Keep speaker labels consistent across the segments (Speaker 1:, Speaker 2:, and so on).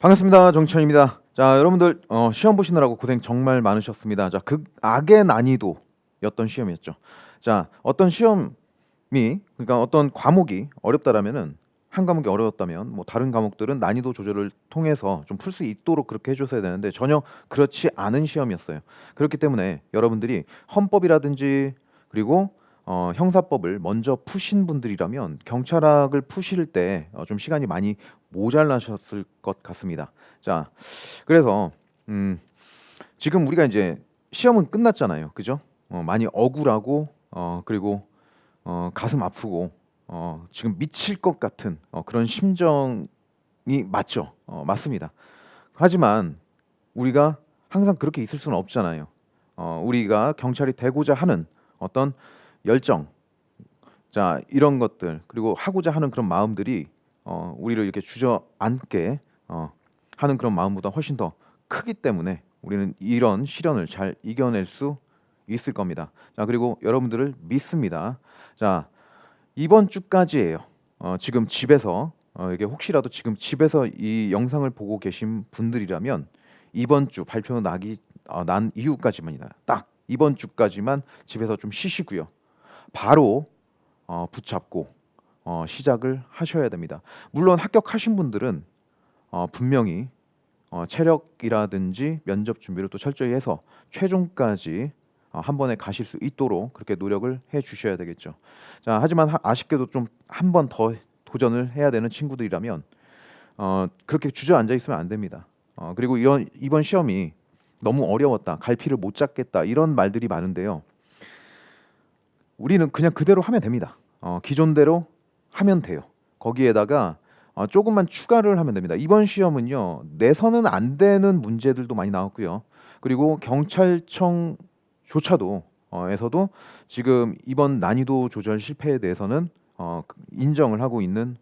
Speaker 1: 반갑습니다. 정치현입니다. 자, 여러분들 시험 보시느라고 고생 정말 많으셨습니다. 자, 극악의 난이도였던 시험이었죠. 자, 어떤 시험이 그러니까 어떤 과목이 어렵다라면은 한 과목이 어려웠다면 뭐 다른 과목들은 난이도 조절을 통해서 좀 풀 수 있도록 그렇게 해줬어야 되는데 전혀 그렇지 않은 시험이었어요. 그렇기 때문에 여러분들이 헌법이라든지 그리고 형사법을 먼저 푸신 분들이라면 경찰학을 푸실 때 좀 시간이 많이 모자라셨을 것 같습니다. 자, 그래서 지금 우리가 이제 시험은 끝났잖아요. 그죠? 많이 억울하고 그리고 가슴 아프고 지금 미칠 것 같은 그런 심정이 맞죠. 맞습니다. 하지만 우리가 항상 그렇게 있을 수는 없잖아요. 우리가 경찰이 되고자 하는 어떤 열정, 자 이런 것들 그리고 하고자 하는 그런 마음들이 우리를 이렇게 주저앉게 하는 그런 마음보다 훨씬 더 크기 때문에 우리는 이런 시련을 잘 이겨낼 수 있을 겁니다. 자, 그리고 여러분들을 믿습니다. 자, 이번 주까지예요. 지금 집에서 이게 혹시라도 지금 집에서 이 영상을 보고 계신 분들이라면 이번 주 발표 난 이후까지만이다. 딱 이번 주까지만 집에서 좀 쉬시고요. 바로 붙잡고 시작을 하셔야 됩니다. 물론 합격하신 분들은 분명히 체력이라든지 면접 준비를 또 철저히 해서 최종까지 한 번에 가실 수 있도록 그렇게 노력을 해 주셔야 되겠죠. 자, 하지만 아쉽게도 좀 한 번 더 도전을 해야 되는 친구들이라면 그렇게 주저앉아 있으면 안 됩니다. 그리고 이번 시험이 너무 어려웠다, 갈피를 못 잡겠다 이런 말들이 많은데요. 우리는 그냥 그대로 하면 됩니다. 기존대로 하면 돼요. 거기에다가 조금만 추가를 하면 됩니다. 이번 시험은요, 내서는 안 되는 문제들도 많이 나왔고요. 그리고 경찰청조차도 에서도 지금 이번 난이도 조절 실패에 대해서는 인정을 하고 있는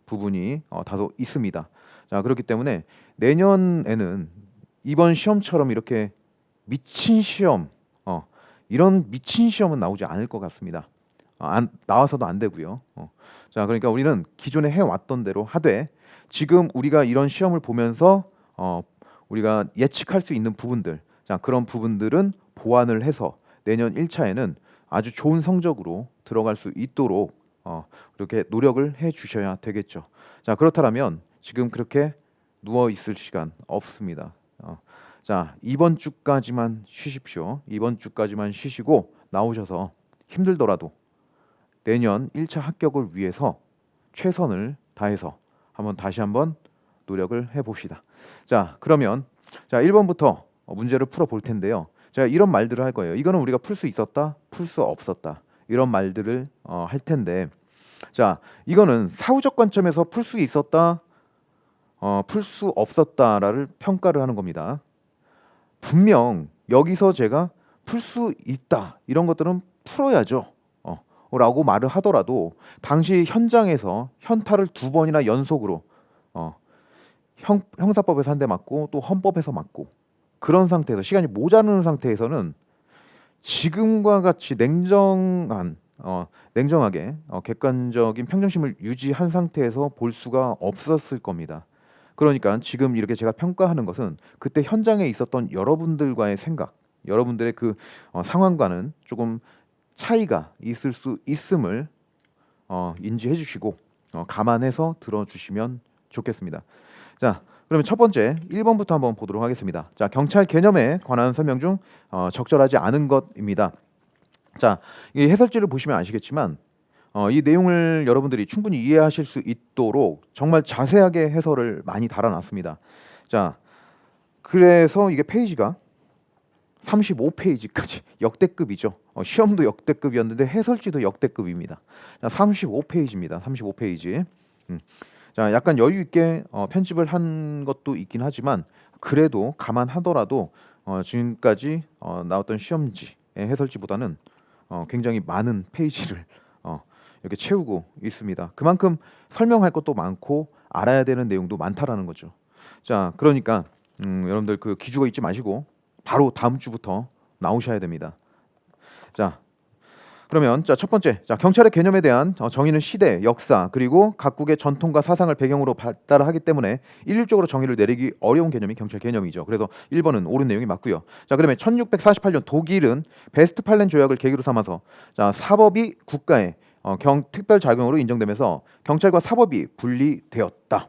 Speaker 1: 부분이 다소 있습니다. 자, 그렇기 때문에 내년에는 이번 시험처럼 이렇게 미친 시험, 이런 미친 시험은 나오지 않을 것 같습니다. 나와서도 안 되고요. 자, 그러니까 우리는 기존에 해왔던 대로 하되 지금 우리가 이런 시험을 보면서 우리가 예측할 수 있는 부분들, 자, 그런 부분들은 보완을 해서 내년 1차에는 아주 좋은 성적으로 들어갈 수 있도록 이렇게 노력을 해 주셔야 되겠죠. 자, 그렇다면 지금 그렇게 누워 있을 시간 없습니다. 자, 이번 주까지만 쉬십시오. 이번 주까지만 쉬시고 나오셔서 힘들더라도 내년 1차 합격을 위해서 최선을 다해서 다시 한번 노력을 해봅시다. 자, 그러면 자 1번부터 문제를 풀어 볼 텐데요. 제가 이런 말들을 할 거예요. 이거는 우리가 풀 수 있었다, 풀 수 없었다 이런 말들을 할 텐데, 자 이거는 사후적 관점에서 풀 수 있었다, 풀 수 없었다를 평가를 하는 겁니다. 분명 여기서 제가 풀 수 있다 이런 것들은 풀어야죠 라고 말을 하더라도 당시 현장에서 현타를 2번이나 연속으로 형사법에서 한 대 맞고 또 헌법에서 맞고 그런 상태에서 시간이 모자라는 상태에서는 지금과 같이 냉정하게 객관적인 평정심을 유지한 상태에서 볼 수가 없었을 겁니다. 그러니까 지금 이렇게 제가 평가하는 것은 그때 현장에 있었던 여러분들과의 생각, 여러분들의 그 상황과는 조금 차이가 있을 수 있음을 인지해 주시고 감안해서 들어주시면 좋겠습니다. 자, 그러면 첫 번째 1번부터 한번 보도록 하겠습니다. 자, 경찰 개념에 관한 설명 중 적절하지 않은 것입니다. 자, 이 해설지를 보시면 아시겠지만 이 내용을 여러분들이 충분히 이해하실 수 있도록 정말 자세하게 해설을 많이 달아놨습니다. 자, 그래서 이게 페이지가 35페이지까지 역대급이죠. 시험도 역대급이었는데 해설지도 역대급입니다. 자, 35페이지입니다. 35페이지. 자, 약간 여유 있게 편집을 한 것도 있긴 하지만 그래도 감안하더라도 지금까지 나왔던 시험지의 해설지보다는 굉장히 많은 페이지를 이렇게 채우고 있습니다. 그만큼 설명할 것도 많고 알아야 되는 내용도 많다라는 거죠. 자, 그러니까 여러분들 그 기죽어 있지 마시고 바로 다음 주부터 나오셔야 됩니다. 자, 그러면 자, 첫 번째, 자, 경찰의 개념에 대한 정의는 시대, 역사, 그리고 각국의 전통과 사상을 배경으로 발달하기 때문에 일률적으로 정의를 내리기 어려운 개념이 경찰 개념이죠. 그래서 1번은 옳은 내용이 맞고요. 자, 그러면 1648년 독일은 베스트팔렌 조약을 계기로 삼아서 자, 사법이 국가의 특별 작용으로 인정되면서 경찰과 사법이 분리되었다.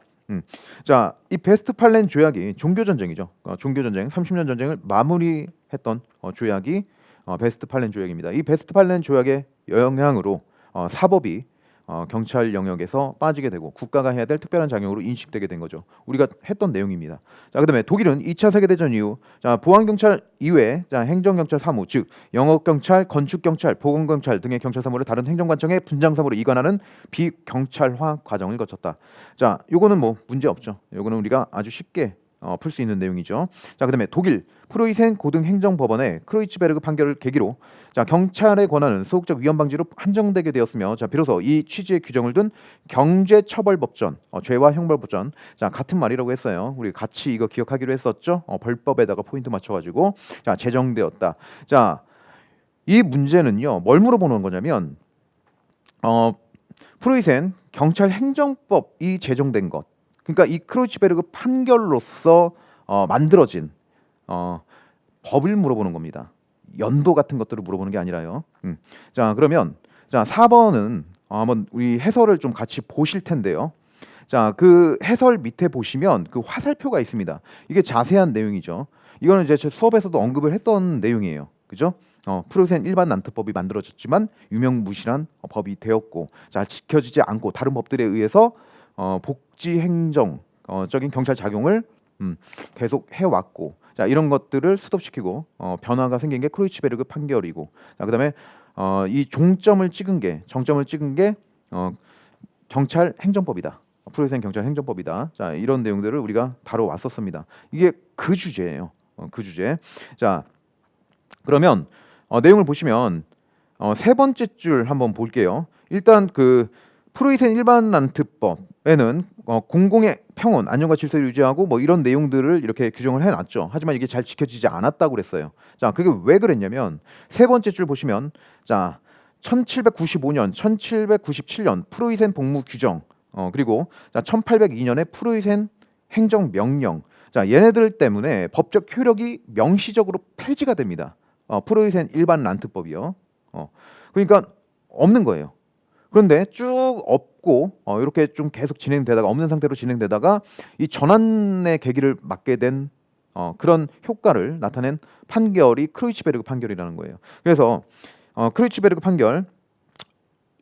Speaker 1: 자, 이 베스트팔렌 조약이 종교 전쟁이죠. 종교 전쟁, 30년 전쟁을 마무리했던 조약이 베스트팔렌 조약입니다. 이 베스트팔렌 조약의 영향으로 사법이 경찰 영역에서 빠지게 되고 국가가 해야 될 특별한 작용으로 인식되게 된 거죠. 우리가 했던 내용입니다. 자, 그다음에 독일은 2차 세계대전 이후 자, 보안 경찰 이외에 자, 행정 경찰 사무, 즉 영업 경찰, 건축 경찰, 보건 경찰 등의 경찰 사무를 다른 행정관청의 분장 사무로 이관하는 비경찰화 과정을 거쳤다. 자, 요거는 뭐 문제 없죠. 요거는 우리가 아주 쉽게 풀 수 있는 내용이죠. 자, 그다음에 독일 프로이센 고등행정법원의 크로이츠베르그 판결을 계기로 자, 경찰의 권한은 소극적 위험 방지로 한정되게 되었으며 자, 비로소 이 취지의 규정을 둔 경제처벌법전, 죄와 형벌법전, 자, 같은 말이라고 했어요. 우리 같이 이거 기억하기로 했었죠. 벌법에다가 포인트 맞춰가지고 자, 제정되었다. 자, 이 문제는요, 뭘 물어보는 거냐면 프로이센 경찰 행정법이 제정된 것. 그러니까 이 크로이츠베르그 판결로서 만들어진 법을 물어보는 겁니다. 연도 같은 것들을 물어보는 게 아니라요. 자, 그러면 자, 4번은 한번 우리 해설을 좀 같이 보실 텐데요. 자, 그 해설 밑에 보시면 그 화살표가 있습니다. 이게 자세한 내용이죠. 이거는 이제 제 수업에서도 언급을 했던 내용이에요. 그죠? 프로이센 일반 난트법이 만들어졌지만 유명무실한 법이 되었고, 자, 지켜지지 않고 다른 법들에 의해서 복지 행정적인 경찰 작용을 계속 해왔고, 자, 이런 것들을 스톱시키고 변화가 생긴 게 크로이츠베르그 판결이고, 자, 그다음에 이 정점을 찍은 게 경찰 행정법이다. 프로이센 경찰 행정법이다. 자, 이런 내용들을 우리가 다뤄왔었습니다. 이게 그 주제예요. 그 주제. 자, 그러면 내용을 보시면 세 번째 줄 한번 볼게요. 일단 그 프로이센 일반 난트법에는 공공의 평온, 안녕과 질서를 유지하고 뭐 이런 내용들을 이렇게 규정을 해놨죠. 하지만 이게 잘 지켜지지 않았다고 그랬어요. 자, 그게 왜 그랬냐면 세 번째 줄 보시면 자, 1795년, 1797년 프로이센 복무 규정, 그리고 자, 1802년에 프로이센 행정명령. 자, 얘네들 때문에 법적 효력이 명시적으로 폐지가 됩니다. 프로이센 일반 난트법이요. 그러니까 없는 거예요. 그런데 쭉 없고 이렇게 좀 계속 진행되다가 없는 상태로 진행되다가 이 전환의 계기를 맞게 된 그런 효과를 나타낸 판결이 크로이츠베르그 판결이라는 거예요. 그래서 크로이츠베르그 판결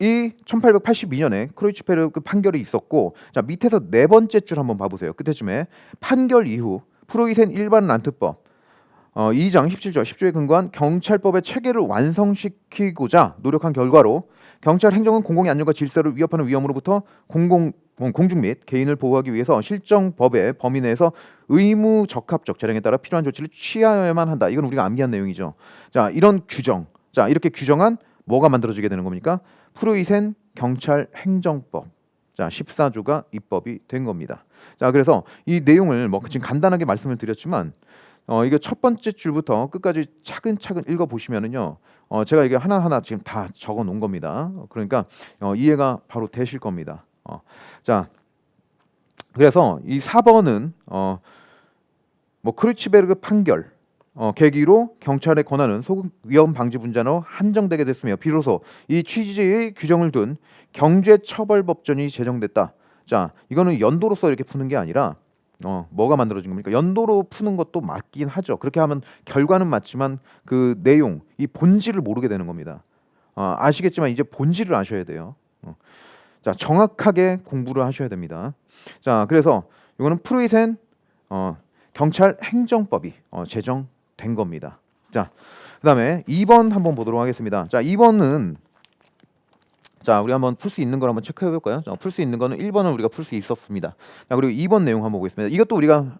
Speaker 1: 이 1882년에 크로이츠베르그 판결이 있었고, 자, 밑에서 네 번째 줄 한번 봐보세요. 끝에쯤에 판결 이후 프로이센 일반 난트법 2장 17조 10조에 근거한 경찰법의 체계를 완성시키고자 노력한 결과로 경찰 행정은 공공의 안녕과 질서를 위협하는 위험으로부터 공중 및 개인을 보호하기 위해서 실정 법의 범위 내에서 의무적합적 재량에 따라 필요한 조치를 취하여야만 한다. 이건 우리가 암기한 내용이죠. 자, 이런 규정, 자, 이렇게 규정한 뭐가 만들어지게 되는 겁니까? 프로이센 경찰 행정법. 자, 14조가 입법이 된 겁니다. 자, 그래서 이 내용을 뭐 지금 간단하게 말씀을 드렸지만 이게 첫 번째 줄부터 끝까지 차근차근 읽어 보시면은요, 제가 이게 하나하나 지금 다 적어 놓은 겁니다. 그러니까 이해가 바로 되실 겁니다. 자, 그래서 이 4번은 뭐 크루치베르그 판결 계기로 경찰의 권한은 소극 위험 방지 분자로 한정되게 됐으며 비로소 이 취지의 규정을 둔 경제처벌법전이 제정됐다. 자, 이거는 연도로서 이렇게 푸는 게 아니라 뭐가 만들어진 겁니까? 연도로 푸는 것도 맞긴 하죠. 그렇게 하면 결과는 맞지만 그 내용, 이 본질을 모르게 되는 겁니다. 아시겠지만 이제 본질을 아셔야 돼요. 자, 정확하게 공부를 하셔야 됩니다. 자, 그래서 이거는 프로이센 경찰 행정법이 제정된 겁니다. 자, 그다음에 2번 한번 보도록 하겠습니다. 자, 2번은 자, 우리 한번 풀 수 있는 걸 한번 체크해 볼까요? 풀 수 있는 거는 1번은 우리가 풀 수 있었습니다. 자, 그리고 2번 내용 한번 보겠습니다. 이것도 우리가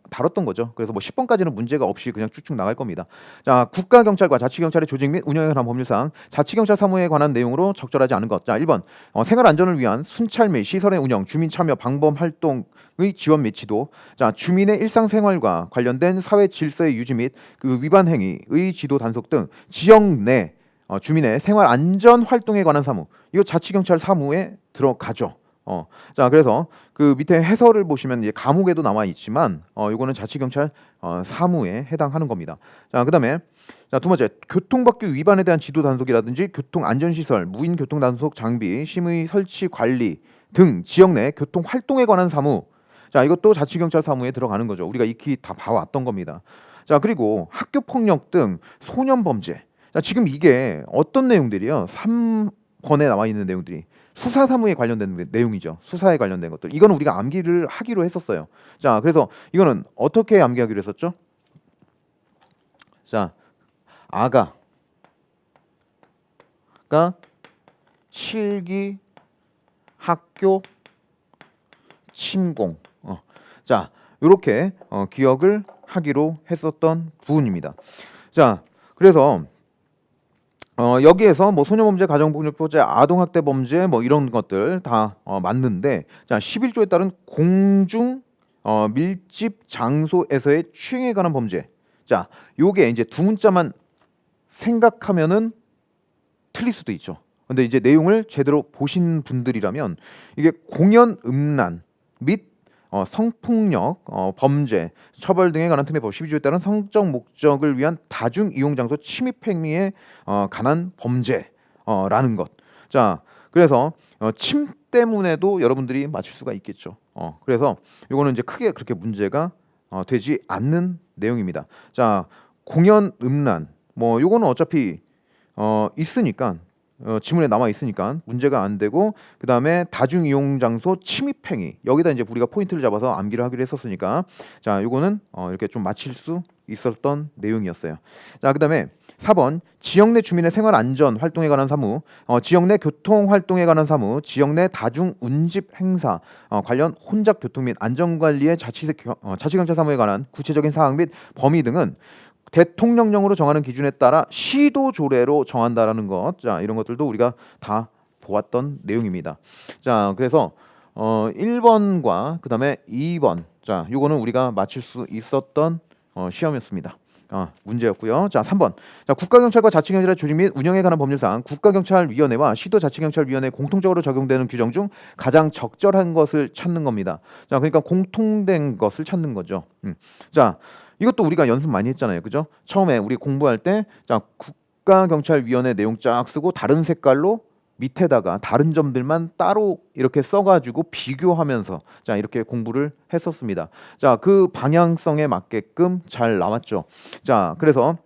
Speaker 1: 다뤘던 거죠. 그래서 뭐 10번까지는 문제가 없이 그냥 쭉쭉 나갈 겁니다. 자, 국가경찰과 자치경찰의 조직 및 운영에 관한 법률상 자치경찰 사무에 관한 내용으로 적절하지 않은 것. 자, 1번 생활 안전을 위한 순찰 및 시설의 운영, 주민 참여, 방범 활동의 지원 및 지도. 자, 주민의 일상생활과 관련된 사회 질서의 유지 및 그 위반 행위의 지도 단속 등 지역 내 주민의 생활 안전 활동에 관한 사무. 이거 자치경찰 사무에 들어가죠. 자, 그래서 그 밑에 해설을 보시면 이제 감옥에도 나와 있지만 이거는 자치경찰 사무에 해당하는 겁니다. 자, 그다음에 자, 두 번째, 교통법규 위반에 대한 지도 단속이라든지 교통 안전시설, 무인 교통 단속 장비, 심의 설치 관리 등 지역 내 교통 활동에 관한 사무. 자, 이것도 자치경찰 사무에 들어가는 거죠. 우리가 익히 다 봐왔던 겁니다. 자, 그리고 학교 폭력 등 소년 범죄. 자, 지금 이게 어떤 내용들이요? 3번에 나와 있는 내용들이 수사 사무에 관련된 내용이죠. 수사에 관련된 것들. 이거는 우리가 암기를 하기로 했었어요. 자, 그래서 이거는 어떻게 암기하기로 했었죠? 자, 아가가 실기 학교 침공. 자, 이렇게 기억을 하기로 했었던 부분입니다. 자, 그래서 여기에서 뭐 소년범죄, 가정폭력범죄, 아동학대 범죄 뭐 이런 것들 다 맞는데, 자, 11조에 따른 공중 밀집 장소에서의 추행에 관한 범죄. 자, 요게 이제 두 문자만 생각하면은 틀릴 수도 있죠. 근데 이제 내용을 제대로 보신 분들이라면 이게 공연 음란 및 성폭력, 범죄, 처벌 등에 관한 특례법 12조에 따른 성적 목적을 위한 다중 이용 장소 침입 행위에 관한 범죄라는 것. 자, 그래서 침 때문에도 여러분들이 맞출 수가 있겠죠. 그래서 이거는 이제 크게 그렇게 문제가 되지 않는 내용입니다. 자, 공연 음란 뭐 요거는 어차피 있으니까 지문에 남아 있으니까 문제가 안 되고, 그 다음에 다중 이용 장소 침입 행위, 여기다 이제 우리가 포인트를 잡아서 암기를 하기로 했었으니까, 자, 요거는 이렇게 좀 맞힐 수 있었던 내용이었어요. 자, 그 다음에 4번 지역 내 주민의 생활 안전 활동에 관한 사무, 지역 내 교통 활동에 관한 사무, 지역 내 다중 운집 행사 관련 혼잡 교통 및 안전 관리의 자치경찰 사무에 관한 구체적인 사항 및 범위 등은 대통령령으로 정하는 기준에 따라 시도 조례로 정한다라는 것. 자, 이런 것들도 우리가 다 보았던 내용입니다. 자, 그래서 1번과 그다음에 2번. 자, 요거는 우리가 맞출 수 있었던 시험이었습니다. 문제였고요. 자, 3번. 자, 국가경찰과 자치경찰의 조직 및 운영에 관한 법률상 국가경찰위원회와 시도자치경찰위원회에 공통적으로 적용되는 규정 중 가장 적절한 것을 찾는 겁니다. 자, 그러니까 공통된 것을 찾는 거죠. 자, 이것도 우리가 연습 많이 했잖아요. 그죠? 처음에 우리 공부할 때, 자, 국가경찰위원회 내용 쫙 쓰고 다른 색깔로 밑에다가 다른 점들만 따로 이렇게 써가지고 비교하면서, 자, 이렇게 공부를 했었습니다. 자, 그 방향성에 맞게끔 잘 나왔죠. 자, 그래서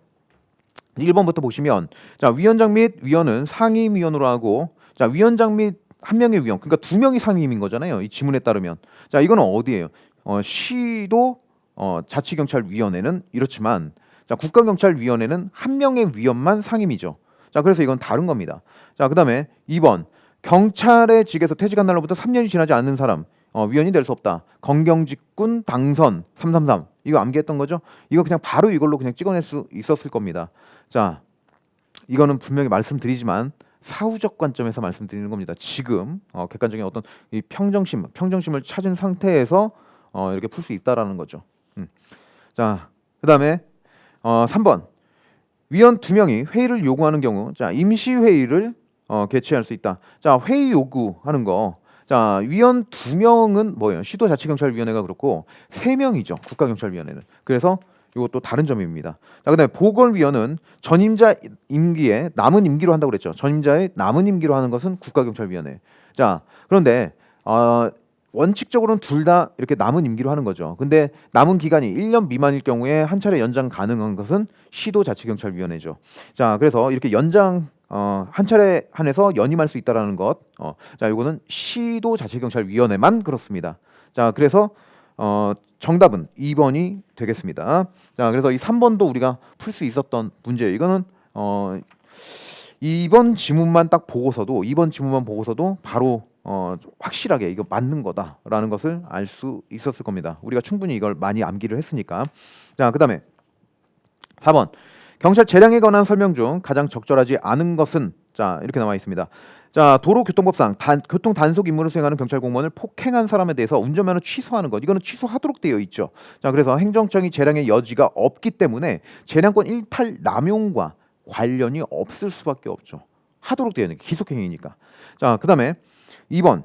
Speaker 1: 1번부터 보시면, 자, 위원장 및 위원은 상임위원으로 하고, 자, 위원장 및 한 명의 위원, 그러니까 두 명이 상임인 거잖아요. 이 지문에 따르면. 자, 이거는 어디예요? 시도 자치경찰위원회는 이렇지만, 자, 국가경찰위원회는 한 명의 위원만 상임이죠. 자, 그래서 이건 다른 겁니다. 자, 그 다음에 2번 경찰의 직에서 퇴직한 날로부터 3년이 지나지 않는 사람 위원이 될 수 없다. 건경직군 당선 333. 이거 암기했던 거죠? 이거 그냥 바로 이걸로 그냥 찍어낼 수 있었을 겁니다. 자, 이거는 분명히 말씀드리지만 사후적 관점에서 말씀드리는 겁니다. 지금 객관적인 어떤 이 평정심을 찾은 상태에서 이렇게 풀 수 있다라는 거죠. 자, 그 다음에 3번 위원 2명이 회의를 요구하는 경우, 자, 임시회의를 개최할 수 있다. 자, 회의 요구하는 거. 자, 위원 2명은 뭐예요? 시도자치경찰위원회가 그렇고 3명이죠. 국가경찰위원회는. 그래서 이것도 다른 점입니다. 자, 그다음에 보궐위원은 전임자 임기에 남은 임기로 한다고 그랬죠. 전임자의 남은 임기로 하는 것은 국가경찰위원회. 자, 그런데 원칙적으로는 둘 다 이렇게 남은 임기로 하는 거죠. 근데 남은 기간이 1년 미만일 경우에 한 차례 연장 가능한 것은 시도자치경찰위원회죠. 자, 그래서 이렇게 연장 한 차례 한해서 연임할 수 있다라는 것. 자, 이거는 시도자치경찰위원회만 그렇습니다. 자, 그래서 정답은 2번이 되겠습니다. 자, 그래서 이 3번도 우리가 풀 수 있었던 문제예요. 이거는 2번 지문만 보고서도 바로 확실하게 이거 맞는 거다라는 것을 알 수 있었을 겁니다. 우리가 충분히 이걸 많이 암기를 했으니까. 자, 그다음에 4번 경찰 재량에 관한 설명 중 가장 적절하지 않은 것은, 자, 이렇게 나와 있습니다. 자, 도로교통법상 교통 단속 임무를 수행하는 경찰 공무원을 폭행한 사람에 대해서 운전면허 취소하는 것, 이거는 취소하도록 되어 있죠. 자, 그래서 행정적인 재량의 여지가 없기 때문에 재량권 일탈 남용과 관련이 없을 수밖에 없죠. 하도록 되어 있는 게 기속행위니까. 자, 그다음에 2번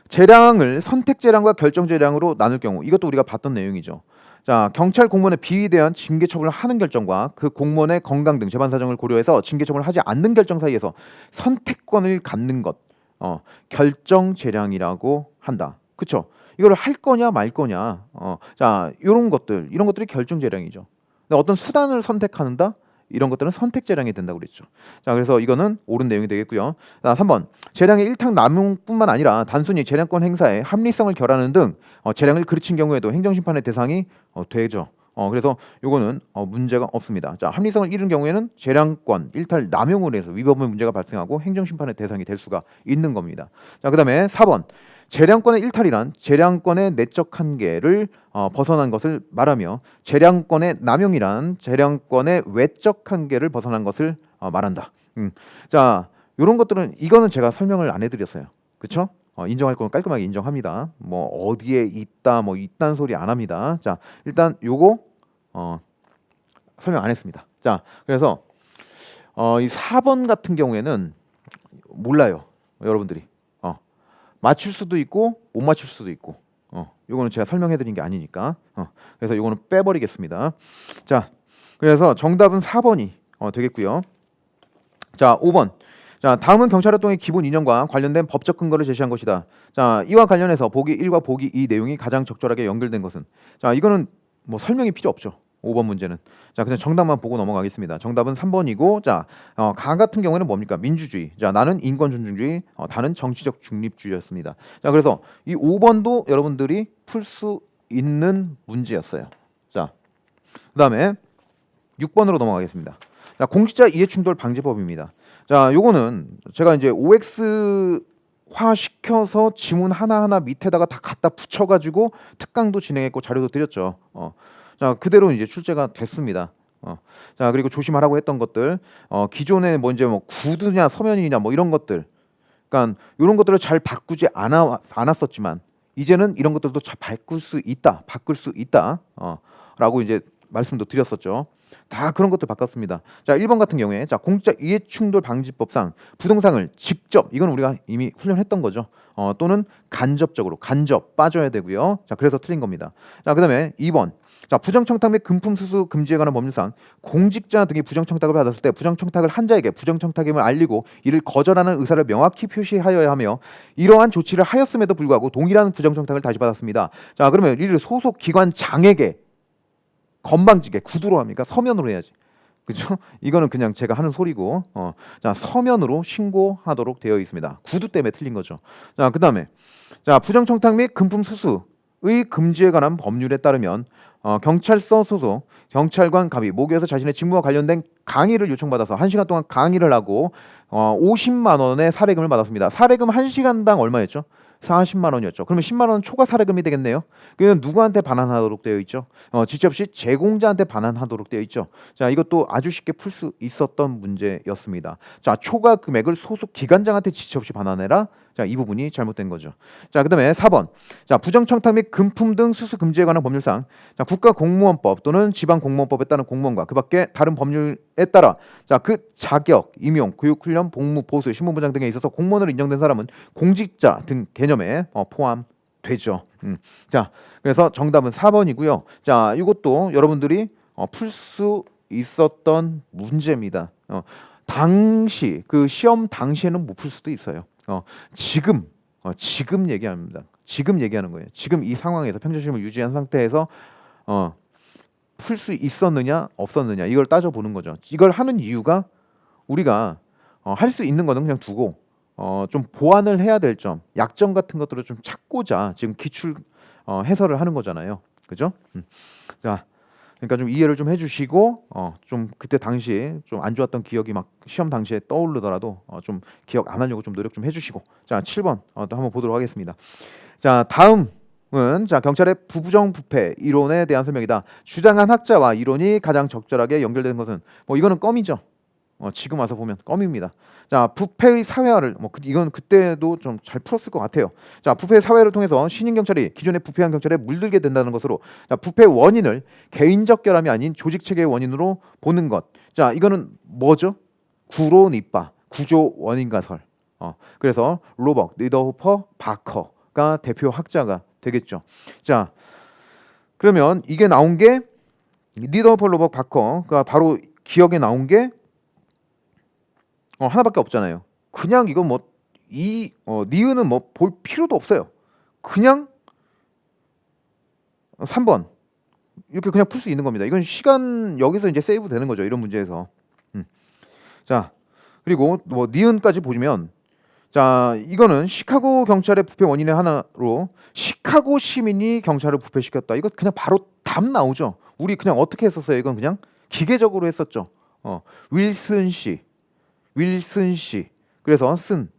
Speaker 1: 재량을 선택 재량과 결정 재량으로 나눌 경우, 이것도 우리가 봤던 내용이죠. 자, 경찰 공무원의 비위에 대한 징계 처분을 하는 결정과 그 공무원의 건강 등 재반 사정을 고려해서 징계 처분을 하지 않는 결정 사이에서 선택권을 갖는 것, 결정 재량이라고 한다. 그렇죠? 이걸 할 거냐 말 거냐, 자, 이런 것들이 결정 재량이죠. 근데 어떤 수단을 선택한다, 이런 것들은 선택 재량이 된다고 그랬죠. 자, 그래서 이거는 옳은 내용이 되겠고요. 자, 3번 재량의 일탁 남용뿐만 아니라 단순히 재량권 행사에 합리성을 결하는 등 재량을 그르친 경우에도 행정심판의 대상이 되죠. 그래서 요거는 문제가 없습니다. 자, 합리성을 잃은 경우에는 재량권 일탈 남용으로 해서 위법의 문제가 발생하고 행정심판의 대상이 될 수가 있는 겁니다. 자, 그다음에 4번 재량권의 일탈이란 재량권의 내적 한계를 벗어난 것을 말하며 재량권의 남용이란 재량권의 외적 한계를 벗어난 것을 말한다. 자, 이런 것들은 이거는 제가 설명을 안 해드렸어요. 그렇죠? 인정할 건 깔끔하게 인정합니다. 뭐 어디에 있다 뭐 이딴 소리 안 합니다. 자, 일단 요거 설명 안 했습니다. 자, 그래서 이 4번 같은 경우에는 몰라요, 여러분들이. 맞출 수도 있고 못 맞출 수도 있고, 요거는 제가 설명해 드린 게 아니니까, 그래서 요거는 빼버리겠습니다. 자, 그래서 정답은 4번이 되겠고요. 자, 5번. 자, 다음은 경찰활동의 기본 이념과 관련된 법적 근거를 제시한 것이다. 자, 이와 관련해서 보기 1과 보기 2 내용이 가장 적절하게 연결된 것은, 자, 이거는 뭐 설명이 필요 없죠. 5번 문제는. 자, 그냥 정답만 보고 넘어가겠습니다. 정답은 3번이고, 자, 가 같은 경우에는 뭡니까? 민주주의. 자, 나는 인권 존중주의, 다는 정치적 중립주의였습니다. 자, 그래서 이 5번도 여러분들이 풀 수 있는 문제였어요. 자, 그다음에 6번으로 넘어가겠습니다. 자, 공직자 이해충돌 방지법입니다. 자, 요거는 제가 이제 OX화 시켜서 지문 하나하나 밑에다가 다 갖다 붙여가지고 특강도 진행했고 자료도 드렸죠. 자, 그대로 이제 출제가 됐습니다. 자, 그리고 조심하라고 했던 것들, 기존에 뭐 이제 뭐 구두냐 서면이냐 뭐 이런 것들, 그러니까 이런 것들을 잘 바꾸지 않았었지만 이제는 이런 것들도 잘 바꿀 수 있다, 라고 이제 말씀도 드렸었죠. 다 그런 것들 바꿨습니다. 자, 1번 같은 경우에, 자, 공직자 이해충돌 방지법상 부동산을 직접, 이건 우리가 이미 훈련했던 거죠. 또는 간접적으로, 간접 빠져야 되고요. 자, 그래서 틀린 겁니다. 자, 그다음에 2번. 자, 부정청탁 및 금품 수수 금지에 관한 법률상 공직자 등이 부정청탁을 받았을 때 부정청탁을 한 자에게 부정청탁임을 알리고 이를 거절하는 의사를 명확히 표시하여야 하며 이러한 조치를 하였음에도 불구하고 동일한 부정청탁을 다시 받았습니다. 자, 그러면 이를 소속 기관장에게 건방지게 구두로 합니까? 서면으로 해야지. 그죠? 이거는 그냥 제가 하는 소리고, 자, 서면으로 신고하도록 되어 있습니다. 구두 때문에 틀린 거죠. 자, 그다음에, 자, 부정청탁 및 금품 수수의 금지에 관한 법률에 따르면 경찰서 소속 경찰관 갑이 모교에서 자신의 직무와 관련된 강의를 요청받아서 1시간 동안 강의를 하고 50만 원의 사례금을 받았습니다. 사례금 1시간당 얼마였죠? 40만 원이었죠. 그러면 10만 원은 초과 사례금이 되겠네요. 그러면 누구한테 반환하도록 되어 있죠? 지체 없이 제공자한테 반환하도록 되어 있죠. 자, 이것도 아주 쉽게 풀 수 있었던 문제였습니다. 자, 초과 금액을 소속 기관장한테 지체 없이 반환해라. 자, 이 부분이 잘못된 거죠. 자, 그다음에 4번. 자, 부정청탁 및 금품 등 수수 금지에 관한 법률상, 자, 국가공무원법 또는 지방공무원법에 따른 공무원과 그밖에 다른 법률에 따라, 자, 그 자격, 임용, 교육훈련, 복무, 보수, 신분보장 등에 있어서 공무원으로 인정된 사람은 공직자 등 개념에 포함되죠. 자, 그래서 정답은 4번이고요. 자, 이것도 여러분들이 풀 수 있었던 문제입니다. 당시 그 시험 당시에는 못 풀 수도 있어요. 지금 얘기합니다. 지금 얘기하는 거예요. 지금 이 상황에서 평정심을 유지한 상태에서 풀 수 있었느냐 없었느냐 이걸 따져보는 거죠. 이걸 하는 이유가 우리가 할 수 있는 거는 그냥 두고 좀 보완을 해야 될 점, 약점 같은 것들을 좀 찾고자 지금 기출 해설을 하는 거잖아요. 그죠? 자, 그러니까 좀 이해를 좀 해주시고 좀 그때 당시에 좀 안 좋았던 기억이 막 시험 당시에 떠오르더라도 좀 기억 안 하려고 좀 노력 좀 해주시고. 자, 7번 또 한번 보도록 하겠습니다. 자, 다음은 자, 경찰의 부부정부패 이론에 대한 설명이다. 주장한 학자와 이론이 가장 적절하게 연결되는 것은 뭐 이거는 껌이죠. 지금 와서 보면 껌입니다. 자, 부패의 사회화를 이건 그때도 좀 잘 풀었을 것 같아요. 자, 부패의 사회를 통해서 신임 경찰이 기존의 부패한 경찰에 물들게 된다는 것으로, 자, 부패 원인을 개인적 결함이 아닌 조직 체계의 원인으로 보는 것, 자, 이거는 뭐죠? 구로 닛바, 구조 원인 가설. 그래서 로벅, 니더호퍼, 바커가 대표 학자가 되겠죠. 자, 그러면 이게 나온 게 니더호퍼, 로벅, 바커가 바로 기억에 나온 게 하나밖에 없잖아요. 그냥 이거 뭐 니은은 뭐 볼 필요도 없어요. 그냥 3번 이렇게 그냥 풀 수 있는 겁니다. 이건 시간 여기서 이제 세이브 되는 거죠. 이런 문제에서. 자, 그리고 뭐 니은까지 보시면 자, 이거는 시카고 경찰의 부패 원인의 하나로 시카고 시민이 경찰을 부패시켰다. 이거 그냥 바로 답 나오죠. 우리 그냥 어떻게 했었어요? 이건 그냥 기계적으로 했었죠. 윌슨 씨. 그래서 쓴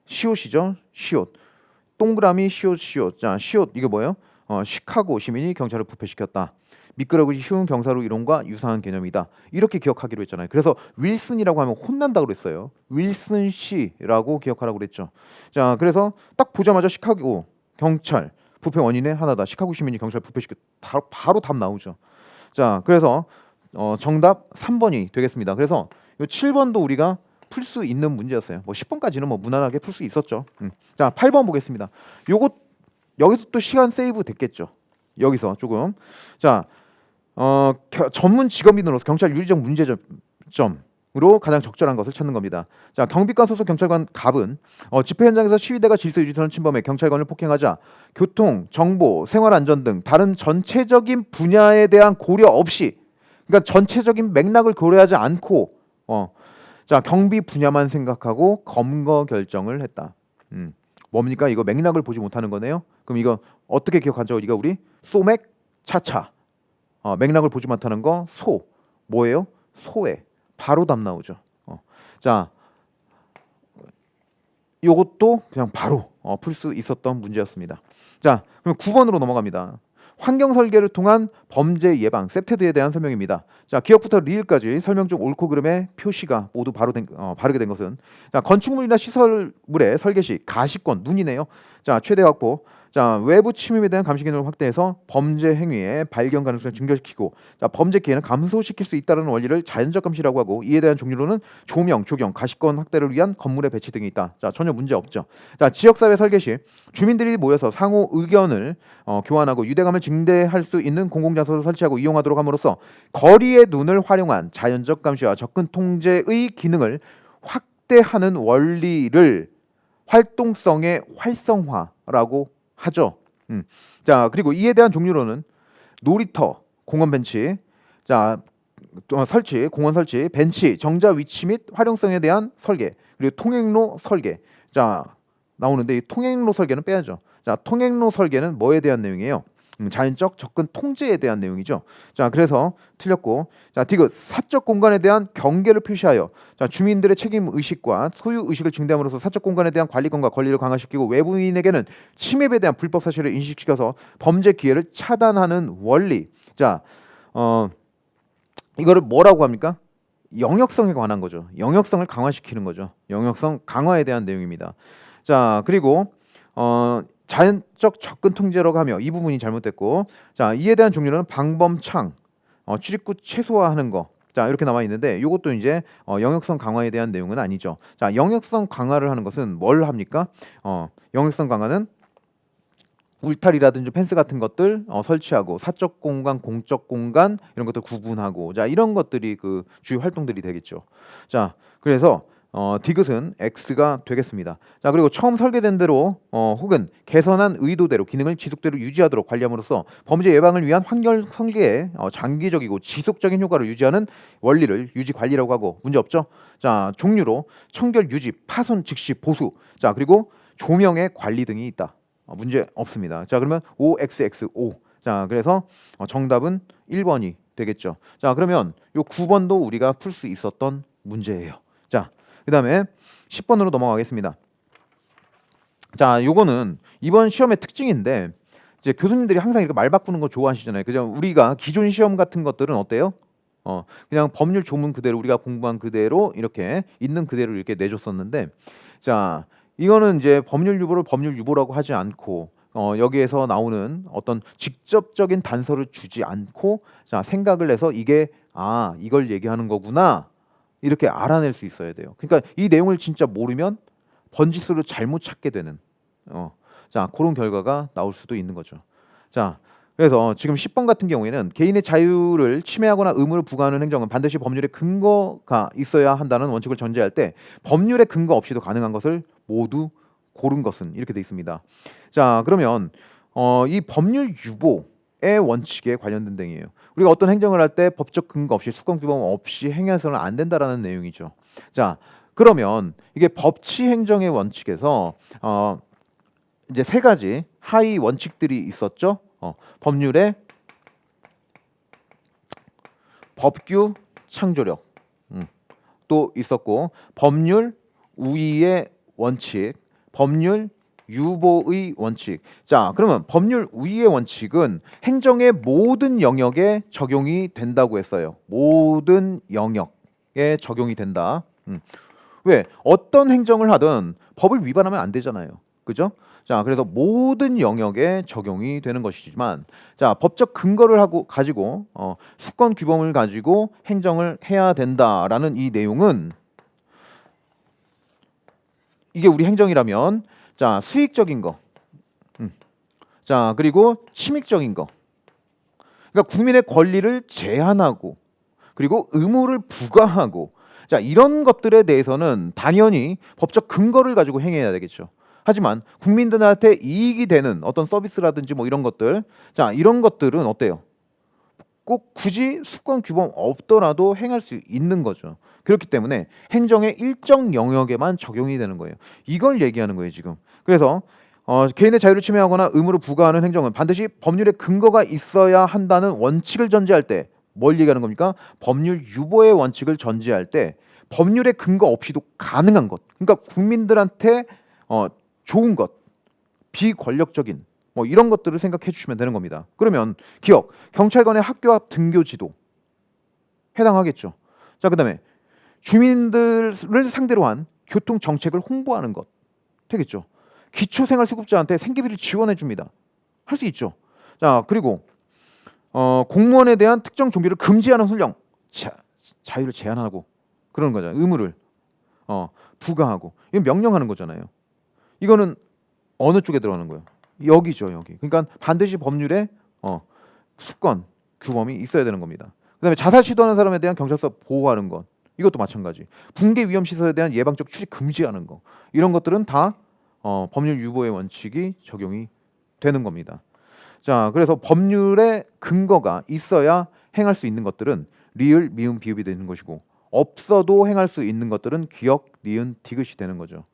Speaker 1: 시옷이죠. 시옷. 동그라미 시옷. 자, 시옷 이게 뭐예요? 시카고 시민이 경찰을 부패시켰다. 미끄러우기 쉬운 경사로 이론과 유사한 개념이다. 이렇게 기억하기로 했잖아요. 그래서 윌슨이라고 하면 혼난다고 그랬어요. 윌슨 씨라고 기억하라고 그랬죠. 자, 그래서 딱 보자마자 시카고 경찰 부패 원인의 하나다. 시카고 시민이 경찰 부패시켰다. 바로 답 나오죠. 자, 그래서 정답 3번이 되겠습니다. 그래서 이 7번도 우리가 풀 수 있는 문제였어요. 뭐 10번까지는 뭐 무난하게 풀 수 있었죠. 자, 8번 보겠습니다. 요거 여기서 또 시간 세이브 됐겠죠. 여기서 조금 자, 전문 직업인으로서 경찰 윤리적 문제점으로 가장 적절한 것을 찾는 겁니다. 자, 경비과 소속 경찰관 갑은 집회 현장에서 시위대가 질서 유지선을 침범해 경찰관을 폭행하자 교통, 정보, 생활안전 등 다른 전체적인 분야에 대한 고려 없이, 그러니까 전체적인 맥락을 고려하지 않고 자, 경비 분야만 생각하고 검거 결정을 했다. 뭡니까? 이거 맥락을 보지 못하는 거네요. 그럼 이거 어떻게 기억하죠? 이거 우리 소맥 차차. 맥락을 보지 못하는 거 뭐예요? 소외. 바로 답 나오죠. 자, 요것도 그냥 바로 풀 수 있었던 문제였습니다. 자, 그럼 9번으로 넘어갑니다. 환경 설계를 통한 범죄 예방, 세프테드에 대한 설명입니다. 자, 기억부터 리을까지 설명 중 옳고 그름의 표시가 모두 바르게 된 것은 자, 건축물이나 시설물의 설계 시 가시권, 눈이네요. 자, 최대 확보. 자, 외부 침입에 대한 감시 기능을 확대해서 범죄 행위의 발견 가능성을 증가시키고 자, 범죄 기회는 감소시킬 수 있다는 원리를 자연적 감시라고 하고 이에 대한 종류로는 조명, 조경, 가시권 확대를 위한 건물의 배치 등이 있다. 자, 전혀 문제 없죠. 자, 지역사회 설계 시 주민들이 모여서 상호 의견을 교환하고 유대감을 증대할 수 있는 공공장소를 설치하고 이용하도록 함으로써 거리의 눈을 활용한 자연적 감시와 접근 통제의 기능을 확대하는 원리를 활동성의 활성화라고 하죠. 자, 그리고 이에 대한 종류로는 놀이터, 공원 벤치, 자, 공원 설치, 벤치, 정자 위치 및 활용성에 대한 설계, 그리고 통행로 설계. 자, 나오는데 이 통행로 설계는 빼야죠. 자, 통행로 설계는 뭐에 대한 내용이에요? 자연적 접근 통제에 대한 내용이죠. 자, 그래서 틀렸고, 자, 디귿 사적 공간에 대한 경계를 표시하여 자, 주민들의 책임 의식과 소유 의식을 증대함으로써 사적 공간에 대한 관리권과 권리를 강화시키고 외부인에게는 침입에 대한 불법 사실을 인식시켜서 범죄 기회를 차단하는 원리. 자, 이거를 뭐라고 합니까? 영역성에 관한 거죠. 영역성을 강화시키는 거죠. 영역성 강화에 대한 내용입니다. 자, 그리고 자연적 접근 통제라고 하며 이 부분이 잘못됐고, 자, 이에 대한 종류는 방범창, 출입구 최소화하는 거. 자, 이렇게 나와 있는데 이것도 이제 영역성 강화에 대한 내용은 아니죠. 자, 영역성 강화를 하는 것은 뭘 합니까? 영역성 강화는 울타리라든지 펜스 같은 것들 설치하고 사적 공간, 공적 공간 이런 것들 구분하고 자, 이런 것들이 그 주요 활동들이 되겠죠. 자, 그래서 디귿은 X가 되겠습니다. 자, 그리고 처음 설계된 대로 혹은 개선한 의도대로 기능을 지속대로 유지하도록 관리함으로써 범죄 예방을 위한 환경 설계의 장기적이고 지속적인 효과를 유지하는 원리를 유지 관리라고 하고 문제 없죠. 자, 종류로 청결 유지, 파손 즉시 보수. 자, 그리고 조명의 관리 등이 있다. 문제 없습니다. 자, 그러면 OXX5. 자, 그래서 정답은 1번이 되겠죠. 자, 그러면 요 9번도 우리가 풀 수 있었던 문제예요. 자, 그 다음에 10번으로 넘어가겠습니다. 자, 요거는 이번 시험의 특징인데 이제 교수님들이 항상 이렇게 말 바꾸는 거 좋아하시잖아요. 그죠? 우리가 기존 시험 같은 것들은 어때요? 그냥 법률 조문 그대로 우리가 공부한 그대로 이렇게 있는 그대로 이렇게 내줬었는데 자, 이거는 이제 법률 유보를 법률 유보라고 하지 않고 여기에서 나오는 어떤 직접적인 단서를 주지 않고 자 생각을 해서 이게 이걸 얘기하는 거구나 이렇게 알아낼 수 있어야 돼요. 그러니까 이 내용을 진짜 모르면 번지수를 잘못 찾게 되는 자 그런 결과가 나올 수도 있는 거죠. 자 그래서 지금 10번 같은 경우에는 개인의 자유를 침해하거나 의무를 부과하는 행정은 반드시 법률의 근거가 있어야 한다는 원칙을 전제할 때 법률의 근거 없이도 가능한 것을 모두 고른 것은 이렇게 돼 있습니다. 자 그러면 이 법률 유보의 원칙에 관련된 내용이에요. 우리가 어떤 행정을 할 때 법적 근거 없이 수권 규범 없이 행해서는 안 된다라는 내용이죠. 자 그러면 이게 법치 행정의 원칙에서 이제 세 가지 하위 원칙들이 있었죠. 법률의 법규 창조력 또 있었고 법률 우위의 원칙, 법률 유보의 원칙. 자, 그러면 법률 우위의 원칙은 행정의 모든 영역에 적용이 된다고 했어요. 모든 영역에 적용이 된다. 왜? 어떤 행정을 하든 법을 위반하면 안 되잖아요. 그죠? 자, 그래서 모든 영역에 적용이 되는 것이지만, 자, 법적 근거를 가지고 수권 규범을 가지고 행정을 해야 된다라는 이 내용은 이게 우리 행정이라면, 자, 수익적인 거, 자, 그리고 침익적인 거, 그러니까 국민의 권리를 제한하고, 그리고 의무를 부과하고, 자, 이런 것들에 대해서는 당연히 법적 근거를 가지고 행해야 되겠죠. 하지만 국민들한테 이익이 되는 어떤 서비스라든지 뭐 이런 것들, 자 이런 것들은 어때요? 꼭 굳이 수권 규범 없더라도 행할 수 있는 거죠. 그렇기 때문에 행정의 일정 영역에만 적용이 되는 거예요. 이걸 얘기하는 거예요 지금. 그래서 개인의 자유를 침해하거나 의무를 부과하는 행정은 반드시 법률의 근거가 있어야 한다는 원칙을 전제할 때 뭘 얘기하는 겁니까? 법률 유보의 원칙을 전제할 때 법률의 근거 없이도 가능한 것. 그러니까 국민들한테 좋은 것, 비권력적인 뭐 이런 것들을 생각해 주시면 되는 겁니다. 그러면 기억, 경찰관의 학교 앞 등교 지도 해당하겠죠. 자, 그다음에 주민들을 상대로 한 교통 정책을 홍보하는 것 되겠죠. 기초생활수급자한테 생계비를 지원해 줍니다. 할 수 있죠. 자, 그리고 공무원에 대한 특정 종교를 금지하는 훈령, 자유를 제한하고 그러는 거잖아요. 의무를 부과하고 이건 명령하는 거잖아요. 이거는 어느 쪽에 들어가는 거예요? 여기죠, 여기. 그러니까 반드시 법률에 수권 규범이 있어야 되는 겁니다. 그다음에 자살 시도하는 사람에 대한 경찰서 보호하는 것, 이것도 마찬가지. 붕괴 위험 시설에 대한 예방적 출입 금지하는 거, 이런 것들은 다 법률 유보의 원칙이 적용이 되는 겁니다. 자, 그래서 법률의 근거가 있어야 행할 수 있는 것들은 리을, 미음, 비읍이 되는 것이고 없어도 행할 수 있는 것들은 기역, 니은, 디귿이 되는 거죠.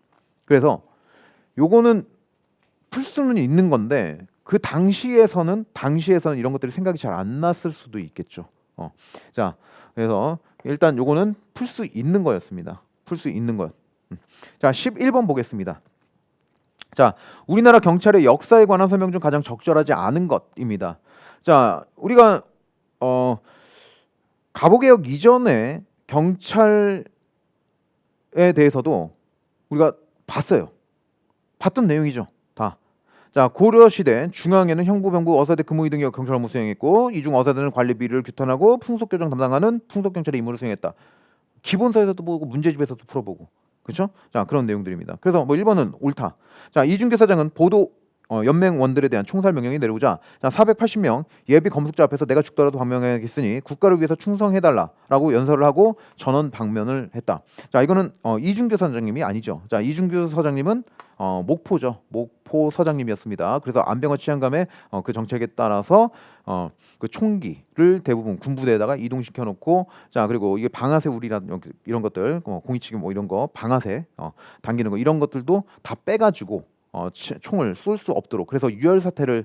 Speaker 1: 그래서 요거는 풀 수는 있는 건데 그 당시에서는 이런 것들이 생각이 잘 안 났을 수도 있겠죠. 자, 그래서 일단 요거는 풀 수 있는 거였습니다. 풀 수 있는 것. 자, 11번 보겠습니다. 자, 우리나라 경찰의 역사에 관한 설명 중 가장 적절하지 않은 것입니다. 자, 우리가 가보개혁 이전에 경찰에 대해서도 우리가 봤던 내용이죠. 다. 자, 고려시대 중앙에는 형부병부, 어사대, 근무위 등의 경찰 업무 수행했고 이 중 어사대는 관리비를 규탄하고 풍속교정 담당하는 풍속경찰의 임무를 수행했다. 기본서에서도 보고 문제집에서도 풀어보고 그렇죠? 자, 그런 내용들입니다. 그래서 뭐 1번은 옳다. 자, 이준규 사장은 보도 연맹원들에 대한 총살 명령이 내려오자 자, 480명 예비 검색자 앞에서 내가 죽더라도 방명하겠으니 국가를 위해서 충성해달라라고 연설을 하고 전원 방면을 했다. 자, 이거는 이준규 사장님이 아니죠. 자, 이준규 사장님은 목포죠. 목포 서장님이었습니다. 그래서 안병화 치안감의 그 정책에 따라서 그 총기를 대부분 군부대에다가 이동시켜 놓고 자, 그리고 이게 방아쇠 우리라는 이런 것들 공이치기 뭐 이런 거 방아쇠 당기는 거 이런 것들도 다 빼가지고 총을 쏠 수 없도록 그래서 유혈 사태를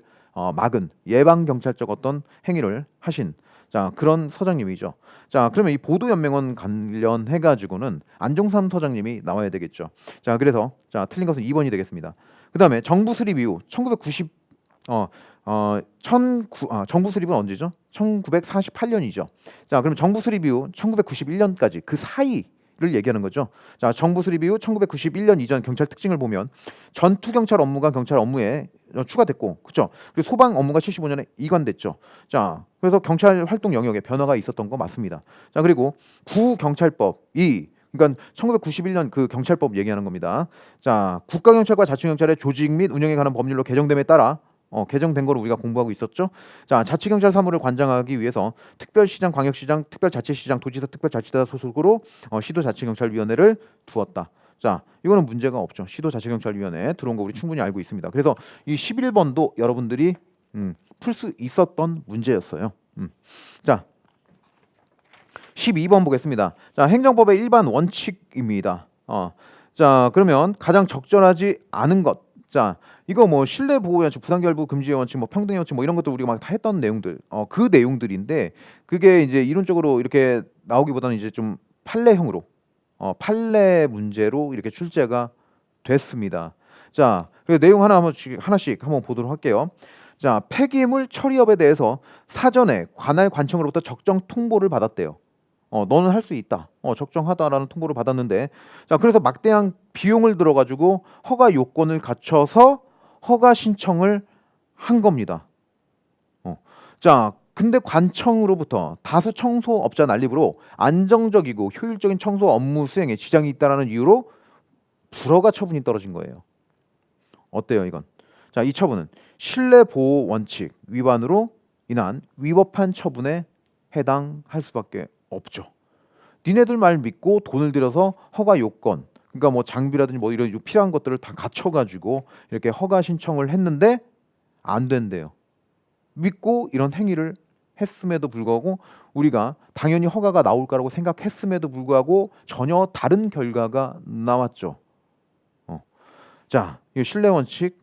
Speaker 1: 막은 예방 경찰적 어떤 행위를 하신 자, 그런 서장님이죠. 자, 그러면 이 보도연맹원 관련해 가지고는 안종삼 서장님이 나와야 되겠죠. 자, 그래서 자, 틀린 것은 2번이 되겠습니다. 그다음에 정부 수립 이후 1990 정부 수립은 언제죠? 1948년이죠. 자, 그럼 정부 수립 이후 1991년까지 그 사이를 얘기하는 거죠. 자, 정부 수립 이후 1991년 이전 경찰 특징을 보면 전투 경찰 업무가 경찰 업무의 추가됐고, 그렇죠? 그리고 소방 업무가 75년에 이관됐죠. 자, 그래서 경찰 활동 영역에 변화가 있었던 거 맞습니다. 자, 그리고 구경찰법이 그러니까 1991년 그 경찰법 얘기하는 겁니다. 자, 국가경찰과 자치경찰의 조직 및 운영에 관한 법률로 개정됨에 따라 개정된 걸 우리가 공부하고 있었죠. 자, 자치경찰 사무를 관장하기 위해서 특별시장, 광역시장, 특별자치시장, 도지사, 특별자치단 소속으로 시도자치경찰위원회를 두었다. 자, 이거는 문제가 없죠. 시도자치경찰위원회 들어온 거 우리 충분히 알고 있습니다. 그래서 이 11번도 여러분들이 풀 수 있었던 문제였어요. 자, 12번 보겠습니다. 자, 행정법의 일반 원칙입니다. 자, 그러면 가장 적절하지 않은 것. 자, 이거 뭐 신뢰 보호 원칙, 부당결부 금지의 원칙, 뭐 평등의 원칙, 뭐 이런 것들 우리가 막 다 했던 내용들. 그 내용들인데 그게 이제 이론적으로 이렇게 나오기보다는 이제 좀 판례형으로 판례 문제로 이렇게 출제가 됐습니다. 자, 그리고 내용 하나씩 한번 보도록 할게요. 자, 폐기물 처리업에 대해서 사전에 관할 관청으로부터 적정 통보를 받았대요. 너는 할 수 있다. 적정하다라는 통보를 받았는데, 자, 그래서 막대한 비용을 들어가지고 허가 요건을 갖춰서 허가 신청을 한 겁니다. 자, 근데 관청으로부터 다수 청소업자 난립으로 안정적이고 효율적인 청소 업무 수행에 지장이 있다라는 이유로 불허가 처분이 떨어진 거예요. 어때요, 이건? 자, 이 처분은 신뢰 보호 원칙 위반으로 인한 위법한 처분에 해당할 수밖에 없죠. 니네들 말 믿고 돈을 들여서 허가 요건, 그러니까 뭐 장비라든지 뭐 이런 필요한 것들을 다 갖춰가지고 이렇게 허가 신청을 했는데 안 된대요. 믿고 이런 행위를 했음에도 불구하고 우리가 당연히 허가가 나올 거라고 생각했음에도 불구하고 전혀 다른 결과가 나왔죠. 자, 이 신뢰 원칙,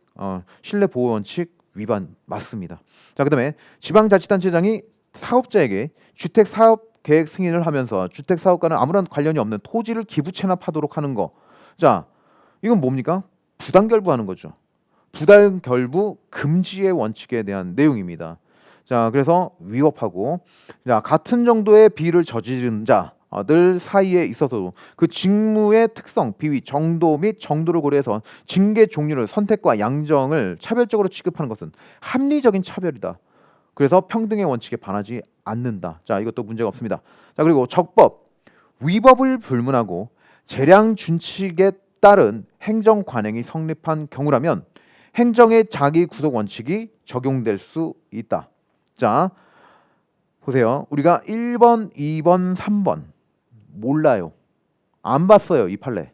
Speaker 1: 신뢰 보호 원칙 위반 맞습니다. 자, 그다음에 지방자치단체장이 사업자에게 주택 사업 계획 승인을 하면서 주택 사업과는 아무런 관련이 없는 토지를 기부 체납하도록 하는 거. 자, 이건 뭡니까? 부당결부하는 거죠. 부당결부 금지의 원칙에 대한 내용입니다. 자, 그래서 위법하고, 자, 같은 정도의 비위를 저지른 자들 사이에 있어서도 그 직무의 특성, 비위, 정도 및 정도를 고려해서 징계 종류를 선택과 양정을 차별적으로 취급하는 것은 합리적인 차별이다. 그래서 평등의 원칙에 반하지 않는다. 자, 이것도 문제가 없습니다. 자, 그리고 적법, 위법을 불문하고 재량 준칙에 따른 행정 관행이 성립한 경우라면 행정의 자기 구속 원칙이 적용될 수 있다. 자, 보세요. 우리가 1번, 2번, 3번 몰라요. 안 봤어요, 이 판례.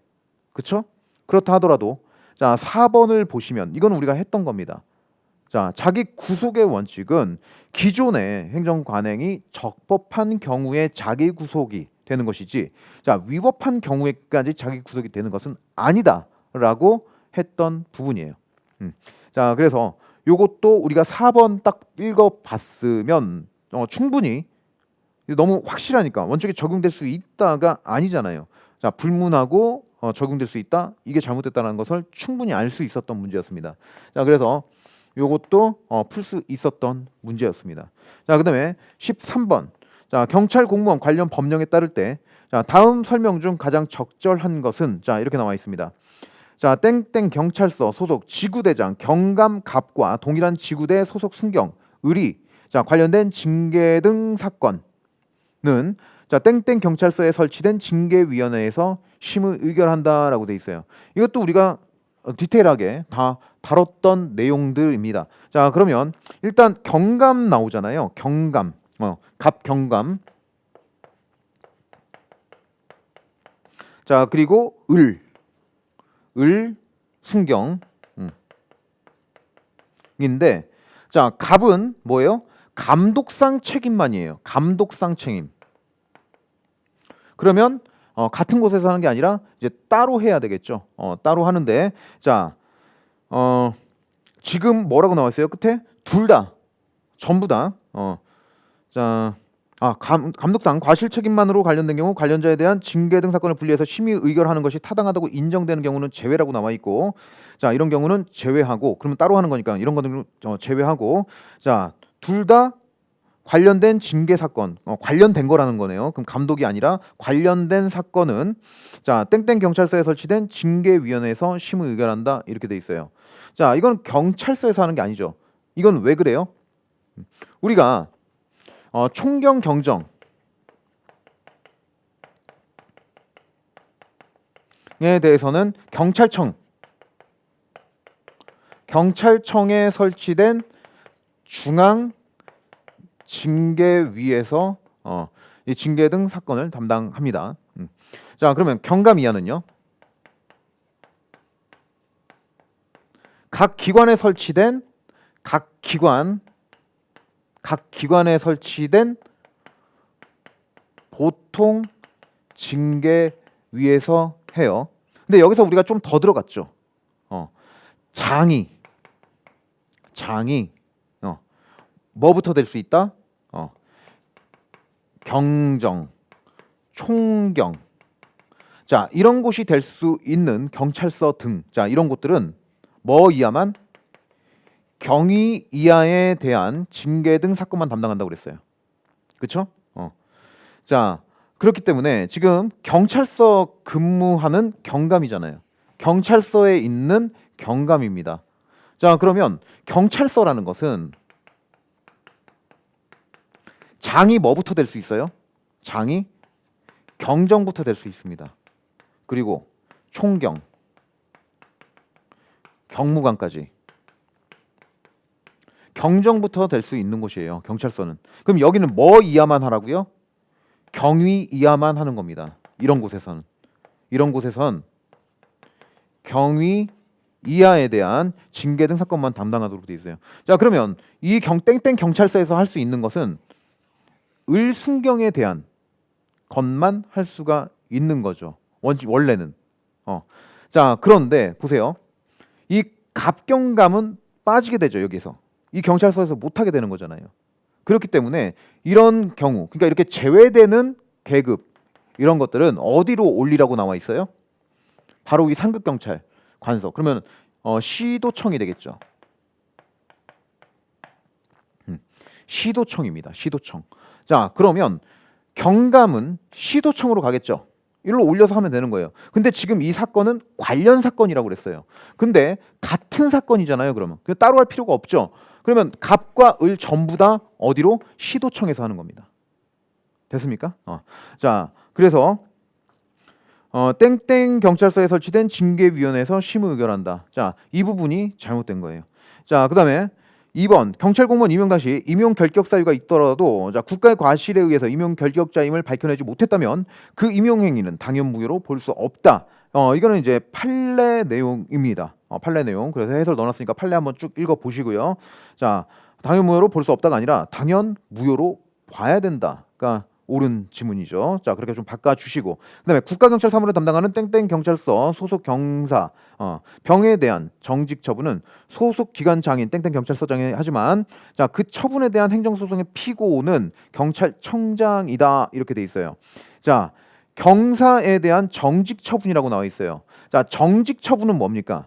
Speaker 1: 그렇죠? 그렇다 하더라도 자, 4번을 보시면 이건 우리가 했던 겁니다. 자, 자기 구속의 원칙은 기존의 행정 관행이 적법한 경우에 자기 구속이 되는 것이지, 자, 위법한 경우에까지 자기 구속이 되는 것은 아니다라고 했던 부분이에요. 자, 그래서 요것도 우리가 4번 딱 읽어봤으면 충분히 너무 확실하니까 원칙에 적용될 수 있다가 아니잖아요. 자, 불문하고 적용될 수 있다. 이게 잘못됐다는 것을 충분히 알 수 있었던 문제였습니다. 자, 그래서 요것도 풀 수 있었던 문제였습니다. 자, 그다음에 13번. 자, 경찰 공무원 관련 법령에 따를 때 자, 다음 설명 중 가장 적절한 것은 자, 이렇게 나와 있습니다. 자, 땡땡 경찰서 소속 지구대장 경감갑과 동일한 지구대 소속 순경 의리 자, 관련된 징계 등 사건은 자, 땡땡 경찰서에 설치된 징계위원회에서 심의 의결한다라고 돼 있어요. 이것도 우리가 디테일하게 다 다뤘던 내용들입니다. 자, 그러면 일단 경감 나오잖아요. 경감, 갑경감. 자, 그리고 을 순경. 인데, 자, 갑은 뭐예요? 감독상 책임만이에요. 감독상 책임. 그러면 같은 곳에서 하는 게 아니라 이제 따로 해야 되겠죠. 따로 하는데, 자, 지금 뭐라고 나와 있어요? 끝에 둘 다, 전부 다. 자, 감독상 과실 책임만으로 관련된 경우 관련자에 대한 징계 등 사건을 분리해서 심의 의결하는 것이 타당하다고 인정되는 경우는 제외라고 나와 있고, 자, 이런 경우는 제외하고, 그러면 따로 하는 거니까 이런 거는 제외하고, 자, 둘 다 관련된 징계 사건, 관련된 거라는 거네요. 그럼 감독이 아니라 관련된 사건은 자 땡땡 경찰서에 설치된 징계위원회에서 심의 의결한다 이렇게 돼 있어요. 자 이건 경찰서에서 하는 게 아니죠. 이건 왜 그래요? 우리가 총경 경정에 대해서는 경찰청에 설치된 중앙 징계위에서 이 징계 등 사건을 담당합니다. 자 그러면 경감 이하는요. 각 기관에 설치된 보통 징계위에서 해요. 근데 여기서 우리가 좀 더 들어갔죠. 장이 뭐부터 될 수 있다? 경정, 총경. 자, 이런 곳이 될 수 있는 경찰서 등. 자, 이런 곳들은 뭐 이하만? 경위 이하에 대한 징계 등 사건만 담당한다고 그랬어요. 그렇죠? 자, 그렇기 때문에 지금 경찰서 근무하는 경감이잖아요. 경찰서에 있는 경감입니다. 자, 그러면 경찰서라는 것은 장이 뭐부터 될 수 있어요? 장이 경정부터 될 수 있습니다. 그리고 총경, 경무관까지 경정부터 될 수 있는 곳이에요. 경찰서는. 그럼 여기는 뭐 이하만 하라고요? 경위 이하만 하는 겁니다. 이런 곳에선 경위 이하에 대한 징계 등 사건만 담당하도록 되어 있어요. 자, 그러면 이 땡땡 경찰서에서 할 수 있는 것은 을순경에 대한 것만 할 수가 있는 거죠. 원래는. 자, 그런데 보세요. 이 갑경감은 빠지게 되죠. 여기서. 이 경찰서에서 못 하게 되는 거잖아요. 그렇기 때문에 이런 경우, 그러니까 이렇게 제외되는 계급 이런 것들은 어디로 올리라고 나와 있어요? 바로 이 상급 경찰 관서. 그러면 시도청이 되겠죠. 시도청입니다. 시도청. 자, 그러면 경감은 시도청으로 가겠죠. 일로 올려서 하면 되는 거예요. 근데 지금 이 사건은 관련 사건이라고 그랬어요. 근데 같은 사건이잖아요. 그러면 따로 할 필요가 없죠. 그러면 갑과 을 전부 다 어디로? 시도청에서 하는 겁니다. 됐습니까? 자, 그래서 땡땡 경찰서에 설치된 징계위원회에서 심의 의결한다. 자, 이 부분이 잘못된 거예요. 자, 그다음에 2번 경찰 공무원 임용 당시 임용 결격 사유가 있더라도 자, 국가의 과실에 의해서 임용 결격자임을 밝혀내지 못했다면 그 임용 행위는 당연 무효로 볼 수 없다. 이거는 이제 판례 내용입니다. 판례 내용. 그래서 해설 넣어놨으니까 판례 한번 쭉 읽어 보시고요. 자, 당연 무효로 볼 수 없다가 아니라 당연 무효로 봐야 된다. 그러니까 옳은 지문이죠. 자, 그렇게 좀 바꿔주시고, 그다음에 국가경찰 사무를 담당하는 땡땡 경찰서 소속 경사 병에 대한 정직 처분은 소속 기관 장인 땡땡 경찰서장이 하지만 자, 그 처분에 대한 행정소송의 피고는 경찰청장이다 이렇게 돼 있어요. 자, 경사에 대한 정직 처분이라고 나와 있어요. 자, 정직 처분은 뭡니까?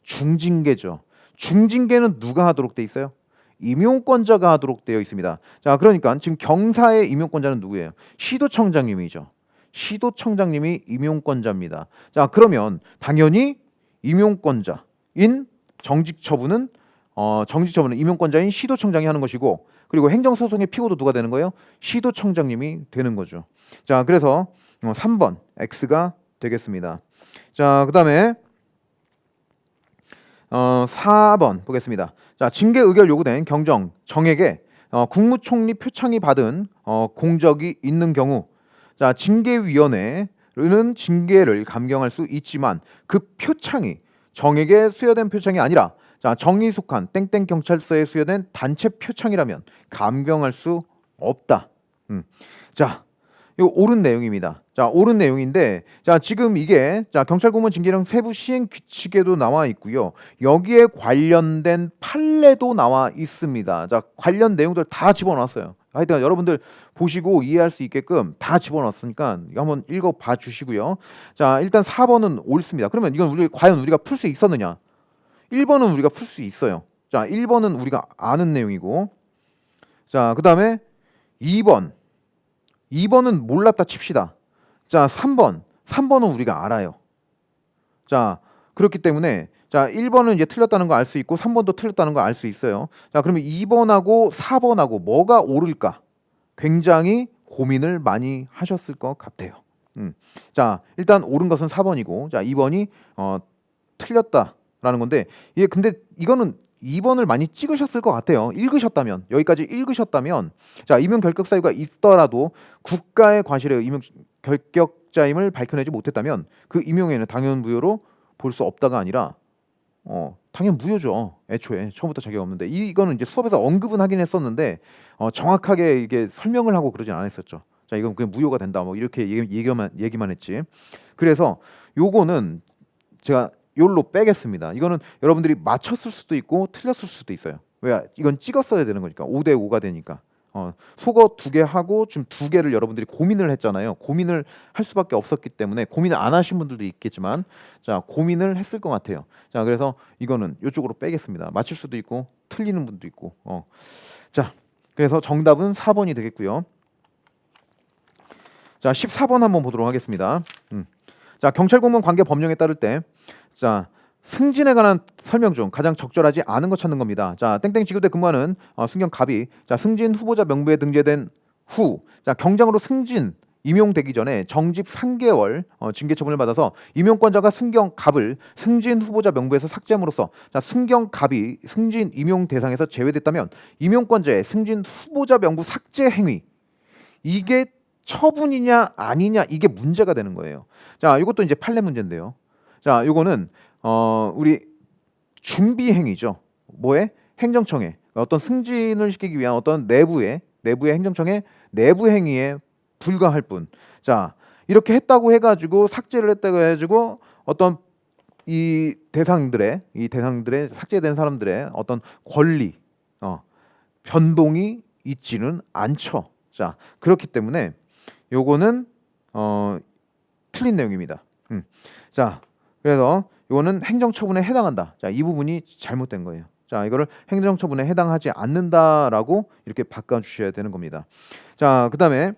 Speaker 1: 중징계죠. 중징계는 누가 하도록 돼 있어요? 임용권자가 하도록 되어 있습니다. 자, 그러니까 지금 경사의 임용권자는 누구예요? 시도청장님이죠. 시도청장님이 임용권자입니다. 자, 그러면 당연히 임용권자인 정직처분은 임용권자인 시도청장이 하는 것이고, 그리고 행정소송의 피고도 누가 되는 거예요? 시도청장님이 되는 거죠. 자, 그래서 3번 X가 되겠습니다. 자, 그다음에 4번 보겠습니다. 자, 징계 의결 요구된 정에게 국무총리 표창이 받은 공적이 있는 경우, 자, 징계위원회는 징계를 감경할 수 있지만 그 표창이 정에게 수여된 표창이 아니라 자, 정이 속한 땡땡 경찰서에 수여된 단체 표창이라면 감경할 수 없다. 자, 이거 옳은 내용입니다. 자, 옳은 내용인데, 자, 지금 이게 자, 경찰공무원 징계령 세부 시행 규칙에도 나와 있고요. 여기에 관련된 판례도 나와 있습니다. 자, 관련 내용들 다 집어넣었어요. 하여튼 여러분들 보시고 이해할 수 있게끔 다 집어넣었으니까 한번 읽어봐 주시고요. 자, 일단 4번은 옳습니다. 그러면 이건 과연 우리가 풀 수 있었느냐? 1번은 우리가 풀 수 있어요. 자, 1번은 우리가 아는 내용이고, 자, 그 다음에 2번. 2번은 몰랐다 칩시다. 자, 3번은 우리가 알아요. 자, 그렇기 때문에 자, 1번은 이제 틀렸다는 거 알 수 있고 3번도 틀렸다는 거 알 수 있어요. 자, 그러면 2번하고 4번하고 뭐가 옳을까? 굉장히 고민을 많이 하셨을 것 같아요. 자, 일단 옳은 것은 4번이고, 자, 2번이 틀렸다라는 건데, 이게 근데 이거는 2번을 많이 찍으셨을 것 같아요. 읽으셨다면, 여기까지 읽으셨다면, 자, 임용 결격 사유가 있더라도 국가의 과실에 임용 결격자임을 밝혀내지 못했다면 그 임용에는 당연 무효로 볼 수 없다가 아니라 당연 무효죠. 애초에 처음부터 자격이 없는데 이거는 이제 수업에서 언급은 하긴 했었는데 정확하게 이게 설명을 하고 그러진 않았었죠. 자, 이건 그냥 무효가 된다. 뭐 이렇게 얘기만 했지. 그래서 요거는 제가 요로 빼겠습니다. 이거는 여러분들이 맞췄을 수도 있고 틀렸을 수도 있어요. 왜? 이건 찍었어야 되는 거니까 5대 5가 되니까. 속어 2개 하고 지금 2개를 여러분들이 고민을 했잖아요. 고민을 할 수밖에 없었기 때문에 고민을 안 하신 분들도 있겠지만 자, 고민을 했을 것 같아요. 자, 그래서 이거는 이쪽으로 빼겠습니다. 맞힐 수도 있고 틀리는 분도 있고. 자, 그래서 정답은 4번이 되겠고요. 자, 14번 한번 보도록 하겠습니다. 자, 경찰 공무원 관계 법령에 따를 때 자, 승진에 관한 설명 중 가장 적절하지 않은 거 찾는 겁니다. 자, 땡땡 지구대 근무하는 승경 갑이 자, 승진 후보자 명부에 등재된 후 자, 경장으로 승진 임용되기 전에 정직 3개월 징계 처분을 받아서 임용권자가 승경 갑을 승진 후보자 명부에서 삭제함으로써 자, 승경 갑이 승진 임용 대상에서 제외됐다면 임용권자의 승진 후보자 명부 삭제 행위 이게 처분이냐 아니냐 이게 문제가 되는 거예요. 자, 이것도 이제 판례 문제인데요. 자, 요거는 우리 준비 행위죠. 뭐에? 행정청에 어떤 승진을 시키기 위한 어떤 내부의 행정청의 내부 행위에 불과할 뿐. 자, 이렇게 했다고 해가지고 삭제를 했다고 해가지고 어떤 이 대상들의 삭제된 사람들의 어떤 권리 변동이 있지는 않죠. 자, 그렇기 때문에 요거는 틀린 내용입니다. 자, 그래서 이거는 행정처분에 해당한다. 자, 이 부분이 잘못된 거예요. 자, 이거를 행정처분에 해당하지 않는다라고 이렇게 바꿔주셔야 되는 겁니다. 자, 그 다음에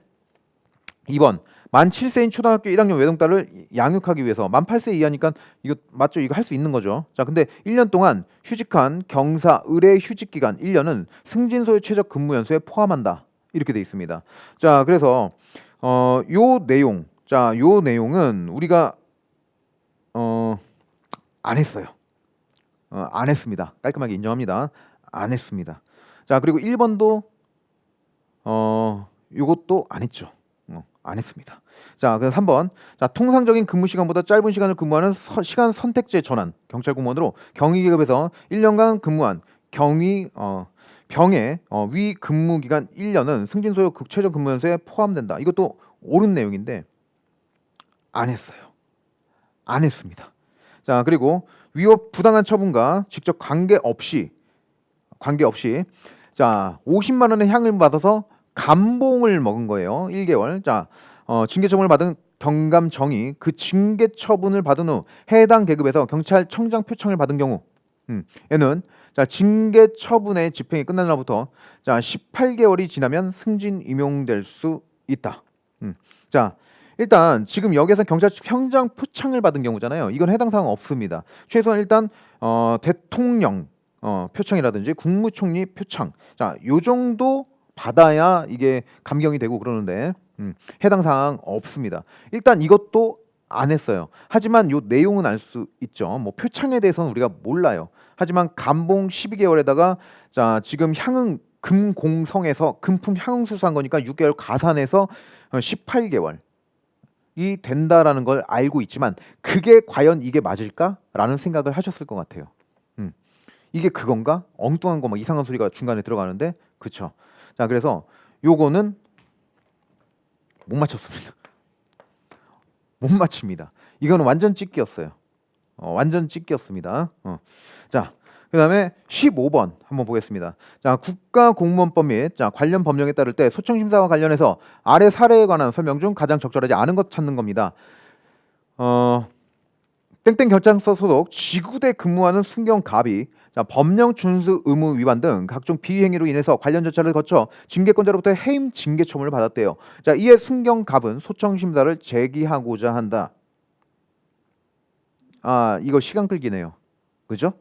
Speaker 1: 2번 만 7세인 초등학교 1학년 외동딸을 양육하기 위해서 만 8세 이하니까 이거 맞죠? 이거 할 수 있는 거죠. 자, 근데 1년 동안 휴직한 경사 의뢰 휴직 기간 1년은 승진소의 최적 근무 연수에 포함한다. 이렇게 돼 있습니다. 자, 그래서 요 내용은 우리가 안 했어요. 안 했습니다. 깔끔하게 인정합니다. 안 했습니다. 자, 그리고 1번도 요것도 안 했죠. 안 했습니다. 자, 그래서 3번. 자, 통상적인 근무 시간보다 짧은 시간을 근무하는 시간 선택제 전환 경찰 공무원으로 경위계급에서 1년간 근무한 병의 위 근무 기간 1년은 승진 소요 최저 근무 연수에 포함된다. 이것도 옳은 내용인데 안 했어요. 안 했습니다. 자, 그리고 위법 부당한 처분과 직접 관계없이 자, 50만 원의 향을 받아서 감봉을 먹은 거예요. 1개월. 자, 징계 처분을 받은 경감정이 그 징계 처분을 받은 후 해당 계급에서 경찰청장 표창을 받은 경우 얘는 자, 징계 처분의 집행이 끝난 날부터 자, 18개월이 지나면 승진 임용될 수 있다. 자, 일단 지금 여기서 경찰청장 표창을 받은 경우잖아요. 이건 해당 사항 없습니다. 최소한 일단 대통령 표창이라든지 국무총리 표창, 자, 요 정도 받아야 이게 감경이 되고 그러는데 해당 사항 없습니다. 일단 이것도 안 했어요. 하지만 요 내용은 알 수 있죠. 뭐 표창에 대해서는 우리가 몰라요. 하지만 감봉 12개월에다가 자, 지금 향응 금공성에서 금품 향응 수수한 거니까 6개월 가산해서 18개월 이 된다라는 걸 알고 있지만 그게 과연 이게 맞을까라는 생각을 하셨을 것 같아요. 이게 그건가? 엉뚱한 거 막 이상한 소리가 중간에 들어가는데 그쵸? 자, 그래서 요거는 못 맞췄습니다. 못 맞춥니다. 이거는 완전 찍기였어요. 완전 찍기였습니다. 자, 그 다음에 15번 한번 보겠습니다. 자, 국가공무원법 및 자, 관련 법령에 따를 때 소청심사와 관련해서 아래 사례에 관한 설명 중 가장 적절하지 않은 것 찾는 겁니다. 땡땡 결장서 소속 지구대 근무하는 승경갑이 자, 법령 준수 의무 위반 등 각종 비행위로 인해서 관련 절차를 거쳐 징계권자로부터 해임 징계 처분을 받았대요. 자, 이에 순경갑은 소청 심사를 제기하고자 한다. 아, 이거 시간 끌기네요. 그죠?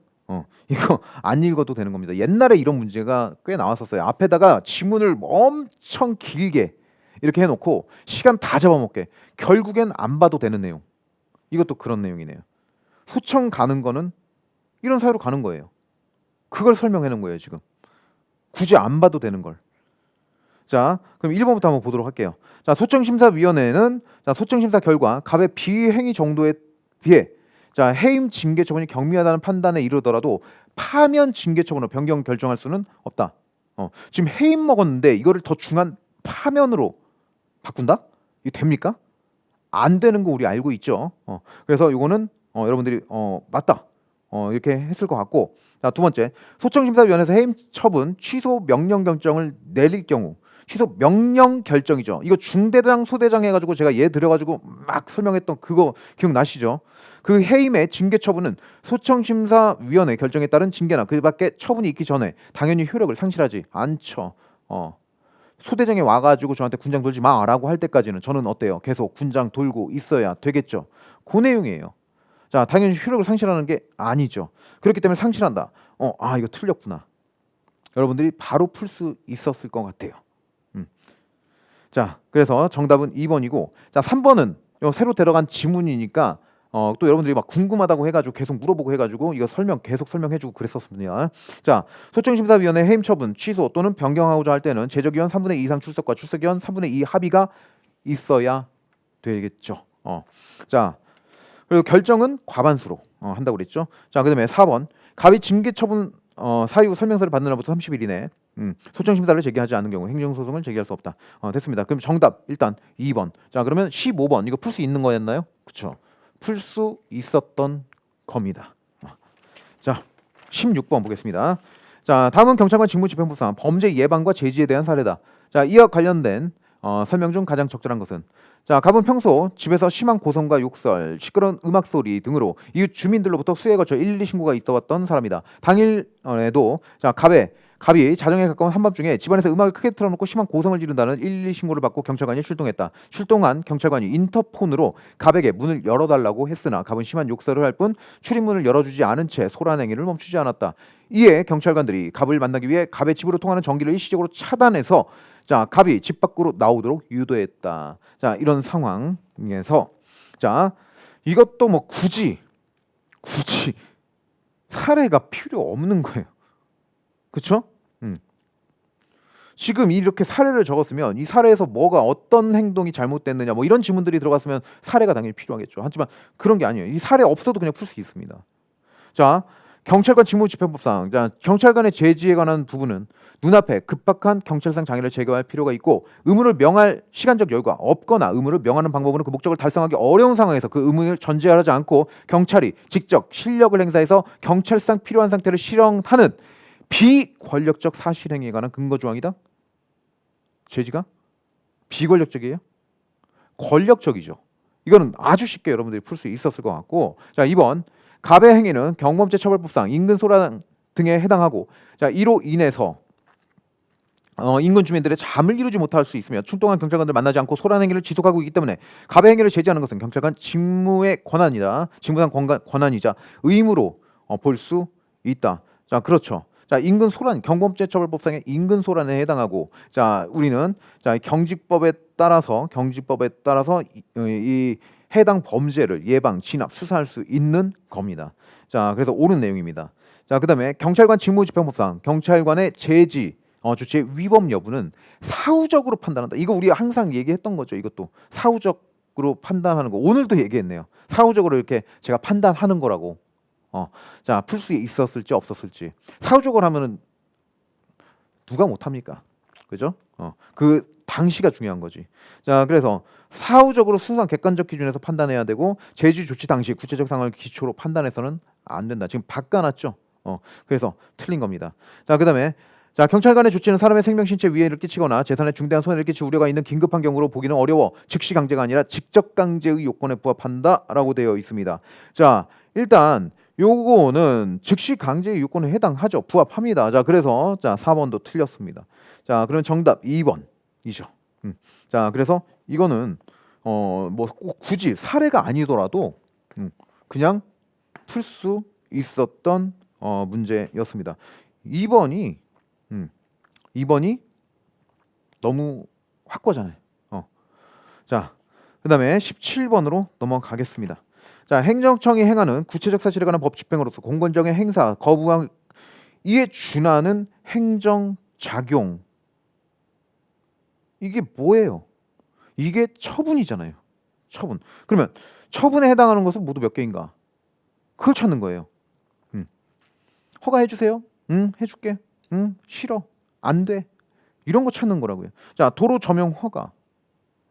Speaker 1: 이거 안 읽어도 되는 겁니다. 옛날에 이런 문제가 꽤 나왔었어요. 앞에다가 지문을 엄청 길게 이렇게 해놓고 시간 다 잡아먹게. 결국엔 안 봐도 되는 내용. 이것도 그런 내용이네요. 소청 가는 거는 이런 사유로 가는 거예요. 그걸 설명해 놓은 거예요, 지금. 굳이 안 봐도 되는 걸. 자, 그럼 1번부터 한번 보도록 할게요. 자, 소청심사위원회는 자, 소청심사 결과 갑의 비행위 정도에 비해 자, 해임 징계 처분이 경미하다는 판단에 이르더라도 파면 징계 처분으로 변경 결정할 수는 없다. 지금 해임 먹었는데 이거를 더 중한 파면으로 바꾼다? 이거 됩니까? 안 되는 거 우리 알고 있죠. 그래서 이거는 여러분들이 맞다. 이렇게 했을 것 같고. 자, 두 번째, 소청심사위원회에서 해임 처분 취소 명령 결정을 내릴 경우 취소 명령 결정이죠. 이거 중대장 소대장 해가지고 제가 얘 들여가지고 막 설명했던 그거 기억나시죠? 그 해임의 징계 처분은 소청심사위원회 결정에 따른 징계나 그밖에 처분이 있기 전에 당연히 효력을 상실하지 않죠. 소대장이 와가지고 저한테 군장 돌지 마라고 할 때까지는 저는 어때요? 계속 군장 돌고 있어야 되겠죠. 그 내용이에요. 자, 당연히 효력을 상실하는 게 아니죠. 그렇기 때문에 상실한다. 이거 틀렸구나. 여러분들이 바로 풀 수 있었을 것 같아요. 자, 그래서 정답은 2번이고, 자, 3번은 새로 들어간 지문이니까 또 여러분들이 막 궁금하다고 해가지고 계속 물어보고 해가지고 이거 계속 설명해주고 그랬었습니다. 자, 소청심사위원회 해임 처분 취소 또는 변경하고자 할 때는 제적위원 3분의 2 이상 출석과 출석위원 3분의 2 합의가 있어야 되겠죠. 자, 그리고 결정은 과반수로 한다고 그랬죠. 자, 그다음에 4번 갑이 징계 처분 사유 설명서를 받는 날부터 30일 이내 소청심사를 제기하지 않은 경우 행정소송을 제기할 수 없다. 됐습니다. 그럼 정답 일단 2번. 자, 그러면 15번 이거 풀 수 있는 거였나요? 그렇죠. 풀 수 있었던 겁니다. 자, 16번 보겠습니다. 자, 다음은 경찰관 직무집행법상 범죄 예방과 제지에 대한 사례다. 자, 이와 관련된 설명 중 가장 적절한 것은 자, 갑은 평소 집에서 심한 고성과 욕설, 시끄러운 음악 소리 등으로 이웃 주민들로부터 수해에 걸쳐 112 신고가 있어왔던 사람이다. 당일에도 자, 갑이 자정에 가까운 한밤중에 집안에서 음악을 크게 틀어놓고 심한 고성을 지른다는 112 신고를 받고 경찰관이 출동했다. 출동한 경찰관이 인터폰으로 갑에게 문을 열어달라고 했으나 갑은 심한 욕설을 할 뿐 출입문을 열어주지 않은 채 소란 행위를 멈추지 않았다. 이에 경찰관들이 갑을 만나기 위해 갑의 집으로 통하는 전기를 일시적으로 차단해서 자, 갑이 집 밖으로 나오도록 유도했다. 자, 이런 상황에서 자, 이것도 뭐 굳이 사례가 필요 없는 거예요. 그렇죠? 지금 이렇게 사례를 적었으면 이 사례에서 뭐가 어떤 행동이 잘못됐느냐 뭐 이런 지문들이 들어갔으면 사례가 당연히 필요하겠죠. 하지만 그런 게 아니에요. 이 사례 없어도 그냥 풀 수 있습니다. 자, 경찰관 직무집행법상 자, 경찰관의 제지에 관한 부분은 눈앞에 급박한 경찰상 장애를 제거할 필요가 있고 의무를 명할 시간적 여유가 없거나 의무를 명하는 방법으로는 그 목적을 달성하기 어려운 상황에서 그 의무를 전제하지 않고 경찰이 직접 실력을 행사해서 경찰상 필요한 상태를 실현하는 비권력적 사실행위에 관한 근거 조항이다. 제지가 비권력적이에요? 권력적이죠. 이거는 아주 쉽게 여러분들이 풀 수 있었을 것 같고, 자, 2번 갑의 행위는 경범죄 처벌법상 인근 소란 등에 해당하고, 자, 이로 인해서 인근 주민들의 잠을 이루지 못할 수 있으며 출동한 경찰관들 만나지 않고 소란 행위를 지속하고 있기 때문에 갑의 행위를 제지하는 것은 경찰관 직무의 권한이다. 직무상 권한이자 의무로 볼 수 있다. 자, 그렇죠. 자, 인근 소란 경범죄 처벌법상의 인근 소란에 해당하고, 자, 우리는 자, 경직법에 따라서 이 해당 범죄를 예방, 진압, 수사할 수 있는 겁니다. 자, 그래서 옳은 내용입니다. 자, 그다음에 경찰관 직무집행법상 경찰관의 제지 조치의 위법 여부는 사후적으로 판단한다. 이거 우리 항상 얘기했던 거죠. 이것도 사후적으로 판단하는 거. 오늘도 얘기했네요. 사후적으로 이렇게 제가 판단하는 거라고. 자, 풀 수 있었을지 없었을지. 사후적으로 하면은 누가 못합니까? 그죠? 그 당시가 중요한 거지. 자, 그래서 사후적으로 순수한 객관적 기준에서 판단해야 되고 제지 조치 당시 구체적 상황을 기초로 판단해서는 안 된다. 지금 바꿔놨죠. 그래서 틀린 겁니다. 자, 그다음에 자, 경찰관의 조치는 사람의 생명, 신체 위해를 끼치거나 재산에 중대한 손해를 끼칠 우려가 있는 긴급한 경우로 보기는 어려워 즉시 강제가 아니라 직접 강제의 요건에 부합한다라고 되어 있습니다. 자, 일단 요거는 즉시 강제 유권에 해당하죠. 부합합니다. 자, 그래서 자, 4번도 틀렸습니다. 자, 그럼 정답 2번이죠. 자, 그래서 이거는 뭐 꼭 굳이 사례가 아니더라도 그냥 풀 수 있었던 문제였습니다. 2번이 2번이 너무 확고하잖아요. 자, 그다음에 17번으로 넘어가겠습니다. 자, 행정청이 행하는 구체적 사실에 관한 법 집행으로서 공권력의 행사 거부한 이에 준하는 행정 작용, 이게 뭐예요? 이게 처분이잖아요. 처분. 그러면 처분에 해당하는 것은 모두 몇 개인가? 그걸 찾는 거예요. 허가해 주세요. 해줄게. 싫어. 안 돼. 이런 거 찾는 거라고요. 자, 도로 점용 허가.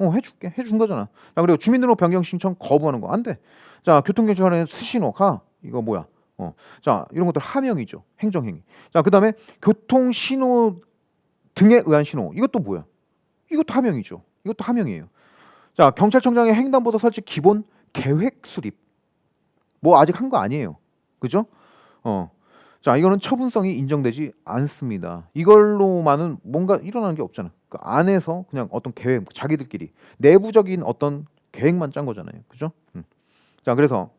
Speaker 1: 해줄게. 해준 거잖아. 자, 그리고 주민등록 변경 신청 거부하는 거 안 돼. 자, 교통경찰관의 수신호 가. 이거 뭐야? 자, 이런 것들 하명이죠. 행정행위. 자, 그다음에 교통신호 등에 의한 신호. 이것도 뭐야? 이것도 하명이죠. 이것도 하명이에요. 자, 경찰청장의 횡단보도 설치 기본 계획 수립. 뭐 아직 한 거 아니에요. 그죠? 자, 이거는 처분성이 인정되지 않습니다. 이걸로만은 뭔가 일어나는 게 없잖아. 그 안에서 그냥 어떤 계획, 자기들끼리 내부적인 어떤 계획만 짠 거잖아요. 그죠? 자, 그래서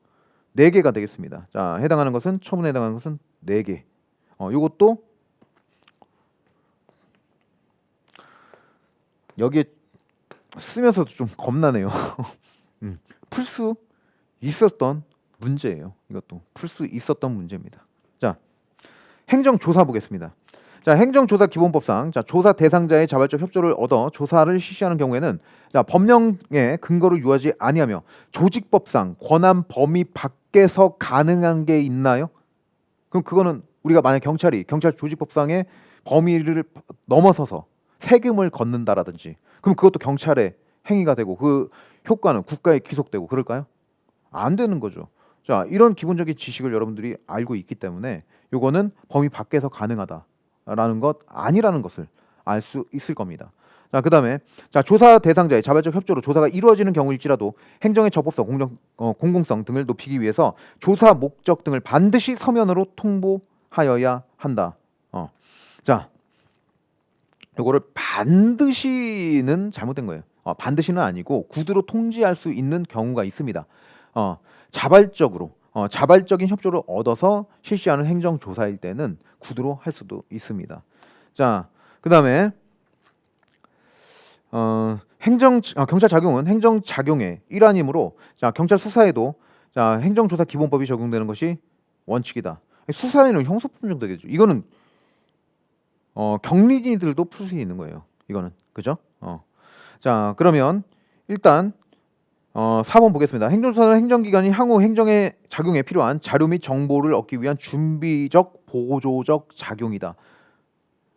Speaker 1: 4개가 되겠습니다. 자, 해당하는 것은 처분에 해당하는 것은 4개. 요것도 여기에 쓰면서도 좀 겁나네요. 풀 수 있었던 문제예요. 이것도 풀 수 있었던 문제입니다. 자, 행정조사 보겠습니다. 자, 행정조사 기본법상 자, 조사 대상자의 자발적 협조를 얻어 조사를 실시하는 경우에는 자, 법령의 근거를 유하지 아니하며 조직법상 권한 범위 밖에서 가능한 게 있나요? 그럼 그거는 우리가 만약 경찰 조직법상의 범위를 넘어서서 세금을 걷는다라든지 그럼 그것도 경찰의 행위가 되고 그 효과는 국가에 귀속되고 그럴까요? 안 되는 거죠. 자, 이런 기본적인 지식을 여러분들이 알고 있기 때문에 요거는 범위 밖에서 가능하다라는 것 아니라는 것을 알 수 있을 겁니다. 자, 그다음에 자, 조사 대상자의 자발적 협조로 조사가 이루어지는 경우일지라도 행정의 적법성, 공공성 등을 높이기 위해서 조사 목적 등을 반드시 서면으로 통보하여야 한다. 자, 요거를 반드시는 잘못된 거예요. 반드시는 아니고 구두로 통지할 수 있는 경우가 있습니다. 자발적으로 자발적인 협조를 얻어서 실시하는 행정조사일 때는 구두로 할 수도 있습니다. 자, 그다음에 경찰 작용은 행정 작용의 일환이므로 자, 경찰 수사에도 자, 행정조사 기본법이 적용되는 것이 원칙이다. 수사에는 형사법정 되겠죠. 이거는 경리진들도 풀 수 있는 거예요. 이거는 그죠? 자, 그러면 일단 4번 보겠습니다. 행정조사는 행정기관이 향후 행정의 작용에 필요한 자료 및 정보를 얻기 위한 준비적 보조적 작용이다.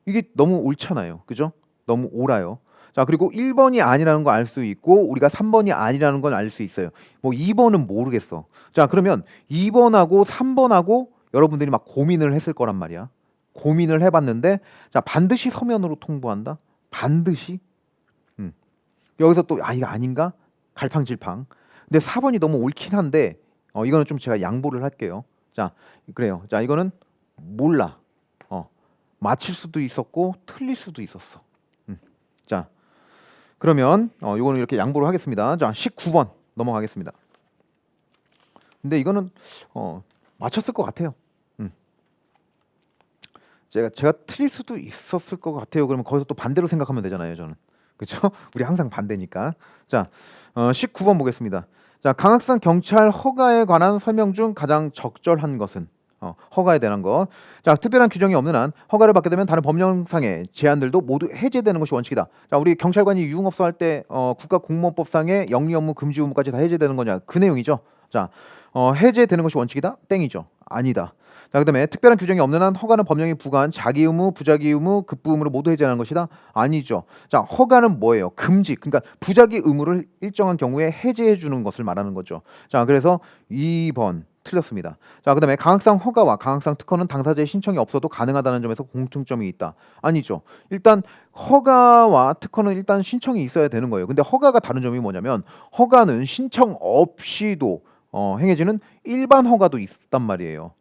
Speaker 1: 이게 너무 옳잖아요. 그죠? 너무 옳아요. 자, 그리고 1번이 아니라는 거 알 수 있고 우리가 3번이 아니라는 건 알 수 있어요. 뭐 2번은 모르겠어. 자, 그러면 2번하고 3번하고 여러분들이 막 고민을 했을 거란 말이야. 고민을 해봤는데 자, 반드시 서면으로 통보한다. 반드시. 여기서 또 이거 아닌가? 갈팡질팡. 근데 4번이 너무 옳긴 한데 이거는 좀 제가 양보를 할게요. 자, 그래요. 자, 이거는 몰라. 맞힐 수도 있었고 틀릴 수도 있었어. 자, 그러면 이거는 이렇게 양보를 하겠습니다. 자, 19번 넘어가겠습니다. 근데 이거는 맞췄을 것 같아요. 제가 틀릴 수도 있었을 것 같아요. 그러면 거기서 또 반대로 생각하면 되잖아요, 저는. 그렇죠? 우리 항상 반대니까. 자, 19번 보겠습니다. 자, 강학산 경찰 허가에 관한 설명 중 가장 적절한 것은 허가에 대한 것. 자, 특별한 규정이 없는 한 허가를 받게 되면 다른 법령상의 제한들도 모두 해제되는 것이 원칙이다. 자, 우리 경찰관이 유흥업소 할 때 국가공무원법상의 영리 업무 금지 의무까지 다 해제되는 거냐? 그 내용이죠. 자, 해제되는 것이 원칙이다? 땡이죠. 아니다. 자, 그다음에 특별한 규정이 없는 한 허가는 법령이 부과한 자기 의무, 부자기 의무, 급부 의무를 모두 해제하는 것이다. 아니죠. 자, 허가는 뭐예요? 금지. 그러니까 부자기 의무를 일정한 경우에 해제해 주는 것을 말하는 거죠. 자, 그래서 2번 틀렸습니다. 자, 그다음에 강학상 허가와 강학상 특허는 당사자의 신청이 없어도 가능하다는 점에서 공통점이 있다. 아니죠. 일단 허가와 특허는 일단 신청이 있어야 되는 거예요. 근데 허가가 다른 점이 뭐냐면 허가는 신청 없이도 행해지는 일반 허가도 있단 말이에요.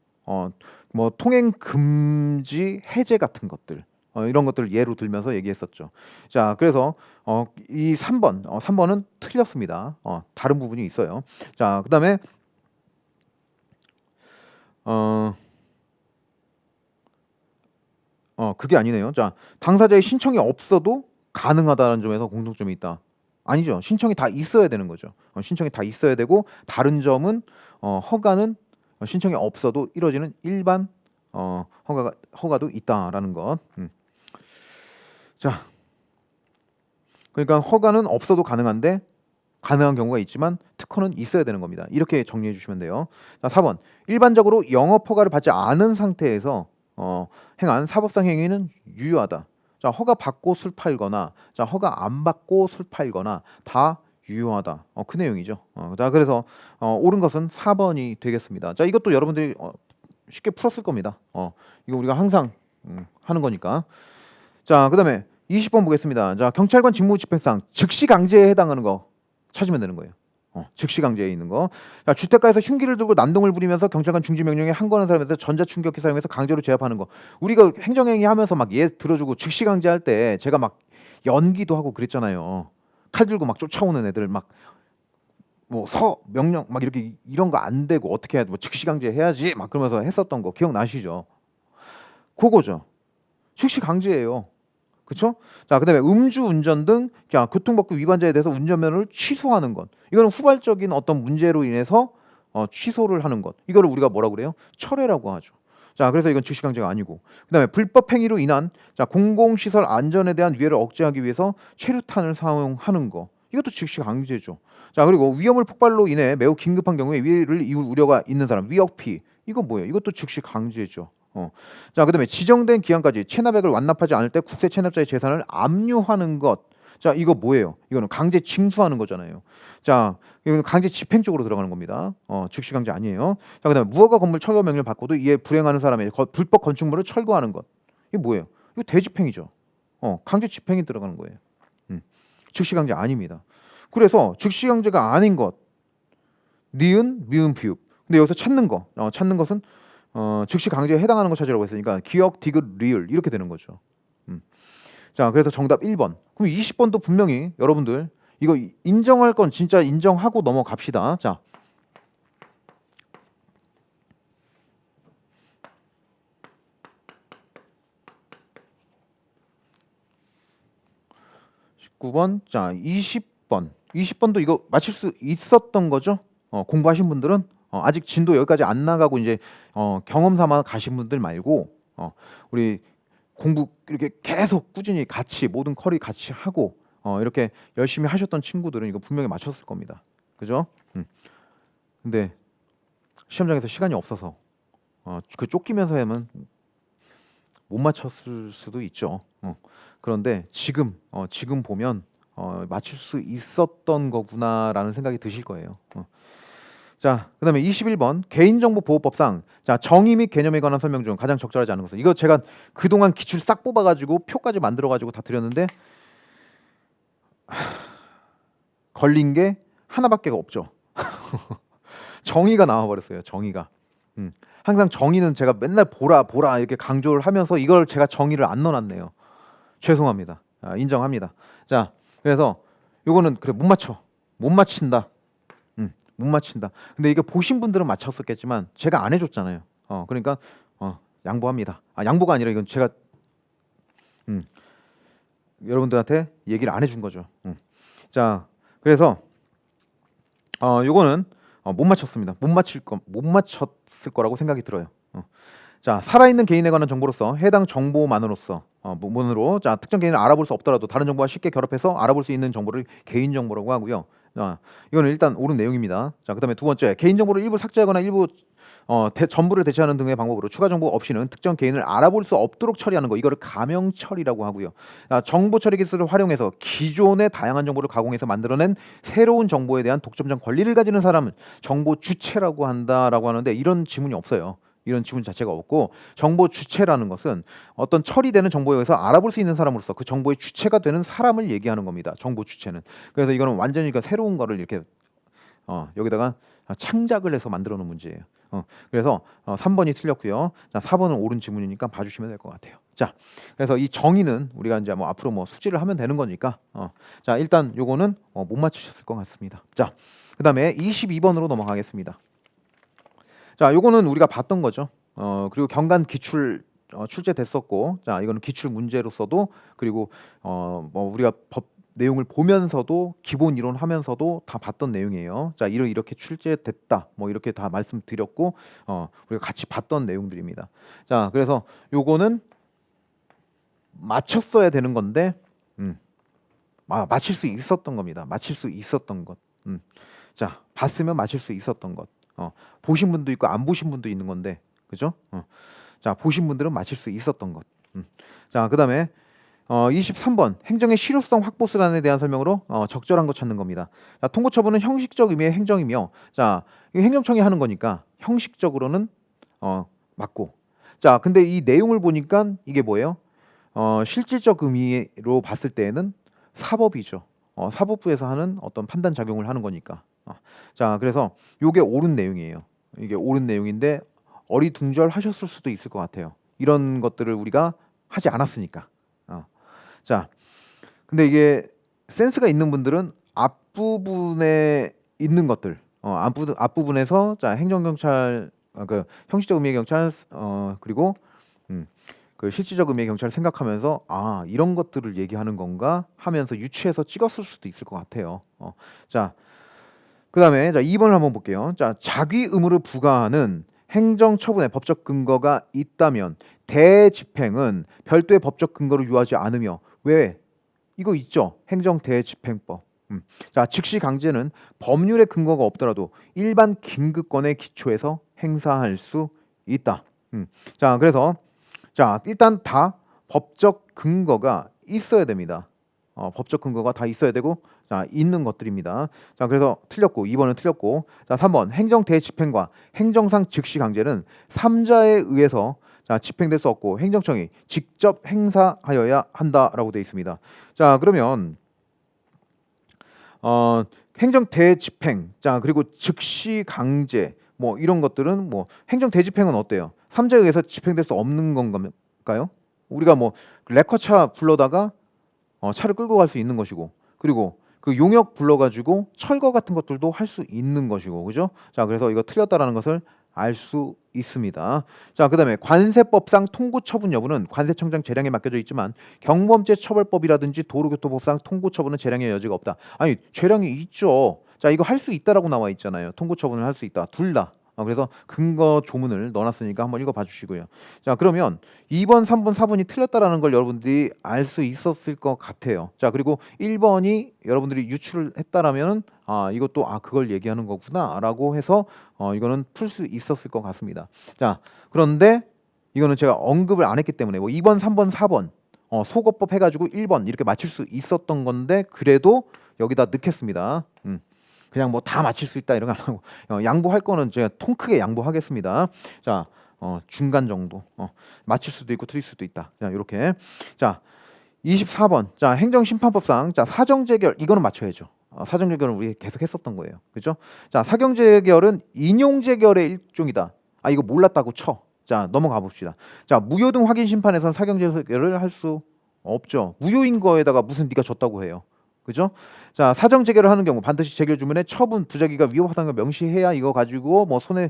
Speaker 1: 뭐 통행 금지 해제 같은 것들 이런 것들을 예로 들면서 얘기했었죠. 자, 그래서 이 3번 3번은 틀렸습니다. 다른 부분이 있어요. 자, 그다음에 어, 그게 아니네요. 자, 당사자의 신청이 없어도 가능하다는 점에서 공통점이 있다. 아니죠. 신청이 다 있어야 되는 거죠. 신청이 다 있어야 되고 다른 점은 허가는 신청이 없어도 이루어지는 일반 허가도 있다라는 것. 자, 그러니까 허가는 없어도 가능한데 가능한 경우가 있지만 특허는 있어야 되는 겁니다. 이렇게 정리해 주시면 돼요. 자, 4번. 일반적으로 영업 허가를 받지 않은 상태에서 행한 사법상 행위는 유효하다. 자, 허가 받고 술 팔거나 자, 허가 안 받고 술 팔거나 다 유효하다. 그 내용이죠. 자, 그래서 옳은 것은 4번이 되겠습니다. 자, 이것도 여러분들이 쉽게 풀었을 겁니다. 이거 우리가 항상 하는 거니까. 자, 그다음에 20번 보겠습니다. 자, 경찰관 직무집행상 즉시 강제에 해당하는 거 찾으면 되는 거예요. 즉시 강제에 있는 거. 자, 주택가에서 흉기를 들고 난동을 부리면서 경찰관 중지 명령에 항거하는 사람에서 전자충격기 사용해서 강제로 제압하는 거. 우리가 행정행위 하면서 막 예 들어주고 즉시 강제할 때 제가 막 연기도 하고 그랬잖아요. 칼 들고 막 쫓아오는 애들 막 뭐 명령 막 이렇게 이런 거 안 되고 어떻게 해야 뭐 즉시 강제 해야지 막 그러면서 했었던 거 기억나시죠? 그거죠. 즉시 강제예요. 그렇죠? 자, 그다음에 음주운전 등 교통법규 위반자에 대해서 운전면허를 취소하는 것. 이거는 후발적인 어떤 문제로 인해서 취소를 하는 것. 이거를 우리가 뭐라고 그래요? 철회라고 하죠. 자, 그래서 이건 즉시 강제가 아니고. 그다음에 불법 행위로 인한 공공시설 안전에 대한 위해를 억제하기 위해서 최루탄을 사용하는 거. 이것도 즉시 강제죠. 자, 그리고 위험물 폭발로 인해 매우 긴급한 경우에 위해를 입을 우려가 있는 사람, 위협피. 이거 뭐예요? 이것도 즉시 강제죠. 자, 그다음에 지정된 기한까지 체납액을 완납하지 않을 때 국세 체납자의 재산을 압류하는 것. 자, 이거 뭐예요? 이거는 강제 징수하는 거잖아요. 자, 이거는 강제 집행 쪽으로 들어가는 겁니다. 즉시 강제 아니에요. 자, 그다음에 무허가 건물 철거 명령을 받고도 이에 불행하는 사람의 불법 건축물을 철거하는 것. 이게 뭐예요? 이거 대집행이죠. 강제 집행이 들어가는 거예요. 즉시 강제 아닙니다. 그래서 즉시 강제가 아닌 것. 니은, 미음, 비읍. 근데 여기서 찾는 거. 찾는 것은 즉시 강제에 해당하는 거 찾으라고 했으니까 기억, 디귿, 리을 이렇게 되는 거죠. 자, 그래서 정답 1번. 그럼 20번도 분명히 여러분들 이거 인정할 건 진짜 인정하고 넘어갑시다. 자, (19번) 자, 20번. 20번도 이거 맞힐 수 있었던 거죠? 공부하신 분들은 아직 진도 여기까지 안 나가고 이제 경험 삼아 가신 분들 말고 우리 공부 이렇게 계속 꾸준히 같이 모든 커리 같이 하고 이렇게 열심히 하셨던 친구들은 이거 분명히 맞췄을 겁니다. 그죠? 근데 시험장에서 시간이 없어서 그 쫓기면서 하면 못 맞췄을 수도 있죠. 그런데 지금 보면 맞출 수 있었던 거구나라는 생각이 드실 거예요. 자, 그다음에 21번 개인정보보호법상 자, 정의 및 개념에 관한 설명 중 가장 적절하지 않은 것은 이거 제가 그동안 기출 싹 뽑아가지고 표까지 만들어가지고 다 드렸는데 걸린 게 하나밖에 없죠. 정의가 나와버렸어요. 정의가. 항상 정의는 제가 맨날 보라 이렇게 강조를 하면서 이걸 제가 정의를 안 넣어놨네요. 죄송합니다. 인정합니다. 자, 그래서 요거는 그래 못 맞춰. 못 맞힌다. 못 맞힌다. 근데 이게 보신 분들은 맞췄었겠지만 제가 안 해줬잖아요. 그러니까 양보합니다. 양보가 아니라 이건 제가 여러분들한테 얘기를 안 해준 거죠. 자, 그래서 요거는 못 맞췄습니다. 못 맞췄을 거라고 생각이 들어요. 자, 살아있는 개인에 관한 정보로서 해당 정보만으로서 문으로 자, 특정 개인을 알아볼 수 없더라도 다른 정보와 쉽게 결합해서 알아볼 수 있는 정보를 개인 정보라고 하고요. 이거는 일단 옳은 내용입니다. 자, 그다음에 두 번째 개인 정보를 일부 삭제하거나 일부 전부를 대체하는 등의 방법으로 추가 정보 없이는 특정 개인을 알아볼 수 없도록 처리하는 거 이거를 가명 처리라고 하고요. 정보 처리 기술을 활용해서 기존의 다양한 정보를 가공해서 만들어낸 새로운 정보에 대한 독점적 권리를 가지는 사람은 정보 주체라고 한다라고 하는데 이런 지문이 없어요. 이런 지문 자체가 없고 정보 주체라는 것은 어떤 처리되는 정보에 의해서 알아볼 수 있는 사람으로서 그 정보의 주체가 되는 사람을 얘기하는 겁니다. 정보 주체는. 그래서 이거는 완전히 새로운 거를 이렇게 여기다가 창작을 해서 만들어 놓은 문제예요. 그래서 3번이 틀렸고요. 자, 4번은 옳은 지문이니까 봐주시면 될 것 같아요. 자, 그래서 이 정의는 우리가 이제 뭐 앞으로 뭐 숙지를 하면 되는 거니까 자, 일단 요거는 못 맞추셨을 것 같습니다. 자, 그다음에 22번으로 넘어가겠습니다. 자, 요거는 우리가 봤던 거죠. 그리고 경관 기출 출제됐었고, 자, 이거는 기출 문제로서도 그리고 뭐 우리가 법 내용을 보면서도 기본 이론 하면서도 다 봤던 내용이에요. 자, 이렇게 출제됐다. 뭐 이렇게 다 말씀드렸고, 우리가 같이 봤던 내용들입니다. 자, 그래서 요거는 맞췄어야 되는 건데, 맞힐 수 있었던 겁니다. 맞힐 수 있었던 것. 자, 봤으면 맞힐 수 있었던 것. 보신 분도 있고 안 보신 분도 있는 건데, 그죠? 자, 보신 분들은 맞힐 수 있었던 것. 자, 그다음에 23번 행정의 실효성 확보 수단에 대한 설명으로 적절한 거 찾는 겁니다. 자, 통고 처분은 형식적 의미의 행정이며, 자, 이 행정청이 하는 거니까 형식적으로는 맞고. 자, 근데 이 내용을 보니까 이게 뭐예요? 실질적 의미로 봤을 때에는 사법이죠. 사법부에서 하는 어떤 판단 작용을 하는 거니까. 자, 그래서 요게 옳은 내용이에요. 이게 옳은 내용인데 어리둥절하셨을 수도 있을 것 같아요. 이런 것들을 우리가 하지 않았으니까. 자, 근데 이게 센스가 있는 분들은 앞부분에 있는 것들, 앞부분에서 자, 행정경찰, 그 형식적 의미의 경찰, 그리고 그 실질적 의미의 경찰을 생각하면서 이런 것들을 얘기하는 건가 하면서 유추해서 찍었을 수도 있을 것 같아요. 자, 그다음에 자, 2번을 한번 볼게요. 자, 자기 의무를 부과하는 행정 처분의 법적 근거가 있다면 대집행은 별도의 법적 근거를 유하지 않으며, 왜? 이거 있죠. 행정 대집행법. 자, 즉시 강제는 법률의 근거가 없더라도 일반 긴급권의 기초에서 행사할 수 있다. 자, 그래서 자, 일단 다 법적 근거가 있어야 됩니다. 법적 근거가 다 있어야 되고, 자, 있는 것들입니다. 자, 그래서 틀렸고 2번은 틀렸고, 자, 3번 행정 대집행과 행정상 즉시 강제는 3자에 의해서 자, 집행될 수 없고 행정청이 직접 행사하여야 한다라고 되어 있습니다. 자, 그러면 행정 대집행, 자, 그리고 즉시 강제, 뭐 이런 것들은 뭐 행정 대집행은 어때요? 3자에 의해서 집행될 수 없는 건가요? 우리가 뭐 레커차 불러다가 차를 끌고 갈 수 있는 것이고, 그리고 그 용역 불러가지고 철거 같은 것들도 할 수 있는 것이고, 그죠? 자, 그래서 이거 틀렸다라는 것을 알 수 있습니다. 자, 그다음에 관세법상 통고 처분 여부는 관세청장 재량에 맡겨져 있지만 경범죄 처벌법이라든지 도로교통법상 통고 처분은 재량의 여지가 없다. 아니, 재량이 있죠. 자, 이거 할 수 있다라고 나와 있잖아요. 통고 처분을 할 수 있다. 둘 다. 그래서 근거 조문을 넣어놨으니까 한번 읽어봐 주시고요. 자, 그러면 2번, 3번, 4번이 틀렸다라는 걸 여러분들이 알 수 있었을 것 같아요. 자, 그리고 1번이 여러분들이 유출을 했다라면 이것도 그걸 얘기하는 거구나라고 해서 이거는 풀 수 있었을 것 같습니다. 자, 그런데 이거는 제가 언급을 안 했기 때문에 뭐 2번, 3번, 4번 소거법 해가지고 1번 이렇게 맞출 수 있었던 건데, 그래도 여기다 넣겠습니다. 그냥 뭐 다 맞출 수 있다 이런 거 안 하고 양보할 거는 제가 통 크게 양보하겠습니다. 자, 중간 정도 맞출 수도 있고 틀릴 수도 있다. 자, 이렇게. 자, 24번. 자, 행정심판법상 자, 사정재결 이거는 맞춰야죠. 사정재결은 우리 계속 했었던 거예요. 그죠? 자, 사경재결은 인용재결의 일종이다. 이거 몰랐다고 쳐. 자, 넘어가 봅시다. 자, 무효 등 확인 심판에선 사경재결을 할 수 없죠. 무효인 거에다가 무슨 네가 졌다고 해요. 그죠? 자, 사정 재결을 하는 경우 반드시 재결 주문에 처분 부작위가 위법하다는 걸 명시해야 이거 가지고 뭐 손해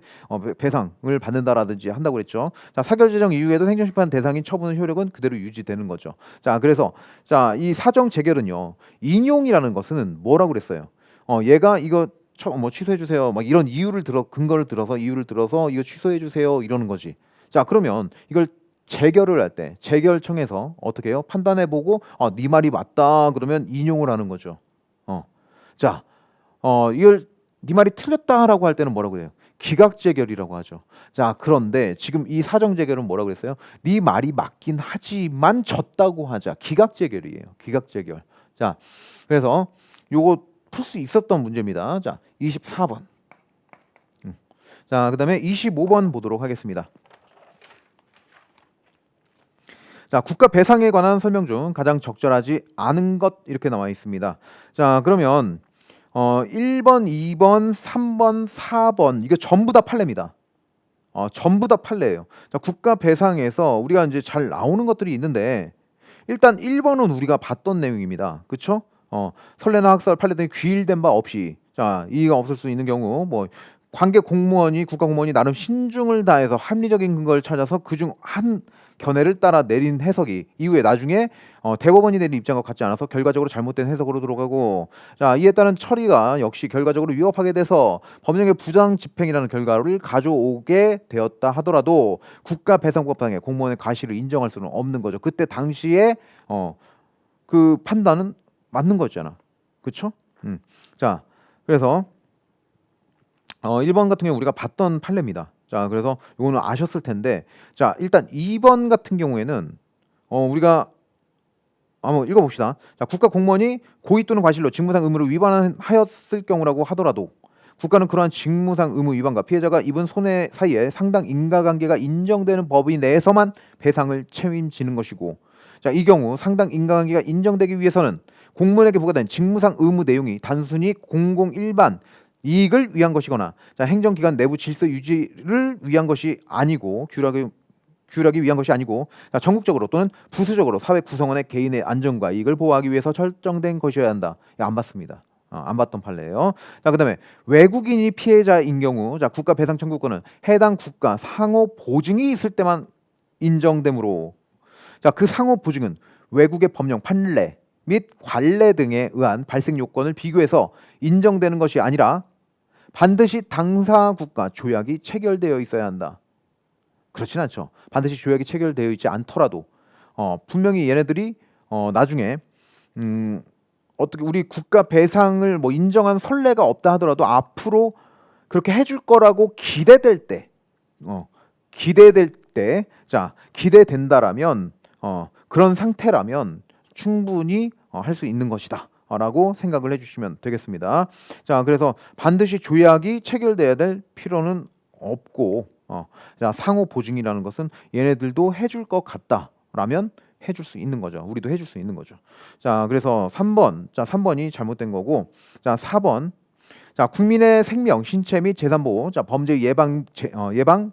Speaker 1: 배상을 받는다라든지 한다고 그랬죠. 자, 사결 제정 이후에도 행정심판 대상인 처분의 효력은 그대로 유지되는 거죠. 자, 그래서 자, 이 사정 재결은요, 인용이라는 것은 뭐라고 그랬어요? 얘가 이거 뭐 취소해 주세요. 막 이런 근거를 들어서 이유를 들어서 이거 취소해 주세요 이러는 거지. 자, 그러면 이걸 재결을 할 때 재결청에서 어떻게 해요? 판단해보고 네 말이 맞다 그러면 인용을 하는 거죠. 자, 이걸 네 말이 틀렸다라고 할 때는 뭐라고 해요? 기각재결이라고 하죠. 자, 그런데 지금 이 사정재결은 뭐라고 그랬어요? 네 말이 맞긴 하지만 졌다고 하자. 기각재결이에요. 기각재결. 자, 그래서 요거 풀 수 있었던 문제입니다. 자, 24번. 자, 그다음에 25번 보도록 하겠습니다. 자, 국가 배상에 관한 설명 중 가장 적절하지 않은 것 이렇게 나와 있습니다. 자, 그러면 1번, 2번, 3번, 4번 이게 전부 다 판례입니다. 전부 다 판례예요. 자, 국가 배상에서 우리가 이제 잘 나오는 것들이 있는데 일단 1번은 우리가 봤던 내용입니다. 그렇죠? 선례나 학설, 판례 등이 귀일된 바 없이 자, 이의가 없을 수 있는 경우 뭐 관계 공무원이 국가 공무원이 나름 신중을 다해서 합리적인 근거를 찾아서 그중 한 견해를 따라 내린 해석이 이후에 나중에 대법원이 내린 입장과 같지 않아서 결과적으로 잘못된 해석으로 들어가고 자 이에 따른 처리가 역시 결과적으로 위협하게 돼서 법령의 부당 집행이라는 결과를 가져오게 되었다 하더라도 국가배상법상의 공무원의 과실을 인정할 수는 없는 거죠. 그때 당시에 그 판단은 맞는 거잖아. 그렇죠? 자 그래서 1번 같은 경우 우리가 봤던 판례입니다. 자, 그래서 이거는 아셨을 텐데, 자, 일단 2번 같은 경우에는 우리가 한번 읽어봅시다. 자, 국가 공무원이 고의 또는 과실로 직무상 의무를 위반하였을 경우라고 하더라도 국가는 그러한 직무상 의무 위반과 피해자가 입은 손해 사이에 상당 인과관계가 인정되는 법인 내에서만 배상을 책임지는 것이고, 자, 이 경우 상당 인과관계가 인정되기 위해서는 공무원에게 부과된 직무상 의무 내용이 단순히 공공 일반 이익을 위한 것이거나 자, 행정기관 내부 질서 유지를 위한 것이 아니고 규율하기 위한 것이 아니고 자, 전국적으로 또는 부수적으로 사회 구성원의 개인의 안전과 이익을 보호하기 위해서 설정된 것이어야 한다. 안 봤습니다. 안 봤던 판례예요. 자, 그다음에 외국인이 피해자인 경우 자, 국가 배상 청구권은 해당 국가 상호 보증이 있을 때만 인정되므로 자, 그 상호 보증은 외국의 법령 판례 및 관례 등에 의한 발생 요건을 비교해서 인정되는 것이 아니라 반드시 당사 국가 조약이 체결되어 있어야 한다. 그렇진 않죠. 반드시 조약이 체결되어 있지 않더라도 분명히 얘네들이 나중에 어떻게 우리 국가 배상을 뭐 인정한 선례가 없다 하더라도 앞으로 그렇게 해줄 거라고 기대될 때, 자 기대된다라면 그런 상태라면 충분히 할 수 있는 것이다. 라고 생각을 해주시면 되겠습니다. 자, 그래서 반드시 조약이 체결돼야 될 필요는 없고, 자, 상호 보증이라는 것은 얘네들도 해줄 것 같다라면 해줄 수 있는 거죠. 우리도 해줄 수 있는 거죠. 자, 그래서 3번, 자, 3번이 잘못된 거고, 자, 4번. 자, 국민의 생명, 신체 및 재산 보호, 자, 범죄 예방,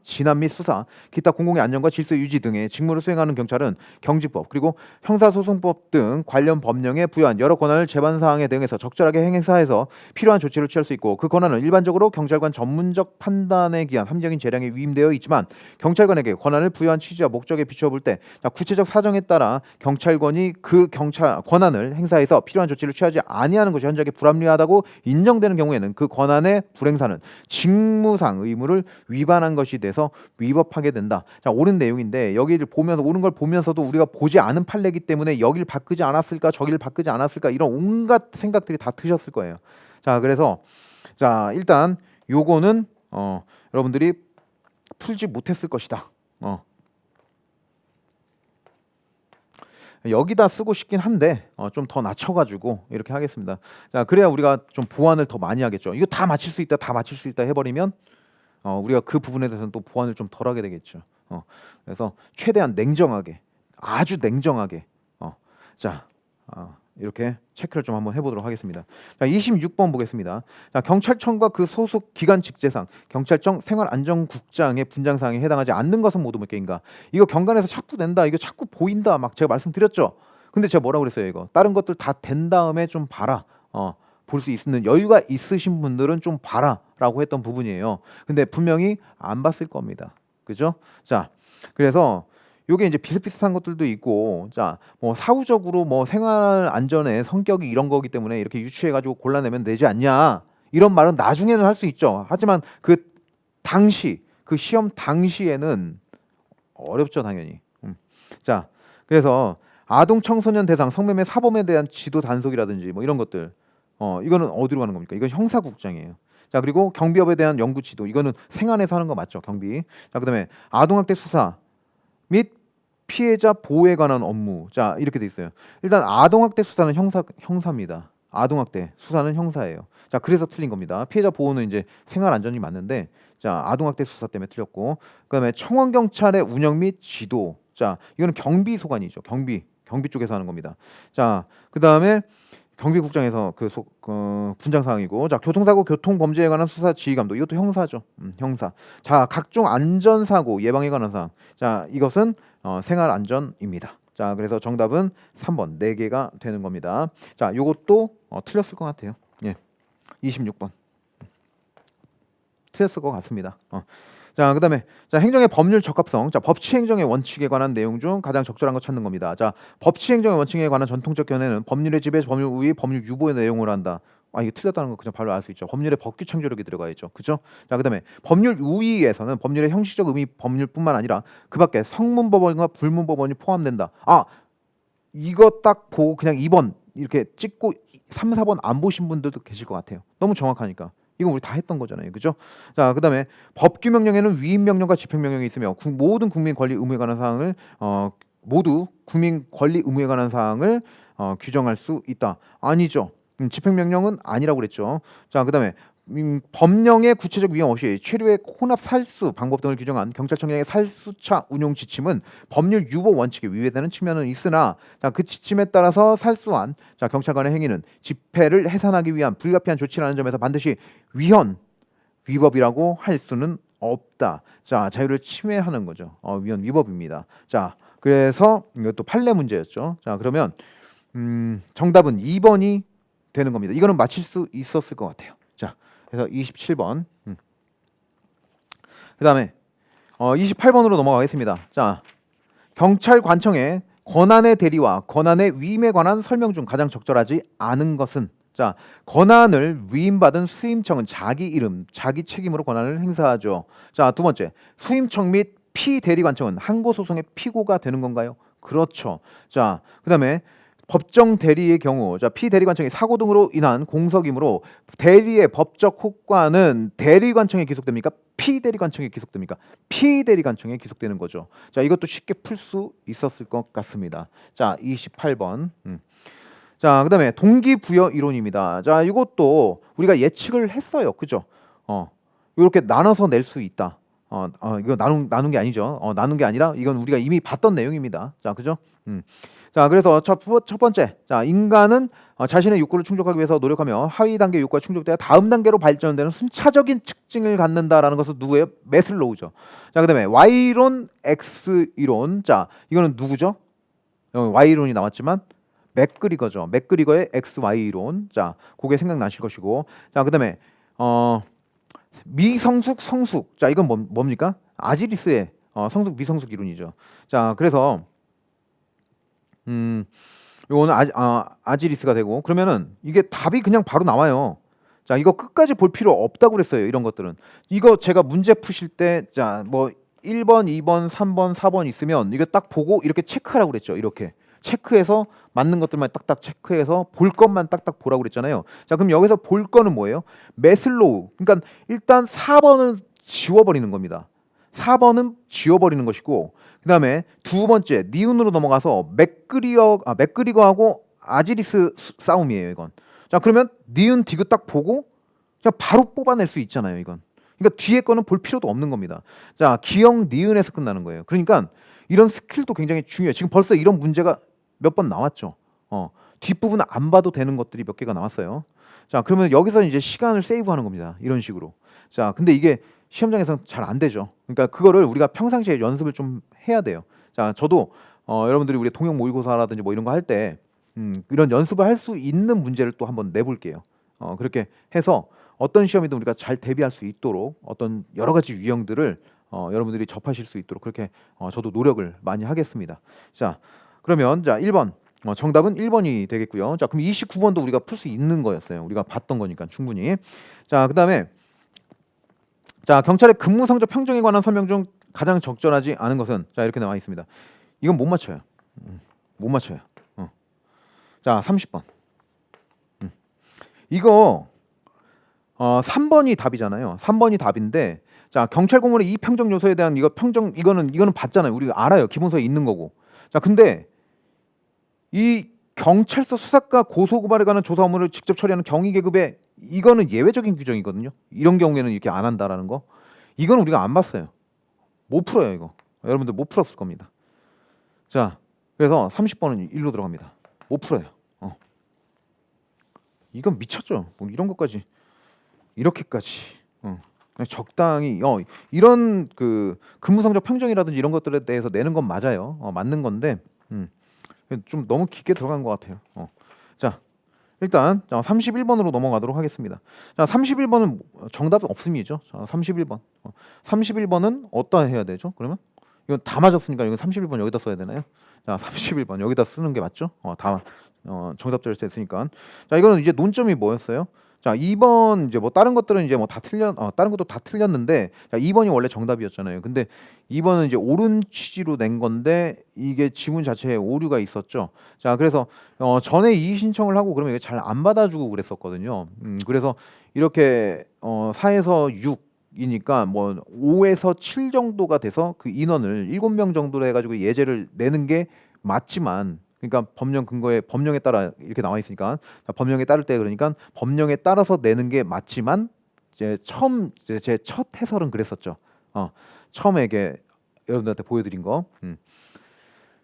Speaker 1: 진압 및 수사, 기타 공공의 안전과 질서 유지 등의 직무를 수행하는 경찰은 경직법 그리고 형사소송법 등 관련 법령에 부여한 여러 권한을 재반 사항에 대응해서 적절하게 행사해서 필요한 조치를 취할 수 있고 그 권한은 일반적으로 경찰관 전문적 판단에 기한 합리적인 재량에 위임되어 있지만 경찰관에게 권한을 부여한 취지와 목적에 비추어 볼 때 구체적 사정에 따라 경찰관이 그 경찰 권한을 행사해서 필요한 조치를 취하지 아니하는 것이 현저하게 불합리하다고 인정되는 경우에는 그 권한의 불행사는 직무상 의무를 위반한 것이 돼서 위법하게 된다. 자, 옳은 내용인데 여기를 보면서 옳은 걸 보면서도 우리가 보지 않은 판례이기 때문에 여기를 바꾸지 않았을까 저기를 바꾸지 않았을까 이런 온갖 생각들이 다 드셨을 거예요. 자, 그래서 자 일단 요거는 여러분들이 풀지 못했을 것이다. 여기다 쓰고 싶긴 한데 좀 더 낮춰가지고 이렇게 하겠습니다. 자, 그래야 우리가 좀 보완을 더 많이 하겠죠. 이거 다 맞힐 수 있다, 다 맞힐 수 있다 해버리면 우리가 그 부분에 대해서는 또 보완을 좀 덜하게 되겠죠. 그래서 최대한 냉정하게, 아주 냉정하게, 자 이렇게 체크를 좀 한번 해보도록 하겠습니다. 자, 26번 보겠습니다. 자, 경찰청과 그 소속 기관 직제상 경찰청 생활안전국장의 분장사항에 해당하지 않는 것은 모두 몇 개인가? 이거 경관에서 자꾸 낸다, 이거 자꾸 보인다, 막 제가 말씀드렸죠. 근데 제가 뭐라고 그랬어요? 이거 다른 것들 다 된 다음에 좀 봐라. 볼 수 있는 여유가 있으신 분들은 좀 봐라라고 했던 부분이에요. 근데 분명히 안 봤을 겁니다. 그죠? 자, 그래서 요게 이제 비슷비슷한 것들도 있고, 자, 뭐 사후적으로 뭐 생활 안전의 성격이 이런 거기 때문에 이렇게 유추해가지고 골라내면 되지 않냐 이런 말은 나중에는 할 수 있죠. 하지만 그 당시 그 시험 당시에는 어렵죠, 당연히. 자, 그래서 아동 청소년 대상 성매매 사범에 대한 지도 단속이라든지 뭐 이런 것들, 이거는 어디로 가는 겁니까? 이건 형사국장이에요. 자, 그리고 경비업에 대한 연구 지도, 이거는 생안에서 하는 거 맞죠, 경비. 자, 그다음에 아동학대 수사 및 피해자 보호에 관한 업무. 자, 이렇게 돼 있어요. 일단 아동학대 수사는 형사입니다. 아동학대 수사는 형사예요. 자, 그래서 틀린 겁니다. 피해자 보호는 이제 생활안전이 맞는데, 자, 아동학대 수사 때문에 틀렸고, 그다음에 청원경찰의 운영 및 지도. 자, 이거는 경비소관이죠. 경비 쪽에서 하는 겁니다. 자, 그다음에 경비국장에서 분장 사항이고, 자 교통사고 교통범죄에 관한 수사 지휘감독, 이것도 형사죠. 형사. 자 각종 안전사고 예방에 관한 사항, 자 이것은 생활안전입니다. 자 그래서 정답은 3번 4개가 되는 겁니다. 자 요것도 틀렸을 것 같아요. 예, 26번 틀렸을 것 같습니다. 자 그다음에 자 행정의 법률 적합성, 자 법치행정의 원칙에 관한 내용 중 가장 적절한 거 찾는 겁니다. 자 법치행정의 원칙에 관한 전통적 견해는 법률의 지배, 법률 우위, 법률 유보의 내용을 한다. 이거 틀렸다는 거 그냥 바로 알 수 있죠. 법률에 법규 창조력이 들어가 있죠. 그죠? 자 그다음에 법률 우위에서는 법률의 형식적 의미, 법률뿐만 아니라 그 밖에 성문법원과 불문법원이 포함된다. 이거 딱 보고 그냥 2번 이렇게 찍고 3, 4번 안 보신 분들도 계실 것 같아요. 너무 정확하니까. 이건 우리 다 했던 거잖아요. 그죠? 자, 그다음에 법규 명령에는 위임 명령과 집행 명령이 있으며 모든 국민 권리 의무에 관한 사항을 모두 국민 권리 의무에 관한 사항을 규정할 수 있다. 아니죠. 집행 명령은 아니라고 그랬죠. 자, 그다음에 법령의 구체적 위헌 없이 체류의 혼합 살수 방법 등을 규정한 경찰청장의 살수차 운용 지침은 법률 유보 원칙에 위배되는 측면은 있으나, 자, 그 지침에 따라서 살수한 경찰관의 행위는 집회를 해산하기 위한 불가피한 조치라는 점에서 반드시 위헌 위법이라고 할 수는 없다. 자, 자유를 침해하는 거죠. 위헌 위법입니다. 자, 그래서 이것도 판례 문제였죠. 자, 그러면 정답은 2번이 되는 겁니다. 이거는 맞힐 수 있었을 것 같아요. 자, 그래서 27번. 그다음에 28번으로 넘어가겠습니다. 자, 경찰관청의 권한의 대리와 권한의 위임에 관한 설명 중 가장 적절하지 않은 것은, 자, 권한을 위임받은 수임청은 자기 이름, 자기 책임으로 권한을 행사하죠. 자, 두 번째, 수임청 및 피대리관청은 항고 소송의 피고가 되는 건가요? 그렇죠. 자, 그다음에 법정 대리의 경우, 자 피대리관청이 사고 등으로 인한 공석이므로 대리의 법적 효과는 대리관청에 기속됩니까? 피대리관청에 기속됩니까? 피대리관청에 기속되는 거죠. 자 이것도 쉽게 풀 수 있었을 것 같습니다. 자 28번. 자 그다음에 동기부여 이론입니다. 자 이것도 우리가 예측을 했어요. 그죠? 이렇게 나눠서 낼 수 있다. 이거 나눈 게 아니죠. 나눈 게 아니라 이건 우리가 이미 봤던 내용입니다. 자 그죠? 자 그래서 첫 번째, 자 인간은 자신의 욕구를 충족하기 위해서 노력하며 하위 단계 욕구가 충족돼야 다음 단계로 발전되는 순차적인 특징을 갖는다라는 것은 누구예요? 메슬로우죠. 자 그다음에 Y이론, X이론. 자 이거는 누구죠? Y이론이 나왔지만 맥그리거죠. 맥그리거의 XY 이론. 자 그게 생각나실 것이고, 자 그다음에 미성숙 성숙. 자 이건 뭡니까? 아지리스의 성숙 미성숙 이론이죠. 자 그래서 요거는 아지리스가 되고, 그러면은 이게 답이 그냥 바로 나와요. 자 이거 끝까지 볼 필요 없다고 그랬어요. 이런 것들은 이거 제가 문제 푸실 때 자 뭐 1번 2번 3번 4번 있으면 이거 딱 보고 이렇게 체크하라고 그랬죠. 이렇게 체크해서 맞는 것들만 딱딱 체크해서 볼 것만 딱딱 보라고 그랬잖아요. 자 그럼 여기서 볼 거는 뭐예요? 메슬로우. 그러니까 일단 4번은 지워버리는 겁니다. 4번은 지워버리는 것이고, 그 다음에 두 번째 니은으로 넘어가서 맥그리거하고 아지리스 싸움이에요. 이건. 자 그러면 니은 디귿 딱 보고 그냥 바로 뽑아낼 수 있잖아요. 이건. 그러니까 뒤에 거는 볼 필요도 없는 겁니다. 자 기역 니은에서 끝나는 거예요. 그러니까 이런 스킬도 굉장히 중요해요. 지금 벌써 이런 문제가 몇 번 나왔죠. 뒷부분은 안 봐도 되는 것들이 몇 개가 나왔어요. 자 그러면 여기서 이제 시간을 세이브하는 겁니다. 이런 식으로. 자 근데 이게 시험장에서는 잘 안 되죠. 그러니까 그거를 우리가 평상시에 연습을 좀 해야 돼요. 자 저도 여러분들이 우리 통역 모의고사라든지 뭐 이런 거 할 때 이런 연습을 할 수 있는 문제를 또 한번 내볼게요. 그렇게 해서 어떤 시험이든 우리가 잘 대비할 수 있도록 어떤 여러 가지 유형들을 여러분들이 접하실 수 있도록 그렇게 저도 노력을 많이 하겠습니다. 자 그러면 자 1번 정답은 1번이 되겠고요. 자 그럼 29번도 우리가 풀 수 있는 거였어요. 우리가 봤던 거니까 충분히. 자 그다음에 자 경찰의 근무 성적 평정에 관한 설명 중 가장 적절하지 않은 것은, 자 이렇게 나와 있습니다. 이건 못 맞춰요. 못 맞춰요. 자 30번. 이거 3번이 답이잖아요. 3번이 답인데, 자 경찰 공무원의 이 평정 요소에 대한 이거는 봤잖아요. 우리가 알아요. 기본서에 있는 거고. 자 근데 이 경찰서 수사과 고소 고발에 관한 조사 업무를 직접 처리하는 경위 계급에 이거는 예외적인 규정이거든요. 이런 경우에는 이렇게 안 한다라는 거. 이건 우리가 안 봤어요. 못 풀어요 이거. 여러분들 못 풀었을 겁니다. 자 그래서 30번은 1로 들어갑니다. 못 풀어요. 이건 미쳤죠. 뭐 이런 것까지 이렇게까지 그냥 적당히 이런 그 근무성적 평정이라든지 이런 것들에 대해서 내는 건 맞아요. 맞는 건데 좀 너무 깊게 들어간 것 같아요. 자 일단 31번으로 넘어가도록 하겠습니다. 자 31번은 정답은 없음이죠. 자 31번 31번은 어디다 해야 되죠? 그러면 이건 다 맞았으니까 이건 31번 여기다 써야 되나요? 자 31번 여기다 쓰는 게 맞죠? 다 정답자를 됐으니까. 자 이거는 이제 논점이 뭐였어요? 자 2번 이제 뭐 다른 것들은 이제 뭐 다 다른 것도 다 틀렸는데 자 2번이 원래 정답이었잖아요. 근데 2번은 이제 옳은 취지로 낸 건데 이게 지문 자체에 오류가 있었죠. 자 그래서 전에 이의 신청을 하고 그러면 이게 잘 안 받아주고 그랬었거든요. 그래서 이렇게 4에서 6이니까 뭐 5에서 7 정도가 돼서 그 인원을 7명 정도로 해가지고 예제를 내는 게 맞지만 그러니까 법령 근거에 법령에 따라 이렇게 나와 있으니까 법령에 따를 때 그러니까 법령에 따라서 내는 게 맞지만 이제 처음 제 첫 해설은 그랬었죠. 처음에 이게 여러분들한테 보여드린 거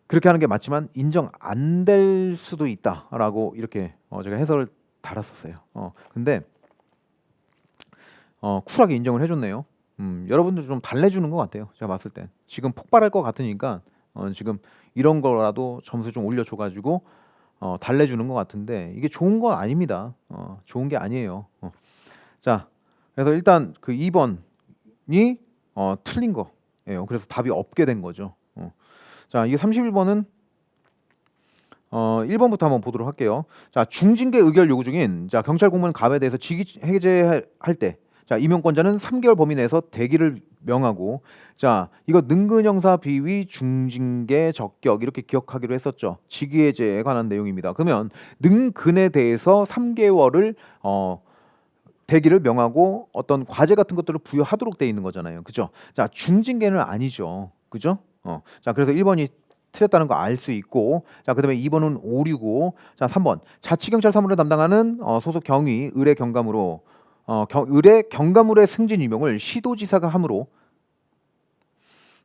Speaker 1: 그렇게 하는 게 맞지만 인정 안 될 수도 있다라고 이렇게 제가 해설을 달았었어요. 근데 쿨하게 인정을 해줬네요. 여러분들 좀 달래주는 것 같아요. 제가 봤을 때 지금 폭발할 것 같으니까 지금 이런 거라도 점수 좀 올려줘가지고 달래주는 것 같은데 이게 좋은 건 아닙니다. 좋은 게 아니에요. 자, 그래서 일단 그 2번이 틀린 거예요. 그래서 답이 없게 된 거죠. 자, 이게 31번은 1번부터 한번 보도록 할게요. 자, 중징계 의결 요구 중인 자 경찰 공무원 갑에 대해서 직위 해제할 때 자 임용권자는 3개월 범위 내에서 대기를 명하고 자 이거 능근형사 비위 중징계 적격 이렇게 기억하기로 했었죠. 직위해제에 관한 내용입니다. 그러면 능근에 대해서 3개월을 대기를 명하고 어떤 과제 같은 것들을 부여하도록 돼 있는 거잖아요. 그죠? 자 중징계는 아니죠. 그죠? 자 그래서 1번이 틀렸다는 거 알 수 있고 자 그다음에 2번은 오류고 자 3번 자치경찰 사무를 담당하는 소속 경위 의뢰 경감으로 의뢰 경감으로의 승진 임용을 시도지사가 함으로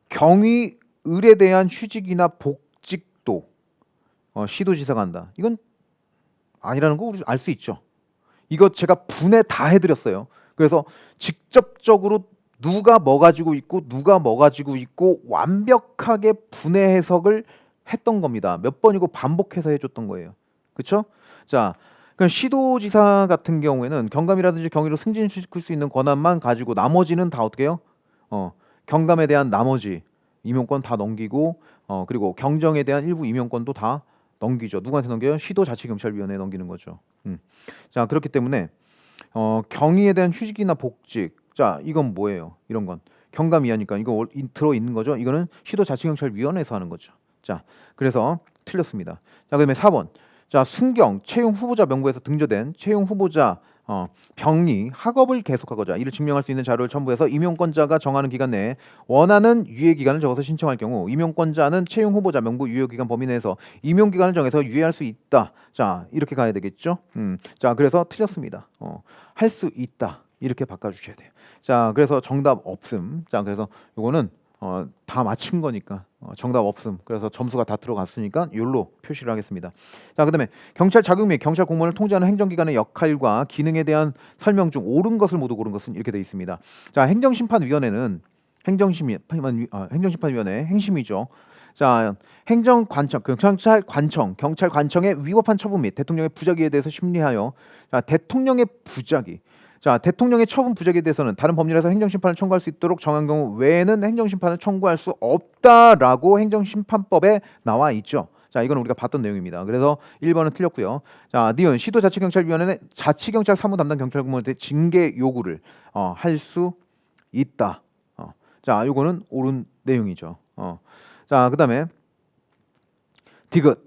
Speaker 1: 경위 을에 대한 휴직이나 복직도 시도지사가 한다. 이건 아니라는 거 우리 알 수 있죠. 이거 제가 분해 다 해드렸어요. 그래서 직접적으로 누가 뭐 가지고 있고 누가 뭐 가지고 있고 완벽하게 분해 해석을 했던 겁니다. 몇 번이고 반복해서 해줬던 거예요. 그렇죠? 자, 그럼 시도지사 같은 경우에는 경감이라든지 경위로 승진시킬 수 있는 권한만 가지고 나머지는 다 어떻게 해요? 경감에 대한 나머지 임용권 다 넘기고 그리고 경정에 대한 일부 임용권도 다 넘기죠. 누구한테 넘겨요? 시도자치경찰위원회에 넘기는 거죠. 자 그렇기 때문에 경위에 대한 휴직이나 복직 자 이건 뭐예요? 이런 건 경감 이하니까 이거 들어 있는 거죠. 이거는 시도자치경찰위원회에서 하는 거죠. 자 그래서 틀렸습니다. 자 그다음에 4번 자 순경 채용 후보자 명부에서 등재된 채용 후보자 병리 학업을 계속하고자 이를 증명할 수 있는 자료를 첨부해서 임용권자가 정하는 기간 내에 원하는 유예 기간을 적어서 신청할 경우 임용권자는 채용 후보자 명부 유예 기간 범위 내에서 임용 기간을 정해서 유예할 수 있다. 자 이렇게 가야 되겠죠. 자 그래서 틀렸습니다. 할 수 있다 이렇게 바꿔주셔야 돼요. 자 그래서 정답 없음. 자 그래서 요거는 다 맞춘 거니까 정답 없음. 그래서 점수가 다 들어갔으니까 욜로 표시를 하겠습니다. 자 그다음에 경찰 자격 및 경찰 공무원을 통제하는 행정기관의 역할과 기능에 대한 설명 중 옳은 것을 모두 고른 것은 이렇게 되어 있습니다. 자 행정심판위원회는 행정심판위원회 행심이죠. 자 행정관청 경찰관청의 위법한 처분 및 대통령의 부작위에 대해서 심리하여 자 대통령의 부작위 자 대통령의 처분 부작위에 대해서는 다른 법률에서 행정심판을 청구할 수 있도록 정한 경우 외에는 행정심판을 청구할 수 없다라고 행정심판법에 나와 있죠. 자 이건 우리가 봤던 내용입니다. 그래서 1번은 틀렸고요. 자 니은 시도자치경찰위원회는 자치경찰 사무 담당 경찰공무원한테 징계 요구를 할 수 있다. 자 이거는 옳은 내용이죠. 자 그다음에 디귿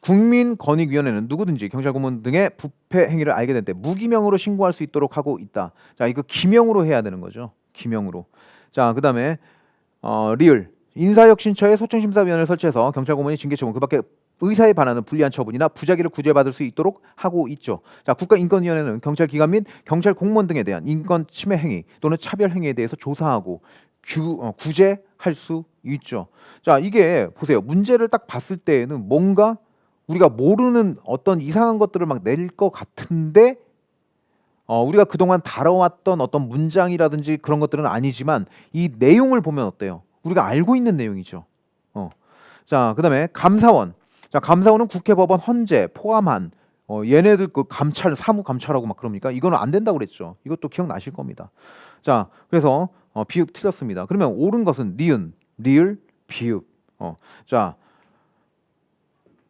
Speaker 1: 국민권익위원회는 누구든지 경찰공무원 등의 부패 행위를 알게 될 때 무기명으로 신고할 수 있도록 하고 있다. 자 이거 기명으로 해야 되는 거죠. 기명으로. 자 그다음에 리을 인사혁신처의 소청심사위원회를 설치해서 경찰공무원이 징계처분 그밖에 의사에 반하는 불리한 처분이나 부작위를 구제받을 수 있도록 하고 있죠. 자 국가인권위원회는 경찰기관 및 경찰공무원 등에 대한 인권 침해 행위 또는 차별 행위에 대해서 조사하고 구제할 수 있죠. 자 이게 보세요. 문제를 딱 봤을 때에는 뭔가 우리가 모르는 어떤 이상한 것들을 막 낼 것 같은데 우리가 그동안 다뤄왔던 어떤 문장이라든지 그런 것들은 아니지만 이 내용을 보면 어때요? 우리가 알고 있는 내용이죠. 자, 그다음에 감사원. 자, 감사원은 국회, 법원, 헌재 포함한 얘네들 그 감찰, 사무 감찰하고 막 그럽니까? 이거는 안 된다고 그랬죠. 이것도 기억나실 겁니다. 자, 그래서 비읍 틀렸습니다. 그러면 옳은 것은 니은, 리을, 비읍. 자,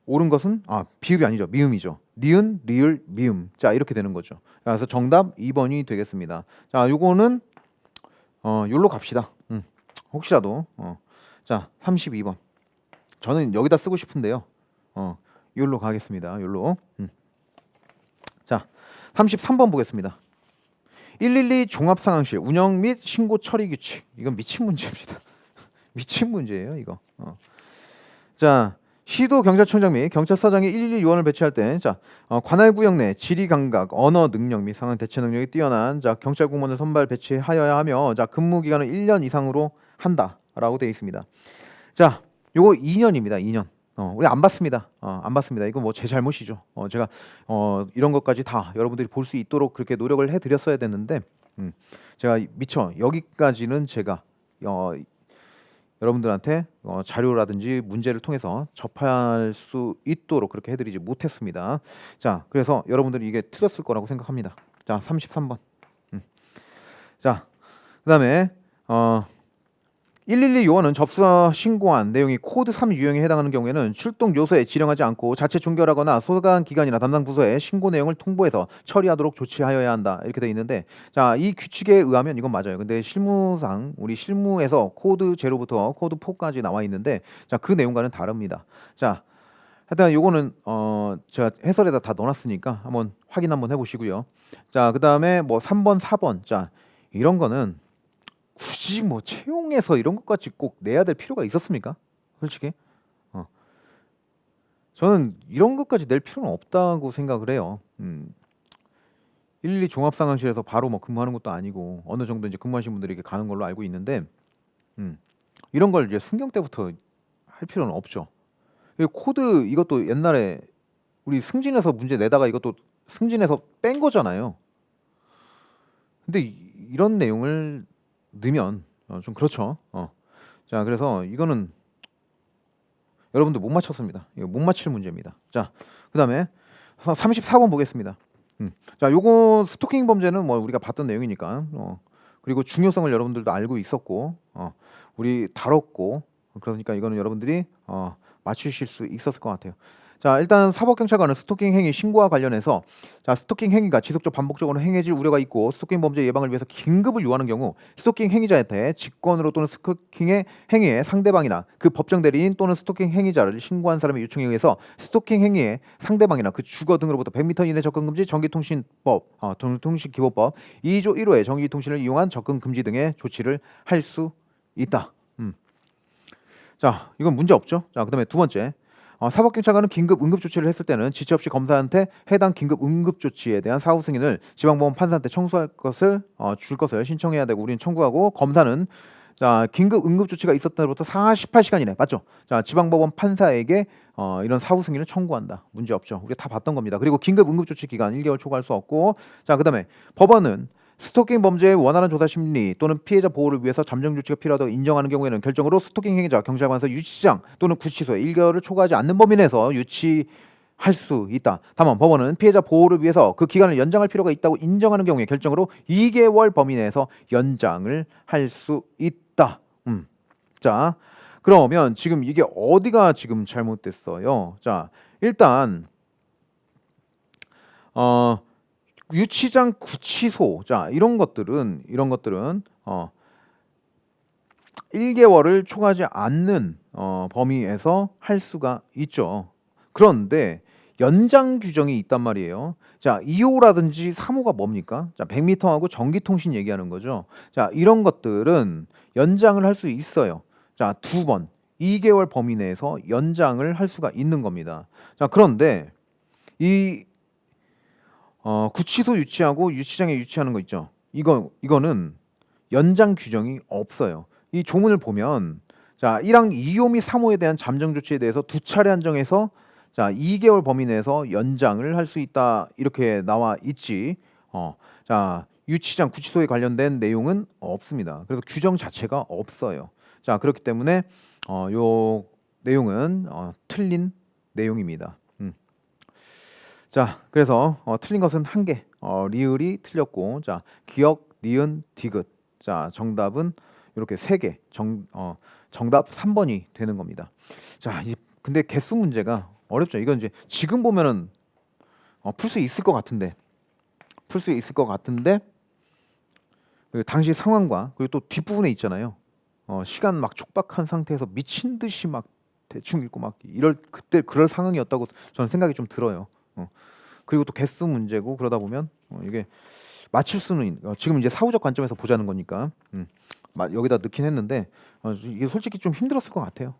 Speaker 1: 옳은 것은 비읍이 아니죠. 미음이죠. 니은, 리을, 미음. 자, 이렇게 되는 거죠. 그래서 정답 2번이 되겠습니다. 자, 요거는 요로 갑시다. 혹시라도 자, 32번. 저는 여기다 쓰고 싶은데요. 요로 가겠습니다. 요로. 자, 33번 보겠습니다. 112 종합상황실 운영 및 신고 처리 규칙. 이건 미친 문제입니다. 미친 문제예요, 이거. 자, 시도 경찰청장 및 경찰서장이 112 요원을 배치할 때, 자, 관할 구역 내 지리 감각, 언어 능력 및 상황 대처 능력이 뛰어난 자 경찰 공무원을 선발 배치하여야 하며, 자 근무 기간을 1년 이상으로 한다라고 되어 있습니다. 자, 요거 2년입니다. 2년. 우리 안 봤습니다. 안 봤습니다. 이거 뭐 제 잘못이죠. 제가 이런 것까지 다 여러분들이 볼 수 있도록 그렇게 노력을 해드렸어야 됐는데, 제가 미처 여기까지는 제가 여러분들한테 자료라든지 문제를 통해서 접할 수 있도록 그렇게 해드리지 못했습니다. 자, 그래서 여러분들이 이게 틀렸을 거라고 생각합니다. 자, 33번. 자, 그다음에 112 요원은 접수와 신고한 내용이 코드 3 유형에 해당하는 경우에는 출동 요소에 지령하지 않고 자체 종결하거나 소관 기관이나 담당 부서에 신고 내용을 통보해서 처리하도록 조치하여야 한다. 이렇게 되어 있는데, 자, 이 규칙에 의하면 이건 맞아요. 근데 실무상 우리 실무에서 코드 0부터 코드 4까지 나와 있는데, 자, 그 내용과는 다릅니다. 자, 하여튼 요거는 제가 해설에다 다 넣어놨으니까 한번 확인 한번 해보시고요. 자, 그다음에 뭐 3번, 4번. 자, 이런 거는 굳이 뭐 채용해서 이런 것까지 꼭 내야 될 필요가 있었습니까? 솔직히 저는 이런 것까지 낼 필요는 없다고 생각을 해요. 112 종합상황실에서 바로 뭐 근무하는 것도 아니고 어느 정도 이제 근무하신 분들에게 가는 걸로 알고 있는데, 이런 걸 이제 순경 때부터 할 필요는 없죠. 그리고 코드 이것도 옛날에 우리 승진해서 문제 내다가 이것도 승진해서 뺀 거잖아요. 근데 이런 내용을 넣으면 좀 그렇죠. 자, 그래서 이거는 여러분들 못 맞췄습니다. 이거 못 맞힐 문제입니다. 자, 그다음에 34번 보겠습니다. 자, 요거 스토킹 범죄는 뭐 우리가 봤던 내용이니까 그리고 중요성을 여러분들도 알고 있었고 우리 다뤘고, 그러니까 이거는 여러분들이 맞추실 수 있었을 것 같아요. 자, 일단 사법경찰관은 스토킹 행위 신고와 관련해서, 자, 스토킹 행위가 지속적 반복적으로 행해질 우려가 있고 스토킹 범죄 예방을 위해서 긴급을 요하는 경우 스토킹 행위자한테 직권으로 또는 스토킹의 행위의 상대방이나 그 법정 대리인 또는 스토킹 행위자를 신고한 사람의 요청에 의해서 스토킹 행위의 상대방이나 그 주거 등으로부터 100m 이내 접근 금지, 전기통신법, 통신기본법 2조 1호의 전기통신을 이용한 접근 금지 등의 조치를 할 수 있다. 자, 이건 문제 없죠. 자, 그다음에 두 번째. 사법경찰관은 긴급 응급조치를 했을 때는 지체 없이 검사한테 해당 긴급 응급조치에 대한 사후 승인을 지방법원 판사한테 청수할 것을 줄 것을 신청해야 되고, 우리는 청구하고, 검사는 자, 긴급 응급조치가 있었던 때부터 48시간 이내, 맞죠? 자, 지방법원 판사에게 이런 사후 승인을 청구한다. 문제 없죠. 우리가 다 봤던 겁니다. 그리고 긴급 응급조치 기간 1개월 초과할 수 없고, 자, 그다음에 법원은 스토킹 범죄의 원활한 조사 심리 또는 피해자 보호를 위해서 잠정 조치가 필요하다고 인정하는 경우에는 결정으로 스토킹 행위자 경찰관에서 유치장 또는 구치소에 1개월을 초과하지 않는 범위 내에서 유치할 수 있다. 다만 법원은 피해자 보호를 위해서 그 기간을 연장할 필요가 있다고 인정하는 경우에 결정으로 2개월 범위 내에서 연장을 할 수 있다. 자, 그러면 지금 이게 어디가 지금 잘못됐어요? 자, 일단 유치장, 구치소, 자, 이런 것들은 1개월을 초과하지 않는 범위에서 할 수가 있죠. 그런데 연장 규정이 있단 말이에요. 자, 2호라든지 3호가 뭡니까? 자, 100m하고 전기통신 얘기하는 거죠. 자, 이런 것들은 연장을 할 수 있어요. 자, 2번 2개월 범위 내에서 연장을 할 수가 있는 겁니다. 자, 그런데 이 구치소 유치하고 유치장에 유치하는 거 있죠. 이거는 연장 규정이 없어요. 이 조문을 보면, 자, 1항 2호 및 3호에 대한 잠정 조치에 대해서 두 차례 한정해서 자, 2개월 범위 내에서 연장을 할 수 있다 이렇게 나와 있지. 자, 유치장 구치소에 관련된 내용은 없습니다. 그래서 규정 자체가 없어요. 자, 그렇기 때문에 요 내용은 틀린 내용입니다. 자, 그래서 틀린 것은 한 개. 리을이 틀렸고, 자, 기역, 니은, 디귿. 자, 정답은 이렇게 세 개. 정답 3번이 되는 겁니다. 자, 근데 개수 문제가 어렵죠. 이건 이제 지금 보면은 풀 수 있을 것 같은데, 그 당시 상황과 그리고 또 뒷부분에 있잖아요. 시간 막 촉박한 상태에서 미친 듯이 막 대충 읽고 막 그때 그럴 상황이었다고 저는 생각이 좀 들어요. 그리고 또 개수 문제고 그러다 보면 이게 맞출 수는 지금 이제 사후적 관점에서 보자는 거니까 여기다 넣긴 했는데 이게 솔직히 좀 힘들었을 것 같아요.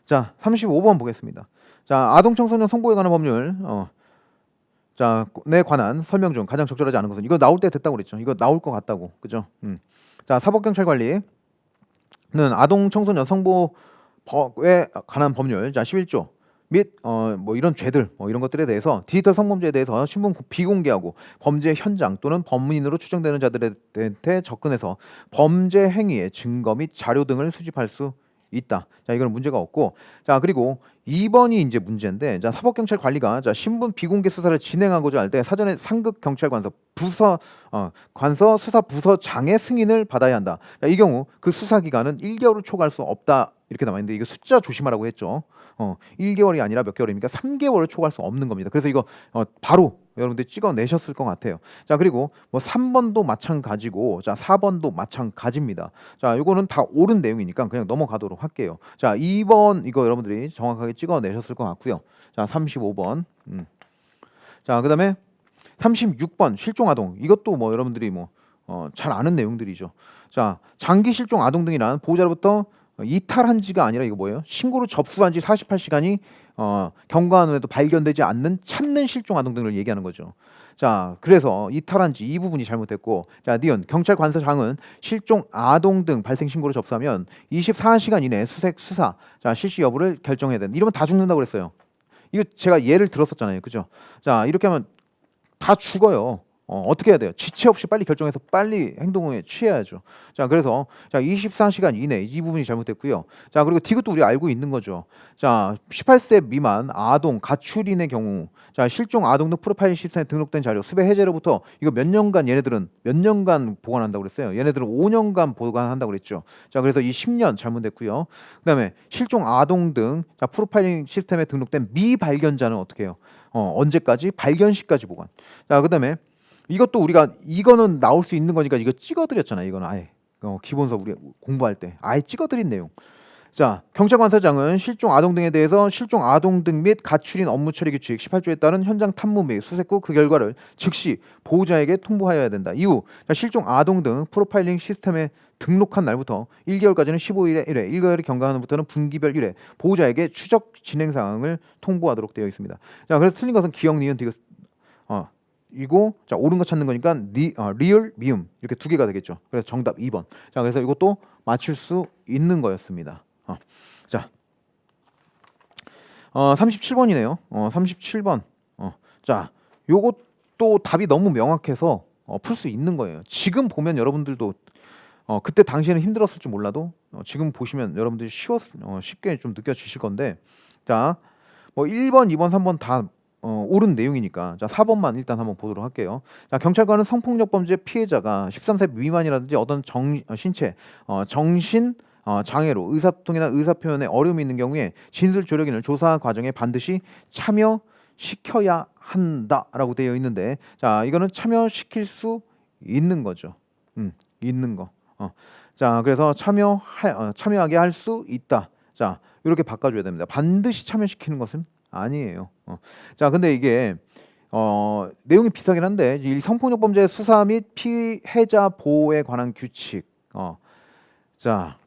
Speaker 1: 자, 35번 보겠습니다. 자, 아동 청소년 성보호에 관한 법률 자, 에 관한 설명 중 가장 적절하지 않은 것은 이거 나올 때 됐다고 그랬죠. 이거 나올 것 같다고. 그죠? 자, 사법경찰 관리는 아동 청소년 성보호에 관한 법률 자 11조 및 뭐 이런 죄들 이런 것들에 대해서 디지털 성범죄에 대해서 신분 비공개하고 범죄 현장 또는 범인으로 추정되는 자들한테 접근해서 범죄 행위의 증거 및 자료 등을 수집할 수 있다. 자, 이거는 문제가 없고, 자, 그리고 2번이 이제 문제인데, 자, 사법경찰 관리가 자 신분 비공개 수사를 진행하고자 할 때 사전에 상급 경찰관서 관서 수사 부서장의 승인을 받아야 한다. 자, 이 경우 그 수사 기간은 1개월을 초과할 수 없다. 이렇게 나와 있는데 이거 숫자 조심하라고 했죠. 1개월이 아니라 몇 개월입니까? 3개월을 초과할 수 없는 겁니다. 그래서 이거 바로 여러분들 찍어내셨을 것 같아요. 자, 그리고 뭐 3번도 마찬가지고, 자, 4번도 마찬가지입니다. 자, 이거는 다 옳은 내용이니까 그냥 넘어가도록 할게요. 자, 2번 이거 여러분들이 정확하게 찍어내셨을 것 같고요. 자, 35번. 자, 그다음에 36번 실종 아동. 이것도 뭐 여러분들이 뭐 잘 아는 내용들이죠. 자, 장기 실종 아동 등이란 보호자로부터 이탈한 지가 아니라 이거 뭐예요? 신고로 접수한 지 48시간이 경과한후에도 발견되지 않는 찾는 실종 아동 등을 얘기하는 거죠. 자, 그래서 이탈한 지 이 부분이 잘못됐고, 자, 니은 경찰 관서장은 실종 아동 등 발생 신고를 접수하면 24시간 이내에 수사 자 실시 여부를 결정해야 된다. 이러면 다 죽는다고 그랬어요. 이거 제가 예를 들었었잖아요. 그죠? 자, 이렇게 하면 다 죽어요. 어떻게 해야 돼요? 지체 없이 빨리 결정해서 빨리 행동에 취해야죠. 자, 그래서 자 24시간 이내 이 부분이 잘못됐고요. 자, 그리고 디귿도 우리 알고 있는 거죠. 자, 18세 미만 아동 가출인의 경우 자 실종 아동 등 프로파일 시스템에 등록된 자료 수배 해제로부터 이거 몇 년간 보관한다고 그랬어요. 얘네들은 5년간 보관한다고 그랬죠. 자, 그래서 이 10년 잘못됐고요. 그다음에 실종 아동 등 자 프로파일링 시스템에 등록된 미발견자는 어떻게 해요? 언제까지? 발견 시까지 보관. 자, 그다음에 이것도 우리가 이거는 나올 수 있는 거니까 이거 찍어드렸잖아요. 이거는 아예 기본서 우리 공부할 때 아예 찍어드린 내용. 자, 경찰관서장은 실종 아동 등에 대해서 실종 아동 등 및 가출인 업무 처리 규칙 18조에 따른 현장 탐문 및 수색 후 그 결과를 즉시 보호자에게 통보하여야 된다. 이후 자, 실종 아동 등 프로파일링 시스템에 등록한 날부터 1개월까지는 15일에 1회, 1개월이 경과한 후부터는 분기별 1회 보호자에게 추적 진행 사항을 통보하도록 되어 있습니다. 자, 그래서 틀린 것은 기억, 니은, 디귿 이고 자 옳은 거 찾는 거니까 리을, 미음 이렇게 두 개가 되겠죠. 그래서 정답 2번. 자, 그래서 이것도 맞출 수 있는 거였습니다. 자, 37번이네요. 37번. 자, 요것도 답이 너무 명확해서 풀 수 있는 거예요. 지금 보면 여러분들도 그때 당시에는 힘들었을지 몰라도 지금 보시면 여러분들이 쉽게 좀 느껴지실 건데, 자, 뭐 1번, 2번, 3번 다 옳은 내용이니까 자 4번만 일단 한번 보도록 할게요. 자, 경찰관은 성폭력 범죄 피해자가 13세 미만이라든지 어떤 신체 정신 장애로 의사소통이나 의사표현에 어려움이 있는 경우에 진술 조력인을 조사 과정에 반드시 참여시켜야 한다라고 되어 있는데, 자, 이거는 참여시킬 수 있는 거죠. 있는 거. 자, 그래서 참여하게 할 수 있다. 자, 이렇게 바꿔줘야 됩니다. 반드시 참여시키는 것은 아니에요. 자, 근데 이게 내용이 비슷하긴 한데 이 성폭력 범죄 수사 및 피해자 보호에 관한 규칙. 자,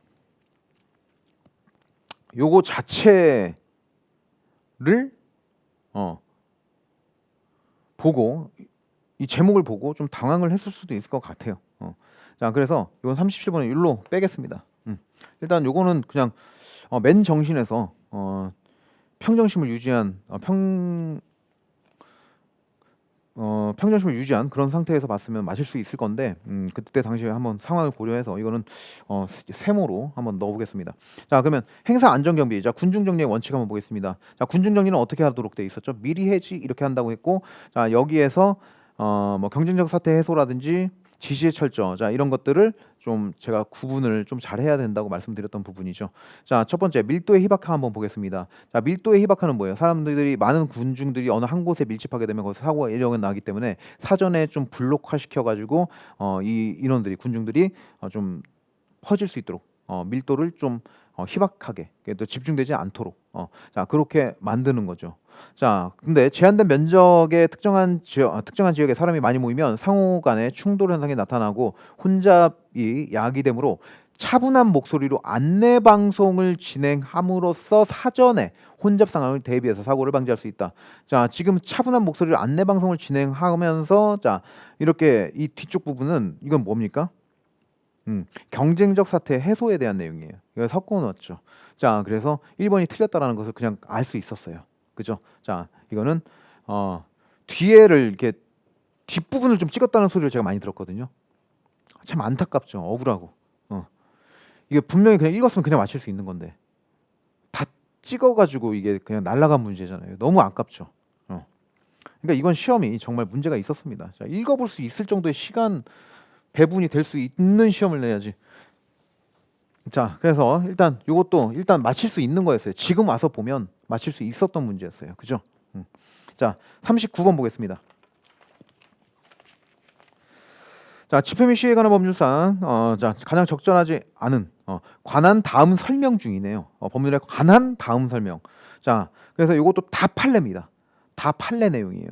Speaker 1: 요거 자체를 보고 이 제목을 보고 좀 당황을 했을 수도 있을 것 같아요. 자, 그래서 이건 37번에 일로 빼겠습니다. 일단 요거는 그냥 맨 정신에서 평정심을 유지한 평정심을 유지한 그런 상태에서 봤으면 마실 수 있을 건데 그때 당시에 한번 상황을 고려해서 이거는 세모로 한번 넣어보겠습니다. 자, 그러면 행사 안전경비, 자 군중정리의 원칙 한번 보겠습니다. 자, 군중정리는 어떻게 하도록 돼 있었죠? 미리 해지 이렇게 한다고 했고, 자 여기에서 뭐 경쟁적 사태 해소라든지 지시의 철저, 자 이런 것들을 좀 제가 구분을 좀 잘해야 된다고 말씀드렸던 부분이죠. 자, 첫 번째 밀도의 희박화 한번 보겠습니다. 자, 밀도의 희박화는 뭐예요? 사람들이 많은 군중들이 어느 한 곳에 밀집하게 되면 거기서 사고가 일령이 나기 때문에 사전에 좀 블록화 시켜가지고 이 인원들이 군중들이 좀 퍼질 수 있도록 밀도를 좀 희박하게 또 집중되지 않도록 자 그렇게 만드는 거죠. 자, 근데 제한된 면적의 특정한 지역에 사람이 많이 모이면 상호 간의 충돌 현상이 나타나고 혼잡이 야기되므로 차분한 목소리로 안내 방송을 진행함으로써 사전에 혼잡 상황을 대비해서 사고를 방지할 수 있다. 자, 지금 차분한 목소리로 안내 방송을 진행하면서 자 이렇게 이 뒤쪽 부분은 이건 뭡니까? 경쟁적 사태 해소에 대한 내용이에요. 이거 섞어 놓았죠. 자, 그래서 1번이 틀렸다라는 것을 그냥 알 수 있었어요. 그죠? 자, 이거는 뒤에를 이렇게 뒷부분을 좀 찍었다는 소리를 제가 많이 들었거든요. 참 안타깝죠. 억울하고. 이게 분명히 그냥 읽었으면 그냥 맞힐 수 있는 건데 다 찍어가지고 이게 그냥 날아간 문제잖아요. 너무 아깝죠. 그러니까 이건 시험이 정말 문제가 있었습니다. 자, 읽어볼 수 있을 정도의 시간 배분이 될 수 있는 시험을 내야지. 자, 그래서 일단 요것도 일단 맞힐 수 있는 거였어요. 지금 와서 보면 맞힐 수 있었던 문제였어요. 그죠? 자, 39번 보겠습니다. 자, 집회 및 시위에 관한 법률상 자 가장 적절하지 않은 관한 다음 설명 중이네요. 법률에 관한 다음 설명. 자, 그래서 이것도 다 판례입니다. 다 판례 내용이에요.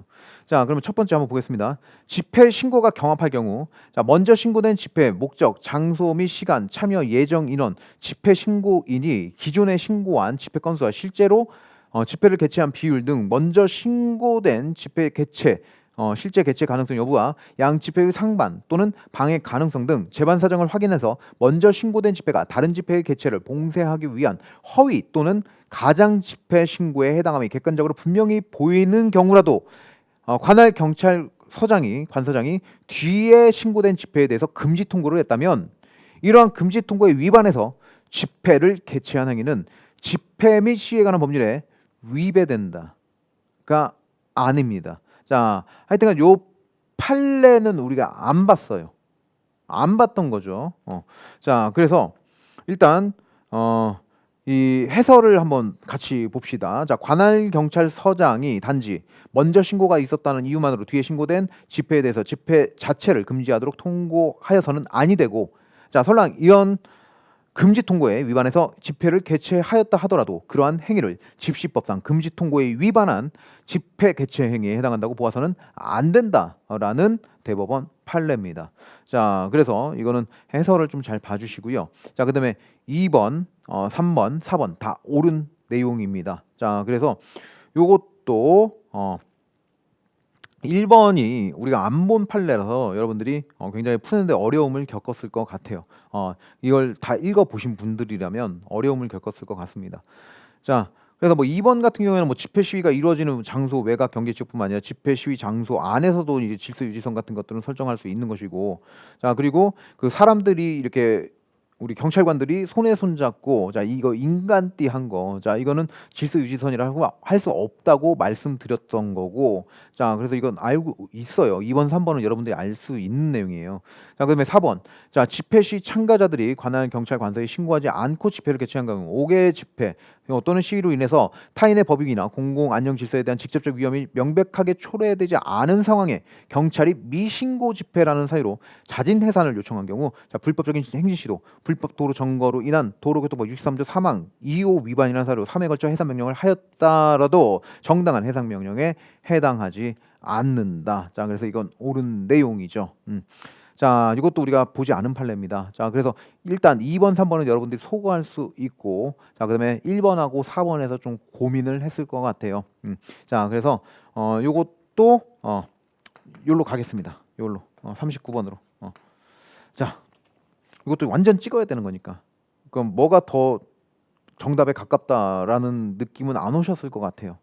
Speaker 1: 자, 그러면 첫 번째 한번 보겠습니다. 집회 신고가 경합할 경우, 자 먼저 신고된 집회 목적, 장소 및 시간, 참여 예정 인원, 집회 신고인이 기존에 신고한 집회 건수와 실제로 집회를 개최한 비율 등 먼저 신고된 집회 개최 실제 개최 가능성 여부와 양 집회의 상반 또는 방해 가능성 등 재반 사정을 확인해서 먼저 신고된 집회가 다른 집회의 개최를 봉쇄하기 위한 허위 또는 가장 집회 신고에 해당함이 객관적으로 분명히 보이는 경우라도 관할 경찰서장이 관서장이 뒤에 신고된 집회에 대해서 금지 통보를 했다면 이러한 금지 통보에 위반해서 집회를 개최한 행위는 집회 및 시위에 관한 법률에 위배된다가 아닙니다. 자, 하여튼간 요 판례는 우리가 안 봤어요. 안 봤던 거죠. 자, 그래서 일단 이 해설을 한번 같이 봅시다. 자, 관할 경찰서장이 단지 먼저 신고가 있었다는 이유만으로 뒤에 신고된 집회에 대해서 집회 자체를 금지하도록 통고하여서는 아니 되고, 자, 설령 이런 금지 통고에 위반해서 집회를 개최하였다 하더라도 그러한 행위를 집시법상 금지 통고에 위반한 집회 개최 행위에 해당한다고 보아서는 안 된다라는 대법원 판례입니다. 자, 그래서 이거는 해설을 좀 잘 봐주시고요. 자, 그다음에 2번, 3번, 4번 다 옳은 내용입니다. 자, 그래서 요것도 1번이 우리가 안 본 판례라서 여러분들이 굉장히 푸는데 어려움을 겪었을 것 같아요. 이걸 다 읽어보신 분들이라면 어려움을 겪었을 것 같습니다. 자, 그래서 뭐 2번 같은 경우에는 뭐 집회 시위가 이루어지는 장소 외곽 경계 지역뿐만 아니라 집회 시위 장소 안에서도 이제 질서 유지선 같은 것들은 설정할 수 있는 것이고, 자 그리고 그 사람들이 이렇게 우리 경찰관들이 손에 손 잡고 자 이거 인간띠 한 거, 자 이거는 질서 유지선이라고 할 수 없다고 말씀드렸던 거고, 자 그래서 이건 알고 있어요. 2번 3번은 여러분들이 알 수 있는 내용이에요. 자 그다음에 4번, 자 집회 시 참가자들이 관할 경찰 관서에 신고하지 않고 집회를 개최한 경우 5개 집회 또는 시위로 인해서 타인의 법익이나 공공 안녕 질서에 대한 직접적 위험이 명백하게 초래되지 않은 상황에 경찰이 미신고 집회라는 사유로 자진 해산을 요청한 경우, 자 불법적인 행진 시도, 불법 도로 점거로 인한 도로교통법 63조 사망 2호 위반이라는 사유로 3회 걸쳐 해산 명령을 하였다라도 정당한 해상 명령에 해당하지 않는다. 자 그래서 이건 옳은 내용이죠. 자 이것도 우리가 보지 않은 판례입니다. 자 그래서 일단 2번 3번은 여러분들이 소거할 수 있고, 자 그다음에 1번하고 4번에서 좀 고민을 했을 것 같아요. 자 그래서 요것도 요로 가겠습니다. 요로 39번으로. 자 이것도 완전 찍어야 되는 거니까 그럼 뭐가 더 정답에 가깝다라는 느낌은 안 오셨을 것 같아요.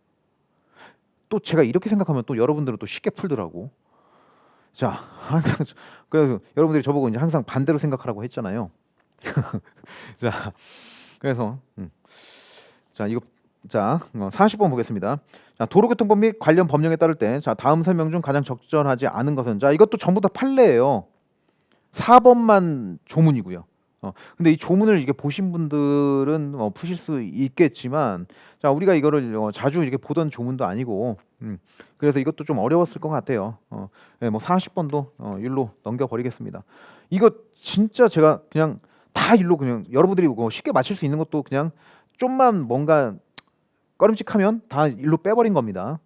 Speaker 1: 또 제가 이렇게 생각하면 또 여러분들은 또 쉽게 풀더라고. 자, 항상 그래서 여러분들이 저보고 이제 항상 반대로 생각하라고 했잖아요. 자, 그래서 자 이거 자 40번 보겠습니다. 자, 도로교통법 및 관련 법령에 따를 때 자 다음 설명 중 가장 적절하지 않은 것은 자 이것도 전부 다 판례예요. 4번만 조문이고요. 근데 이 조문을 이게 보신 분들은 푸실 수 있겠지만 자 우리가 이거를 자주 이렇게 보던 조문도 아니고 그래서 이것도 좀 어려웠을 것 같아요. 네, 뭐 40번도 일로 넘겨버리겠습니다. 이거 진짜 제가 그냥 다 일로 그냥 여러분들이 쉽게 맞힐 수 있는 것도 그냥 좀만 뭔가 꺼림칙하면 다 일로 빼버린 겁니다.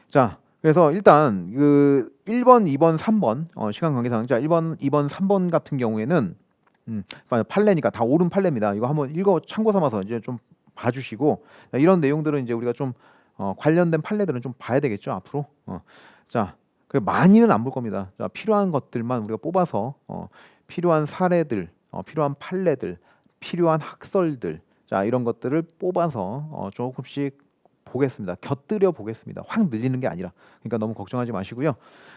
Speaker 1: 자 그래서 일단 그 1번, 2번, 3번 시간 관계상 자 1번, 2번, 3번 같은 경우에는 판례니까 다 옳은 판례입니다. 이거 한번 읽어 참고 삼아서 이제 좀 봐주시고 자, 이런 내용들은 이제 우리가 좀 관련된 판례들은 좀 봐야 되겠죠 앞으로. 자 그 많이는 안 볼 겁니다. 자 필요한 것들만 우리가 뽑아서 필요한 사례들, 필요한 판례들, 필요한 학설들 자 이런 것들을 뽑아서 조금씩 보겠습니다. 곁들여 보겠습니다. 확 늘리는 게 아니라. 그러니까 너무 걱정하지 마시고요.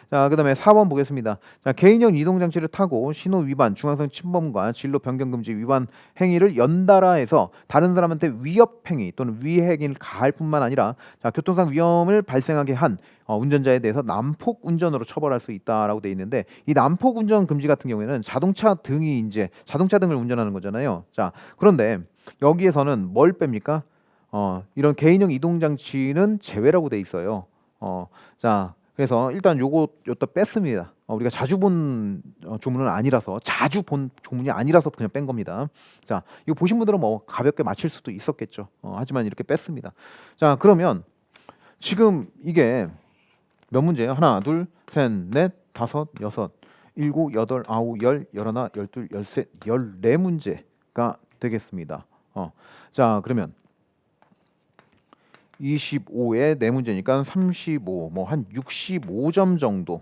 Speaker 1: 자, 그다음에 4번 보겠습니다. 자, 개인용 이동 장치를 타고 신호 위반, 중앙선 침범과 진로 변경 금지 위반 행위를 연달아 해서 다른 사람한테 위협 행위 또는 위해 행위를 가할 뿐만 아니라 자, 교통상 위험을 발생하게 한 운전자에 대해서 난폭 운전으로 처벌할 수 있다라고 돼 있는데 이 난폭 운전 금지 같은 경우에는 자동차 등을 운전하는 거잖아요. 자, 그런데 여기에서는 뭘 뺍니까? 이런 개인용 이동 장치는 제외라고 돼 있어요. 자, 그래서 일단 요것도 뺐습니다. 우리가 자주 본 조문은 아니라서 자주 본 조문이 아니라서 그냥 뺀 겁니다. 자, 이거 보신 분들은 뭐 가볍게 맞힐 수도 있었겠죠. 하지만 이렇게 뺐습니다. 자, 그러면 지금 이게 몇 문제예요? 하나, 둘, 셋, 넷, 다섯, 여섯, 일곱, 여덟, 아홉, 열, 열하나, 열둘, 열셋, 14문제가 되겠습니다. 자, 그러면 25에 4문제니까 35, 뭐 한 65점 정도.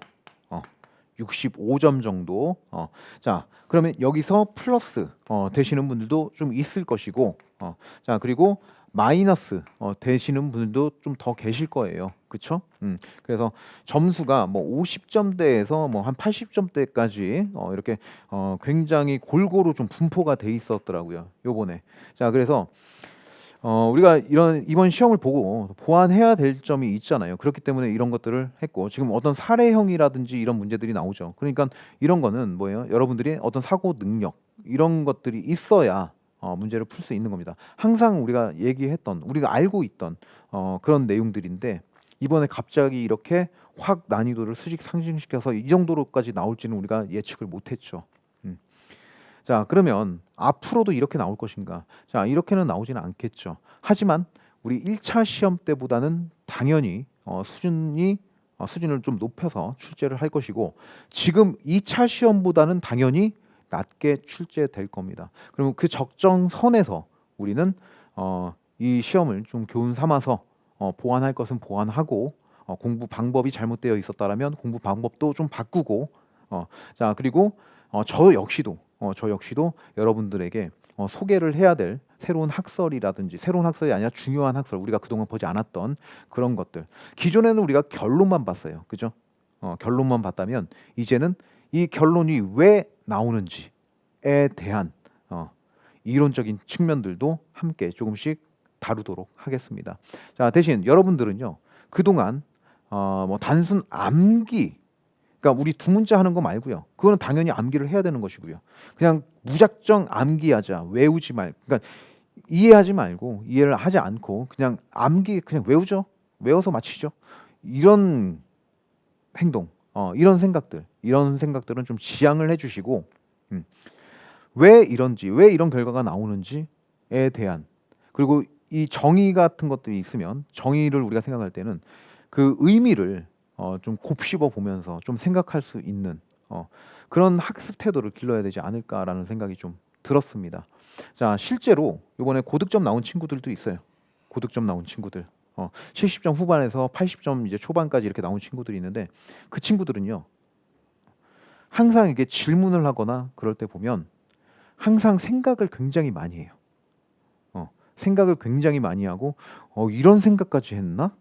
Speaker 1: 65점 정도. 자, 그러면 여기서 플러스 되시는 분들도 좀 있을 것이고, 자, 그리고 마이너스 되시는 분들도 좀 더 계실 거예요. 그쵸? 그래서 점수가 뭐 50점대에서 뭐 한 80점대까지 이렇게 굉장히 골고루 좀 분포가 돼 있었더라고요. 요번에. 자, 그래서 우리가 이번 시험을 보고 보완해야 될 점이 있잖아요. 그렇기 때문에 이런 것들을 했고 지금 어떤 사례형이라든지 이런 문제들이 나오죠. 그러니까 이런 거는 뭐예요? 여러분들이 어떤 사고 능력 이런 것들이 있어야 문제를 풀 수 있는 겁니다. 항상 우리가 얘기했던 우리가 알고 있던 그런 내용들인데 이번에 갑자기 이렇게 확 난이도를 수직 상승시켜서 이 정도로까지 나올지는 우리가 예측을 못했죠. 자, 그러면 앞으로도 이렇게 나올 것인가? 자, 이렇게는 나오지는 않겠죠. 하지만 우리 1차 시험 때보다는 당연히 수준을 좀 높여서 출제를 할 것이고 지금 2차 시험보다는 당연히 낮게 출제될 겁니다. 그러면 그 적정선에서 우리는 이 시험을 좀 교훈 삼아서 보완할 것은 보완하고 공부 방법이 잘못되어 있었다라면 공부 방법도 좀 바꾸고 자, 그리고 저 역시도 여러분들에게 소개를 해야 될 새로운 학설이라든지 새로운 학설이 아니라 중요한 학설 우리가 그동안 보지 않았던 그런 것들 기존에는 우리가 결론만 봤어요. 그죠? 결론만 봤다면 이제는 이 결론이 왜 나오는지에 대한 이론적인 측면들도 함께 조금씩 다루도록 하겠습니다. 자, 대신 여러분들은요. 그동안 뭐 단순 암기 그러니까 우리 두 문자 하는 거 말고요. 그거는 당연히 암기를 해야 되는 것이고요. 그냥 무작정 암기하자, 외우지 말고, 그러니까 이해하지 말고 이해를 하지 않고 그냥 암기 그냥 외우죠. 외워서 맞히죠. 이런 행동, 이런 생각들은 좀 지양을 해주시고 왜 이런지, 왜 이런 결과가 나오는지에 대한 그리고 이 정의 같은 것들이 있으면 정의를 우리가 생각할 때는 그 의미를 좀 곱씹어 보면서 좀 생각할 수 있는 그런 학습 태도를 길러야 되지 않을까라는 생각이 좀 들었습니다. 자, 실제로 이번에 고득점 나온 친구들도 있어요. 고득점 나온 친구들. 70점 후반에서 80점 이제 초반까지 이렇게 나온 친구들이 있는데 그 친구들은요. 항상 이게 질문을 하거나 그럴 때 보면 항상 생각을 굉장히 많이 해요. 생각을 굉장히 많이 하고 이런 생각까지 했나?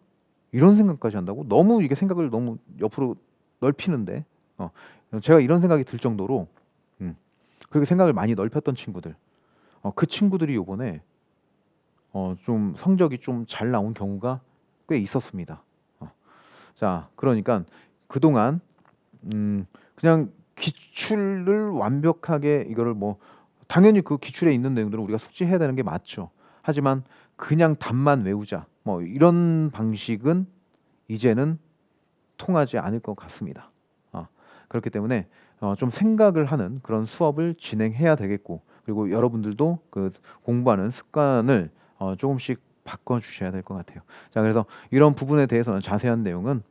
Speaker 1: 이런 생각까지 한다고? 너무 이게 생각을 너무 옆으로 넓히는데 어, 제가 이런 생각이 들 정도로 그렇게 생각을 많이 넓혔던 친구들 그 친구들이 요번에 좀 성적이 좀 잘 나온 경우가 꽤 있었습니다. 자, 그러니까 그동안 그냥 기출을 완벽하게 이거를 뭐 당연히 그 기출에 있는 내용들은 우리가 숙지해야 되는 게 맞죠. 하지만 그냥 답만 외우자 뭐 이런 방식은 이제는 통하지 않을 것 같습니다. 그렇기 때문에 좀 생각을 하는 그런 수업을 진행해야 되겠고 그리고 여러분들도 그 공부하는 습관을 조금씩 바꿔주셔야 될 것 같아요. 자, 그래서 이런 부분에 대해서는 자세한 내용은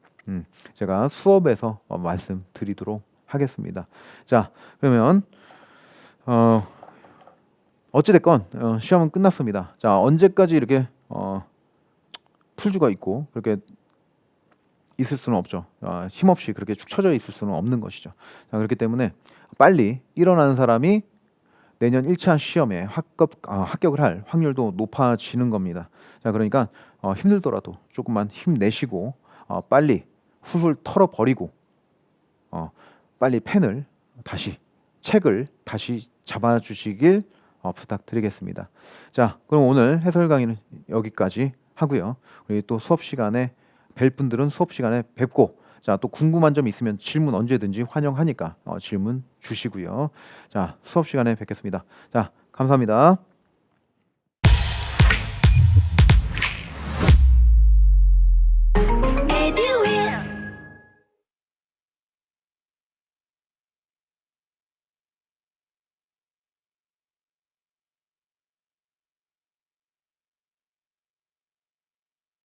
Speaker 1: 제가 수업에서 말씀드리도록 하겠습니다. 자, 그러면 어찌됐건 시험은 끝났습니다. 자, 언제까지 이렇게 풀주가 있고 그렇게 있을 수는 없죠. 힘없이 그렇게 축 처져 있을 수는 없는 것이죠. 자, 그렇기 때문에 빨리 일어나는 사람이 내년 1차 시험에 합격을 할 확률도 높아지는 겁니다. 자, 그러니까 힘들더라도 조금만 힘내시고 빨리 훌훌 털어버리고 빨리 펜을 다시 책을 다시 잡아주시길 부탁드리겠습니다. 자, 그럼 오늘 해설 강의는 여기까지 하고요. 우리 또 수업 시간에 뵐 분들은 수업 시간에 뵙고 자, 또 궁금한 점 있으면 질문 언제든지 환영하니까 질문 주시고요. 자, 수업 시간에 뵙겠습니다. 자, 감사합니다.